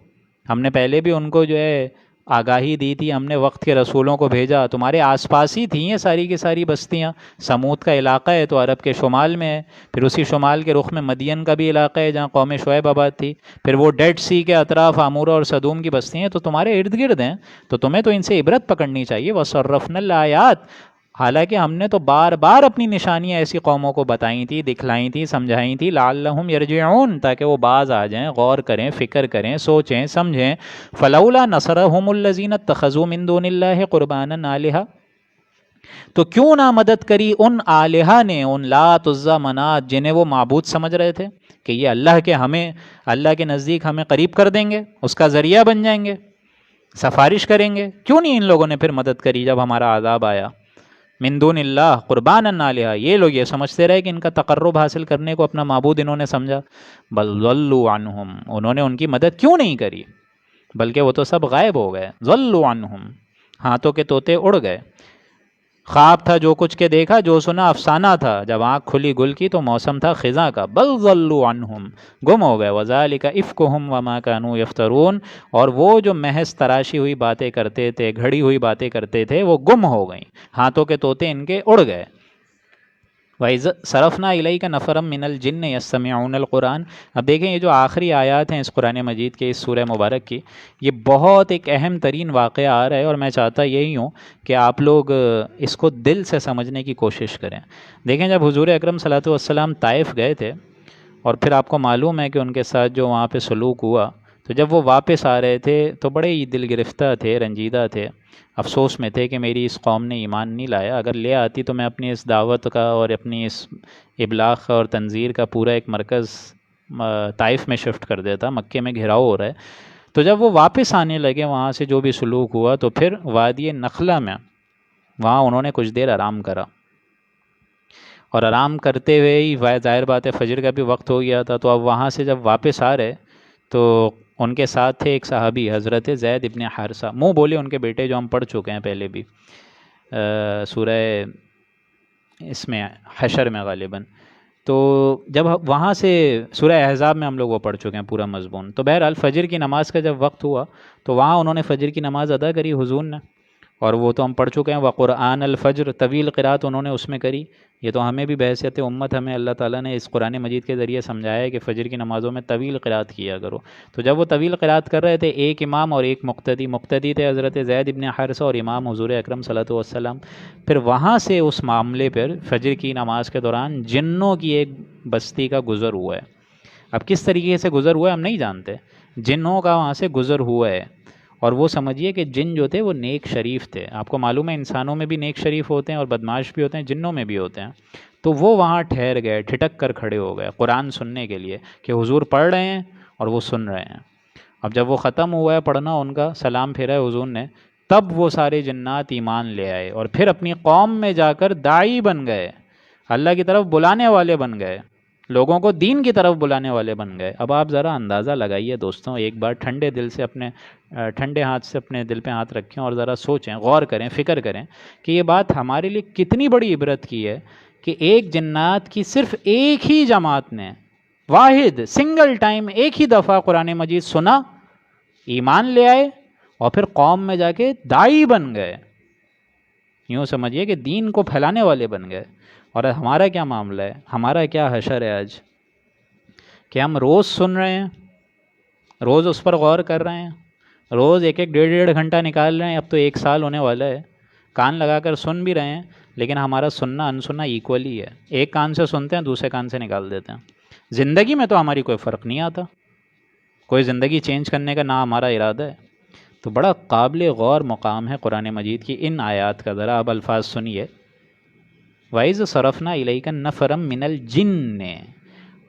ہم نے پہلے بھی ان کو جو ہے آگاہی دی تھی، ہم نے وقت کے رسولوں کو بھیجا، تمہارے آس پاس ہی تھیں یہ ساری کی ساری بستیاں. سمود کا علاقہ ہے تو عرب کے شمال میں ہے، پھر اسی شمال کے رخ میں مدین کا بھی علاقہ ہے جہاں قوم شعیب آباد تھی، پھر وہ ڈیڈ سی کے اطراف عمورہ اور صدوم کی بستیاں ہیں، تو تمہارے ارد گرد ہیں، تو تمہیں تو ان سے عبرت پکڑنی چاہیے. وَصَرَّفْنَا الْآيَاتِ، حالانکہ ہم نے تو بار بار اپنی نشانیاں ایسی قوموں کو بتائی تھی، دکھلائی تھی، سمجھائی تھی، لعلہم یرجعون، تاکہ وہ باز آ جائیں، غور کریں، فکر کریں، سوچیں، سمجھیں. فلولا نصرہم الذین اتخذوا من دون اللہ قربانا آلہہ، تو کیوں نہ مدد کری ان آلہہ نے، ان لات عزا منات جنہیں وہ معبود سمجھ رہے تھے کہ یہ اللہ کے ہمیں، اللہ کے نزدیک ہمیں قریب کر دیں گے، اس کا ذریعہ بن جائیں گے، سفارش کریں گے. کیوں نہیں ان لوگوں نے پھر مدد کری جب ہمارا عذاب آیا؟ من دون اللہ قربانا آلہہ، یہ لوگ یہ سمجھتے رہے کہ ان کا تقرب حاصل کرنے کو اپنا معبود انہوں نے سمجھا. بل ضلوا عنہم، انہوں نے ان کی مدد کیوں نہیں کری، بلکہ وہ تو سب غائب ہو گئے. ضلوا عنہم، ہاتھوں کے طوطے اڑ گئے. خواب تھا جو کچھ کے دیکھا، جو سنا افسانہ تھا، جب آنکھ کھلی گل کی تو موسم تھا خزاں کا. بل ضلوا عنہم، گم ہو گئے. وذالک افکہم وما کانوا یفترون، اور وہ جو محض تراشی ہوئی باتیں کرتے تھے، گھڑی ہوئی باتیں کرتے تھے، وہ گم ہو گئیں، ہاتھوں کے طوطے ان کے اڑ گئے. وَإِذْ صَرَفْنَا إِلَيْكَ نَفَرًا مِّنَ الْجِنِّ يَسْتَمِعُونَ الْقُرْآنَ. اب دیکھیں یہ جو آخری آیات ہیں اس قرآن مجید کے، اس سورہ مبارک کی، یہ بہت ایک اہم ترین واقعہ آ رہا ہے، اور میں چاہتا یہی ہوں کہ آپ لوگ اس کو دل سے سمجھنے کی کوشش کریں. دیکھیں جب حضور اکرم صلی اللہ علیہ وسلم طائف گئے تھے، اور پھر آپ کو معلوم ہے کہ ان کے ساتھ جو وہاں پہ سلوک ہوا، تو جب وہ واپس آ رہے تھے تو بڑے ہی دل گرفتہ تھے، رنجیدہ تھے، افسوس میں تھے کہ میری اس قوم نے ایمان نہیں لایا، اگر لے آتی تو میں اپنی اس دعوت کا اور اپنی اس ابلاغ کا اور تنذیر کا پورا ایک مرکز طائف میں شفٹ کر دیتا، مکے میں گھیراؤ ہو رہا ہے. تو جب وہ واپس آنے لگے وہاں سے جو بھی سلوک ہوا، تو پھر وادی نخلہ میں وہاں انہوں نے کچھ دیر آرام کرا، اور آرام کرتے ہوئے ہی ظاہر بات ہے فجر کا بھی وقت ہو گیا تھا. تو اب وہاں سے جب واپس آ رہے تو ان کے ساتھ تھے ایک صحابی حضرت زید ابن حارثہ، منہ بولے ان کے بیٹے جو ہم پڑھ چکے ہیں پہلے بھی سورہ اس میں حشر میں غالباً. تو جب وہاں سے سورہ احزاب میں ہم لوگ وہ پڑھ چکے ہیں پورا مضمون. تو بہرحال فجر کی نماز کا جب وقت ہوا تو وہاں انہوں نے فجر کی نماز ادا کری حضور نے، اور وہ تو ہم پڑھ چکے ہیں. وقرآن الفجر، طویل قرات انہوں نے اس میں کری. یہ تو ہمیں بھی بحیثیت امت ہمیں اللہ تعالیٰ نے اس قرآن مجید کے ذریعے سمجھایا ہے کہ فجر کی نمازوں میں طویل قرات کیا کرو. تو جب وہ طویل قرات کر رہے تھے، ایک امام اور ایک مقتدی تھے حضرت زید ابن حارثہ، اور امام حضور اکرم صلی اللہ علیہ وسلم. پھر وہاں سے اس معاملے پر فجر کی نماز کے دوران جنوں کی ایک بستی کا گزر ہوا ہے. اب کس طریقے سے گزر ہوا ہے ہم نہیں جانتے، جنوں کا وہاں سے گزر ہوا ہے. اور وہ سمجھیے کہ جن جو تھے وہ نیک شریف تھے. آپ کو معلوم ہے انسانوں میں بھی نیک شریف ہوتے ہیں اور بدماش بھی ہوتے ہیں، جنوں میں بھی ہوتے ہیں. تو وہ وہاں ٹھہر گئے، ٹھٹک کر کھڑے ہو گئے قرآن سننے کے لیے کہ حضور پڑھ رہے ہیں اور وہ سن رہے ہیں. اب جب وہ ختم ہوا ہے پڑھنا ان کا، سلام پھیرا ہے حضور نے، تب وہ سارے جنات ایمان لے آئے اور پھر اپنی قوم میں جا کر داعی بن گئے، اللہ کی طرف بلانے والے بن گئے، لوگوں کو دین کی طرف بلانے والے بن گئے. اب آپ ذرا اندازہ لگائیے دوستوں، ایک بار ٹھنڈے دل سے ٹھنڈے ہاتھ سے اپنے دل پہ ہاتھ رکھیں اور ذرا سوچیں، غور کریں، فکر کریں کہ یہ بات ہمارے لیے کتنی بڑی عبرت کی ہے کہ ایک جنات کی صرف ایک ہی جماعت نے واحد سنگل ٹائم ایک ہی دفعہ قرآن مجید سنا، ایمان لے آئے اور پھر قوم میں جا کے داعی بن گئے. یوں سمجھیے کہ دین کو پھیلانے والے بن گئے. اور ہمارا کیا معاملہ ہے، ہمارا کیا حشر ہے آج کہ ہم روز سن رہے ہیں، روز اس پر غور کر رہے ہیں، روز ایک ڈیڑھ گھنٹہ نکال رہے ہیں. اب تو 1 سال ہونے والا ہے، کان لگا کر سن بھی رہے ہیں، لیکن ہمارا سننا انسننا ایکول ہی ہے. ایک کان سے سنتے ہیں، دوسرے کان سے نکال دیتے ہیں. زندگی میں تو ہماری کوئی فرق نہیں آتا، کوئی زندگی چینج کرنے کا نہ ہمارا ارادہ ہے. تو بڑا قابل غور مقام ہے قرآن مجید کی ان آیات کا. ذرا اب الفاظ سنیے. وَإِذْ صَرَفْنَا إِلَيْكَ نَفَرًا مِّنَ الْجِنِّ،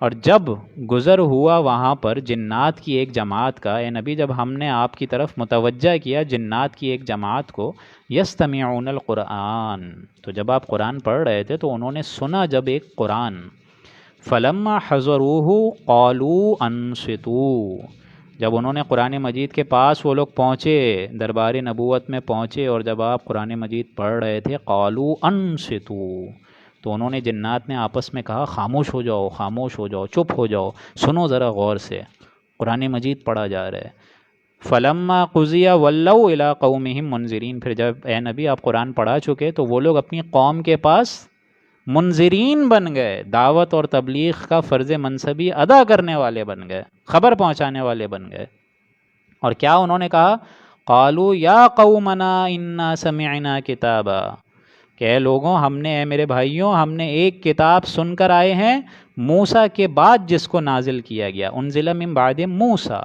اور جب گزر ہوا وہاں پر جنات کی ایک جماعت کا، اے نبی جب ہم نے آپ کی طرف متوجہ کیا جنات کی ایک جماعت کو، یستمعون القرآن، تو جب آپ قرآن پڑھ رہے تھے تو انہوں نے سنا جب ایک قرآن. فلما حضروہ قالوا انصتوا، جب انہوں نے قرآن مجید کے پاس وہ لوگ پہنچے، دربار نبوت میں پہنچے، اور جب آپ قرآن مجید پڑھ رہے تھے، قالوا انصتوا، تو انہوں نے جنات نے آپس میں کہا خاموش ہو جاؤ، خاموش ہو جاؤ، چپ ہو جاؤ، سنو ذرا غور سے، قرآن مجید پڑھا جا رہا ہے. فلما قضی ولوا الی قومہم منذرین، پھر جب اے نبی آپ قرآن پڑھا چکے تو وہ لوگ اپنی قوم کے پاس منذرین بن گئے، دعوت اور تبلیغ کا فرض منصبی ادا کرنے والے بن گئے، خبر پہنچانے والے بن گئے۔ اور کیا انہوں نے کہا؟ قالوا یا قومنا انا سمعنا کتابا، کہ اے لوگوں ہم نے، اے میرے بھائیوں، ہم نے ایک کتاب سن کر آئے ہیں موسیٰ کے بعد جس کو نازل کیا گیا، انزل من بعد موسیٰ،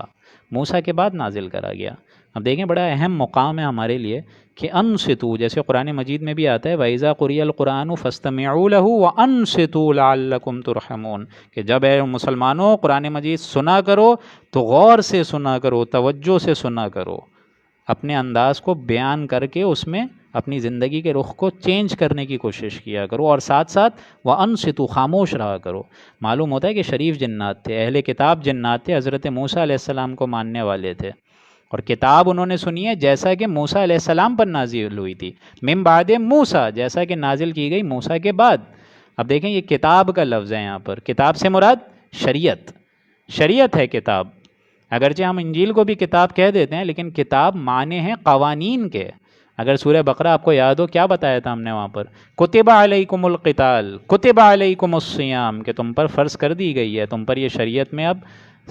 موسیٰ کے بعد نازل کرا گیا۔ اب دیکھیں بڑا اہم مقام ہے ہمارے لیے کہ انصتو، جیسے قرآن مجید میں بھی آتا ہے وَإِذَا قُرِئَ الْقُرْآنُ فَاسْتَمِعُوا لَهُ وَأَنصِتُوا لَعَلَّكُمْ تُرْحَمُونَ، کہ جب اے مسلمانوں قرآن مجید سنا کرو تو غور سے سنا کرو، توجہ سے سنا کرو، اپنے انداز کو بیان کر کے اس میں اپنی زندگی کے رخ کو چینج کرنے کی کوشش کیا کرو، اور ساتھ ساتھ وَأَنصِتُوا، خاموش رہا کرو۔ معلوم ہوتا ہے کہ شریف جنات تھے، اہل کتاب جنات تھے، حضرت موسیٰ علیہ السلام کو ماننے والے تھے، اور کتاب انہوں نے سنی ہے جیسا کہ موسیٰ علیہ السلام پر نازل ہوئی تھی، من بعد موسیٰ، جیسا کہ نازل کی گئی موسیٰ کے بعد۔ اب دیکھیں یہ کتاب کا لفظ ہے یہاں پر، کتاب سے مراد شریعت، شریعت ہے کتاب۔ اگرچہ ہم انجیل کو بھی کتاب کہہ دیتے ہیں، لیکن کتاب معنی ہیں قوانین کے۔ اگر سورہ بقرہ آپ کو یاد ہو کیا بتایا تھا ہم نے وہاں پر؟ کتب علیکم القتال کتب علیکم الصیام، کہ تم پر فرض کر دی گئی ہے، تم پر یہ شریعت میں اب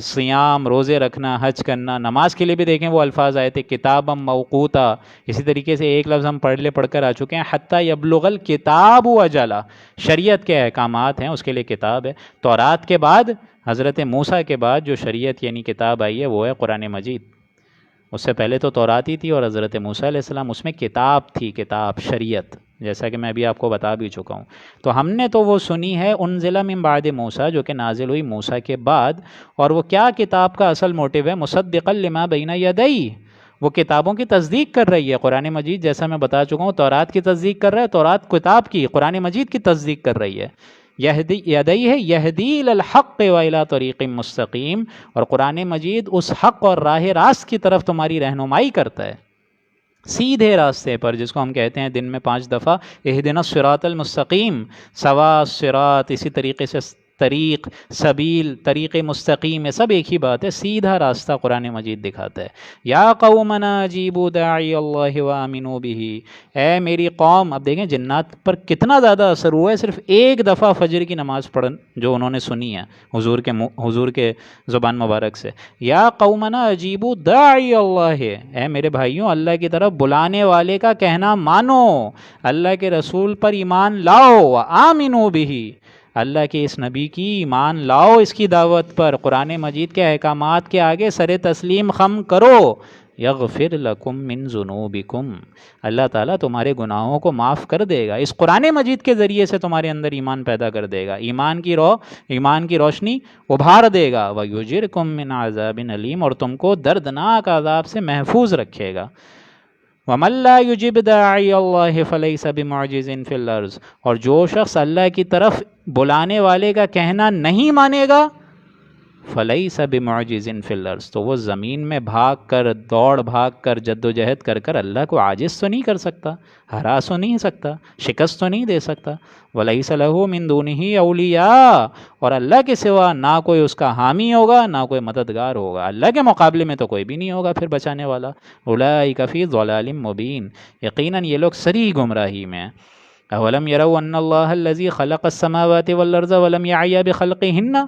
صیام، روزے رکھنا، حج کرنا، نماز کے لیے بھی دیکھیں وہ الفاظ آئے تھے کتابا موقوتا۔ اسی طریقے سے ایک لفظ ہم پڑھ کر آ چکے ہیں حتی یبلغ الکتاب اجلا، شریعت کے احکامات ہیں اس کے لیے کتاب ہے۔ تورات کے بعد، حضرت موسیٰ کے بعد جو شریعت یعنی کتاب آئی ہے وہ ہے قرآن مجید۔ اس سے پہلے تو تورات ہی تھی، اور حضرت موسیٰ علیہ السلام اس میں کتاب تھی، کتاب، شریعت، جیسا کہ میں ابھی آپ کو بتا بھی چکا ہوں۔ تو ہم نے تو وہ سنی ہے انزل من بعد موسیٰ، جو کہ نازل ہوئی موسیٰ کے بعد، اور وہ کیا کتاب کا اصل موٹیو ہے؟ مصدقا لما بین یدیہ، وہ کتابوں کی تصدیق کر رہی ہے۔ قرآن مجید جیسا میں بتا چکا ہوں تورات کی تصدیق کر رہا ہے، تورات کتاب کی، قرآن مجید کی تصدیق کر رہی ہے۔ یہدی ہے یہدی الحق و الی طریق مستقیم، اور قرآن مجید اس حق اور راہ راست کی طرف تمہاری رہنمائی کرتا ہے، سیدھے راستے پر، جس کو ہم کہتے ہیں دن میں 5 دفعہ اہدنا الصراط المستقیم، سوا الصراط، اسی طریقے سے طریق، سبیل، طریق مستقیم، یہ سب ایک ہی بات ہے، سیدھا راستہ قرآن مجید دکھاتا ہے۔ یا قومنا اجیبوا داعی اللہ وآمنوا بہ، اے میری قوم، اب دیکھیں جنات پر کتنا زیادہ اثر ہوا ہے صرف ایک دفعہ فجر کی نماز پڑھن جو انہوں نے سنی ہے حضور کے زبان مبارک سے۔ یا قومنا اجیبوا داعی اللہ، اے میرے بھائیوں اللہ کی طرف بلانے والے کا کہنا مانو، اللہ کے رسول پر ایمان لاؤ، وآمنوا بہ، اللہ کے اس نبی کی ایمان لاؤ، اس کی دعوت پر، قرآن مجید کے احکامات کے آگے سر تسلیم خم کرو۔ یغفر لکم من ذنوبکم، اللہ تعالیٰ تمہارے گناہوں کو معاف کر دے گا، اس قرآن مجید کے ذریعے سے تمہارے اندر ایمان پیدا کر دے گا، ایمان کی روشنی ابھار دے گا۔ وَيُجِرْكُم مِّنْ عَذَابٍ أَلِيمٍ، اور تم کو دردناک عذاب سے محفوظ رکھے گا۔ وَمَن لَّا يُجِبْ دَاعِيَ اللَّهِ فَلَيْسَ بِمُعْجِزٍ فِي الْأَرْضِ، اور جو شخص اللہ کی طرف بلانے والے کا کہنا نہیں مانے گا، فَلَيْسَ بِمُعْجِزٍ فِي الْأَرْضِ، تو وہ زمین میں بھاگ کر، دوڑ بھاگ کر، جد و جہد کر کر اللہ کو عاجز تو نہیں کر سکتا، ہرا تو نہیں سکتا، شکست تو نہیں دے سکتا۔ وَلَيْسَ لَهُ مِن دُونِهِ أَوْلِيَاءُ، اور اللہ کے سوا نہ کوئی اس کا حامی ہوگا، نہ کوئی مددگار ہوگا، اللہ کے مقابلے میں تو کوئی بھی نہیں ہوگا پھر بچانے والا۔ أُولَٰئِكَ فِي ضَلَالٍ مُّبِينٍ، یقیناً یہ لوگ صریح گمراہی میں ہیں۔ أَوَلَمْ يَرَوْا أَنَّ اللَّهَ الَّذِي خَلَقَ السَّمَاوَاتِ وَالْأَرْضَ وَلَمْ يَعْيَ بِخَلْقِهِنَّ،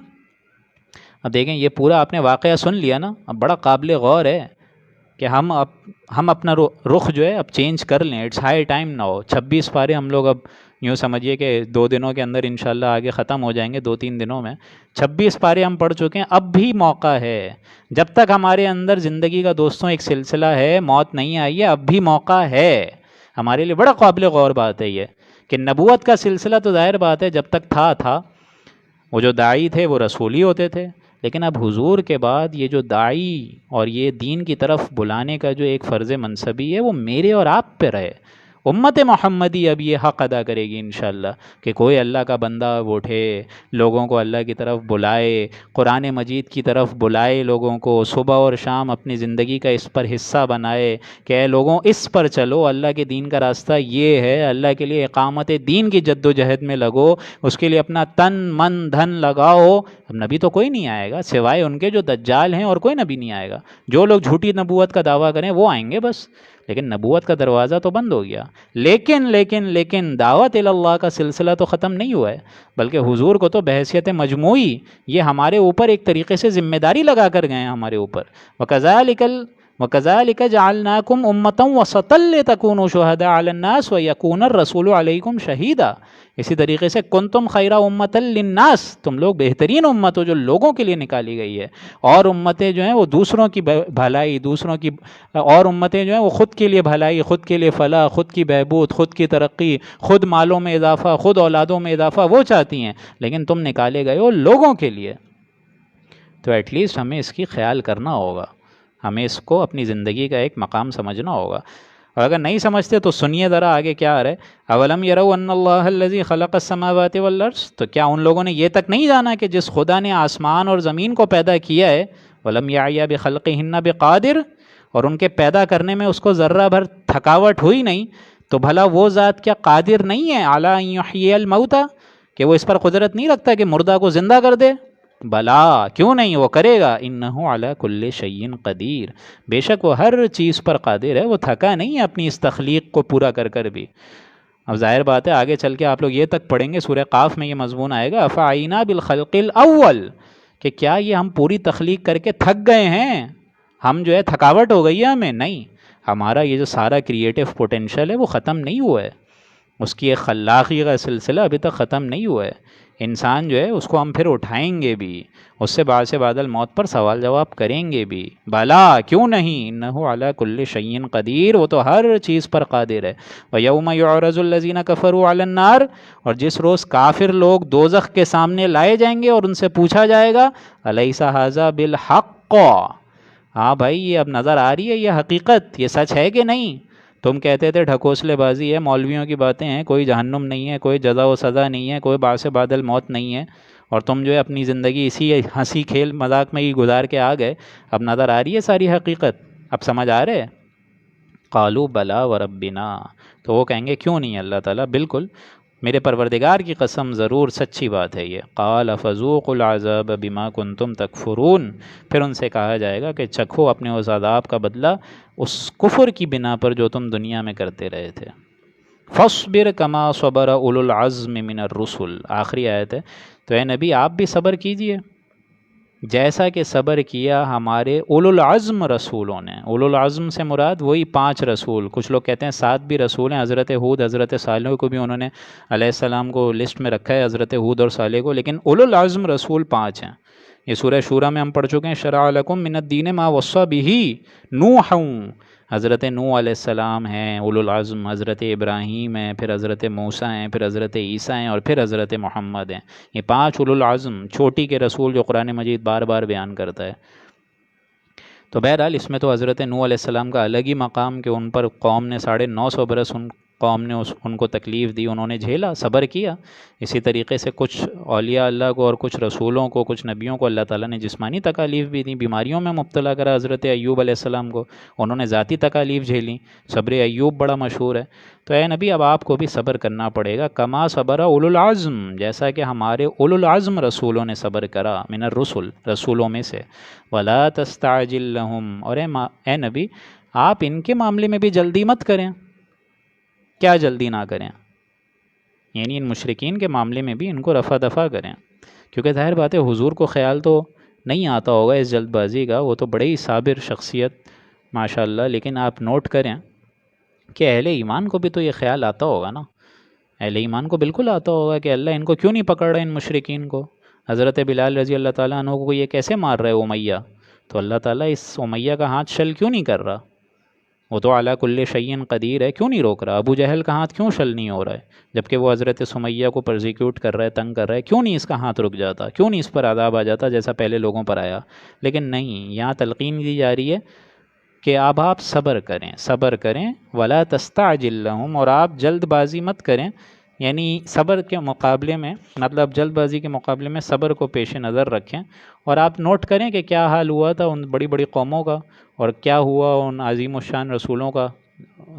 اب دیکھیں یہ پورا آپ نے واقعہ سن لیا نا، اب بڑا قابل غور ہے کہ ہم اپنا رخ جو ہے اب چینج کر لیں، اٹس ہائی ٹائم ناؤ۔ 26 پارے ہم لوگ اب یوں سمجھیے کہ 2 دنوں کے اندر انشاءاللہ آگے ختم ہو جائیں گے، 2-3 دنوں میں 26 پارے ہم پڑھ چکے ہیں۔ اب بھی موقع ہے، جب تک ہمارے اندر زندگی کا دوستوں ایک سلسلہ ہے، موت نہیں آئی ہے، اب بھی موقع ہے۔ ہمارے لیے بڑا قابل غور بات ہے یہ کہ نبوت کا سلسلہ تو ظاہر بات ہے جب تک تھا، وہ جو داعی تھے وہ رسول ہی ہوتے تھے، لیکن اب حضور کے بعد یہ جو داعی اور یہ دین کی طرف بلانے کا جو ایک فرض منصبی ہے وہ میرے اور آپ پہ رہے۔ امت محمدی اب یہ حق ادا کرے گی انشاءاللہ کہ کوئی اللہ کا بندہ اٹھے، لوگوں کو اللہ کی طرف بلائے، قرآن مجید کی طرف بلائے، لوگوں کو صبح اور شام اپنی زندگی کا اس پر حصہ بنائے کہ اے لوگوں اس پر چلو، اللہ کے دین کا راستہ یہ ہے، اللہ کے لیے اقامت دین کی جد و جہد میں لگو، اس کے لیے اپنا تن من دھن لگاؤ، اب نبی تو کوئی نہیں آئے گا سوائے ان کے جو دجال ہیں، اور کوئی نبی نہیں آئے گا. جو لوگ جھوٹی نبوت کا دعویٰ کریں وہ آئیں گے بس، لیکن نبوت کا دروازہ تو بند ہو گیا. لیکن دعوت اللہ کا سلسلہ تو ختم نہیں ہوا ہے، بلکہ حضور کو تو بحیثیت مجموعی یہ ہمارے اوپر ایک طریقے سے ذمہ داری لگا کر گئے ہیں ہمارے اوپر. وَكَذَلِكَ جَعَلْنَاكُمْ أُمَّةً وَسَطًا لِتَكُونُوا شُهَدَاءَ عَلَى النَّاسِ وَيَكُونَ الرَّسُولُ عَلَيْكُمْ شَهِيدًا. اسی طریقے سے کنتم خیر امۃ للناس، تم لوگ بہترین امت ہو جو لوگوں کے لیے نکالی گئی ہے. اور امتیں جو ہیں وہ دوسروں کی بھلائی، اور امتیں جو ہیں وہ خود کے لیے بھلائی، خود کے لیے فلاح، خود کی بہبود، خود کی ترقی، خود مالوں میں اضافہ، خود اولادوں میں اضافہ وہ چاہتی ہیں، لیکن تم نکالے گئے ہو لوگوں کے لیے. تو ایٹ لیسٹ ہمیں اس کی خیال کرنا ہوگا، ہمیں اس کو اپنی زندگی کا ایک مقام سمجھنا ہوگا. اور اگر نہیں سمجھتے تو سنیے ذرا آگے کیا آ رہا ہے. اولم یروا ان اللہ الذی خلق السماوات والارض، تو کیا ان لوگوں نے یہ تک نہیں جانا کہ جس خدا نے آسمان اور زمین کو پیدا کیا ہے، ولم یعی بخلقہن بقادر، اور ان کے پیدا کرنے میں اس کو ذرہ بھر تھکاوٹ ہوئی نہیں، تو بھلا وہ ذات کیا قادر نہیں ہے علی ان یحیی الموتى، کہ وہ اس پر قدرت نہیں رکھتا کہ مردہ کو زندہ کر دے؟ بلا، کیوں نہیں، وہ کرے گا. انہ علی کل شیء قدیر، بے شک وہ ہر چیز پر قادر ہے، وہ تھکا نہیں ہے اپنی اس تخلیق کو پورا کر کر بھی. اب ظاہر بات ہے آگے چل کے آپ لوگ یہ تک پڑھیں گے، سورہ قاف میں یہ مضمون آئے گا، افعینا بالخلق الاول، کہ کیا یہ ہم پوری تخلیق کر کے تھک گئے ہیں، ہم جو ہے تھکاوٹ ہو گئی ہے ہمیں؟ نہیں، ہمارا یہ جو سارا کریٹو پوٹینشل ہے وہ ختم نہیں ہوا ہے، اس کی ایک خلاقی کا سلسلہ ابھی تک ختم نہیں ہوا ہے. انسان جو ہے اس کو ہم پھر اٹھائیں گے بھی، اس سے بعد سے بعد الموت پر سوال جواب کریں گے بھی. بلا، کیوں نہیں، انہ علی کل شیء قدیر، وہ تو ہر چیز پر قادر ہے. ویوم یعرض الذین کفروا علی النار، اور جس روز کافر لوگ دوزخ کے سامنے لائے جائیں گے اور ان سے پوچھا جائے گا الیس ھذا بالحق، ہاں بھائی یہ اب نظر آ رہی ہے یہ حقیقت، یہ سچ ہے کہ نہیں؟ تم کہتے تھے ڈھکوسلے بازی ہے، مولویوں کی باتیں ہیں، کوئی جہنم نہیں ہے، کوئی جزا و سزا نہیں ہے، کوئی بعد سے بعد الموت نہیں ہے، اور تم جو ہے اپنی زندگی اسی ہنسی کھیل مذاق میں ہی گزار کے آ گئے. اب نظر آ رہی ہے ساری حقیقت، اب سمجھ آ رہے؟ قالوا بلا وربنا، تو وہ کہیں گے کیوں نہیں اللہ تعالیٰ، بالکل میرے پروردگار کی قسم ضرور سچی بات ہے یہ. قال فذوقوا العذاب بما کنتم تکفرون، پھر ان سے کہا جائے گا کہ چکھو اپنے اس عذاب کا بدلہ اس کفر کی بنا پر جو تم دنیا میں کرتے رہے تھے. فاصبر کما صبر اولو العزم من الرسل، آخری آیت ہے. تو اے نبی آپ بھی صبر کیجئے جیسا کہ صبر کیا ہمارے اولو العزم رسولوں نے. اولو العزم سے مراد وہی 5 رسول، کچھ لوگ کہتے ہیں 7 بھی رسول ہیں، حضرت ہود، حضرت صالح کو بھی انہوں نے علیہ السلام کو لسٹ میں رکھا ہے، حضرت ہود اور صالح کو، لیکن اولو العزم رسول 5 ہیں. یہ سورہ شورى میں ہم پڑھ چکے ہیں. شرع لکم من الدین ما وصى بہ نوح، حضرت نوح علیہ السلام ہیں اولو العزم، حضرت ابراہیم ہیں، پھر حضرت موسیٰ ہیں، پھر حضرت عیسیٰ ہیں، اور پھر حضرت محمد ہیں. یہ 5 اولو العزم چھوٹی کے رسول جو قرآن مجید بار بار بیان کرتا ہے. تو بہرحال اس میں تو حضرت نوح علیہ السلام کا الگ ہی مقام کہ ان پر قوم نے 950 برس قوم نے ان کو تکلیف دی، انہوں نے جھیلا، صبر کیا. اسی طریقے سے کچھ اولیاء اللہ کو اور کچھ رسولوں کو، کچھ نبیوں کو اللہ تعالیٰ نے جسمانی تکالیف بھی دیں، بیماریوں میں مبتلا کرا. حضرت ایوب علیہ السلام کو انہوں نے ذاتی تکالیف جھیلیں، صبر ایوب بڑا مشہور ہے. تو اے نبی اب آپ کو بھی صبر کرنا پڑے گا، کما صبر اولو العزم، جیسا کہ ہمارے اولو العزم رسولوں نے صبر کرا، من الرسل، رسولوں میں سے. ولا تستعجل لهم، اور اے نبی آپ ان کے معاملے میں بھی جلدی مت کریں. کیا جلدی نہ کریں؟ یعنی ان مشرکین کے معاملے میں بھی ان کو رفع دفع کریں، کیونکہ ظاہر بات ہے حضور کو خیال تو نہیں آتا ہوگا اس جلد بازی کا، وہ تو بڑے ہی صابر شخصیت ماشاءاللہ. لیکن آپ نوٹ کریں کہ اہل ایمان کو بھی تو یہ خیال آتا ہوگا نا، اہل ایمان کو بالکل آتا ہوگا کہ اللہ ان کو کیوں نہیں پکڑ رہا ان مشرکین کو. حضرت بلال رضی اللہ تعالیٰ عنہ کو یہ کیسے مار رہے امیہ، تو اللہ تعالیٰ اس امیہ کا ہاتھ شل کیوں نہیں کر رہا؟ وہ تو علی کل شیء قدیر ہے، کیوں نہیں روک رہا؟ ابو جہل کا ہاتھ کیوں شل نہیں ہو رہا ہے جبکہ وہ حضرت سمیہ کو پرزیکیوٹ کر رہا ہے، تنگ کر رہا ہے؟ کیوں نہیں اس کا ہاتھ رک جاتا؟ کیوں نہیں اس پر عذاب آ جاتا جیسا پہلے لوگوں پر آیا؟ لیکن نہیں، یہاں تلقین دی جا رہی ہے کہ اب آپ صبر کریں، صبر کریں. ولا تستعجل لهم، اور آپ جلد بازی مت کریں. یعنی صبر کے مقابلے میں، مطلب جلد بازی کے مقابلے میں صبر کو پیش نظر رکھیں، اور آپ نوٹ کریں کہ کیا حال ہوا تھا ان بڑی بڑی قوموں کا، اور کیا ہوا ان عظیم الشان رسولوں کا.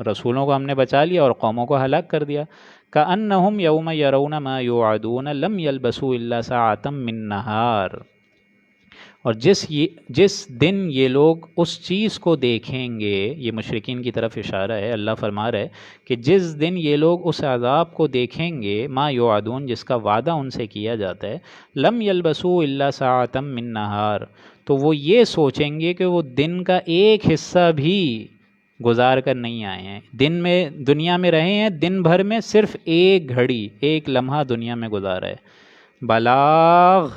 رسولوں کو ہم نے بچا لیا اور قوموں کو ہلاک کر دیا۔ کأنہم یوم یرون ما یوعدون لم یلبسوا الا ساعۃ من نہار، اور جس دن یہ لوگ اس چیز کو دیکھیں گے، یہ مشرکین کی طرف اشارہ ہے، اللہ فرما رہا ہے کہ جس دن یہ لوگ اس عذاب کو دیکھیں گے، ما یوعدون، جس کا وعدہ ان سے کیا جاتا ہے، لم یلبسوا الا ساعۃ من نہار، تو وہ یہ سوچیں گے کہ وہ دن کا ایک حصہ بھی گزار کر نہیں آئے ہیں، دن میں دنیا میں رہے ہیں، دن بھر میں صرف ایک گھڑی، ایک لمحہ دنیا میں گزارا ہے۔ بلاغ،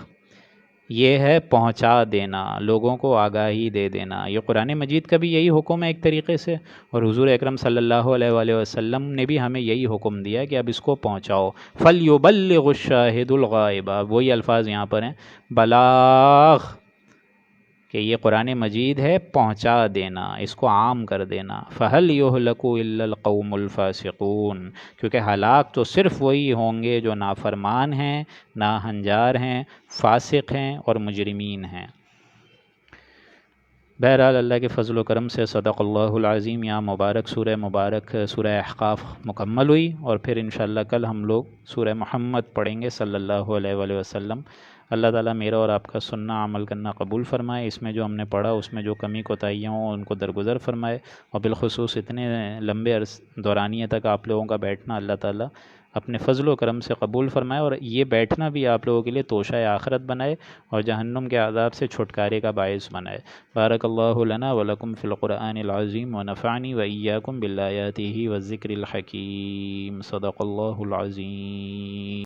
یہ ہے پہنچا دینا، لوگوں کو آگاہی دے دینا۔ یہ قرآن مجید کا بھی یہی حکم ہے ایک طریقے سے، اور حضور اکرم صلی اللہ علیہ وآلہ وسلم نے بھی ہمیں یہی حکم دیا کہ اب اس کو پہنچاؤ۔ فَلْيُبَلِّغُ الشَّاهِدُ الْغَائِبَ، وہی الفاظ یہاں پر ہیں، بلاغ، کہ یہ قرآن مجید ہے پہنچا دینا، اس کو عام کر دینا۔ فَهَلْ يُهْلَكُ إِلَّا الْقَوْمُ الْفَاسِقُونَ، کیونکہ ہلاک تو صرف وہی ہوں گے جو نافرمان ہیں، ناہنجار ہیں، فاسق ہیں اور مجرمین ہیں۔ بہرحال اللہ کے فضل و کرم سے صدق اللہ العظیم، یہاں مبارک سورہ احقاف مکمل ہوئی، اور پھر انشاءاللہ کل ہم لوگ سورہ محمد پڑھیں گے صلی اللہ علیہ وآلہ وسلم۔ اللہ تعالیٰ میرا اور آپ کا سننا عمل کرنا قبول فرمائے، اس میں جو ہم نے پڑھا اس میں جو کمی کوتاہیاں ہوں ان کو درگزر فرمائے، اور بالخصوص اتنے لمبے دورانیے تک آپ لوگوں کا بیٹھنا اللہ تعالیٰ اپنے فضل و کرم سے قبول فرمائے، اور یہ بیٹھنا بھی آپ لوگوں کے لیے توشہ آخرت بنائے اور جہنم کے عذاب سے چھٹکارے کا باعث بنائے۔ بارک اللہ لنا ولکم فی القرآن العظیم ونفعنی وإیاکم بالآیاتہ والذکر الحکیم، صدق اللہ العظیم۔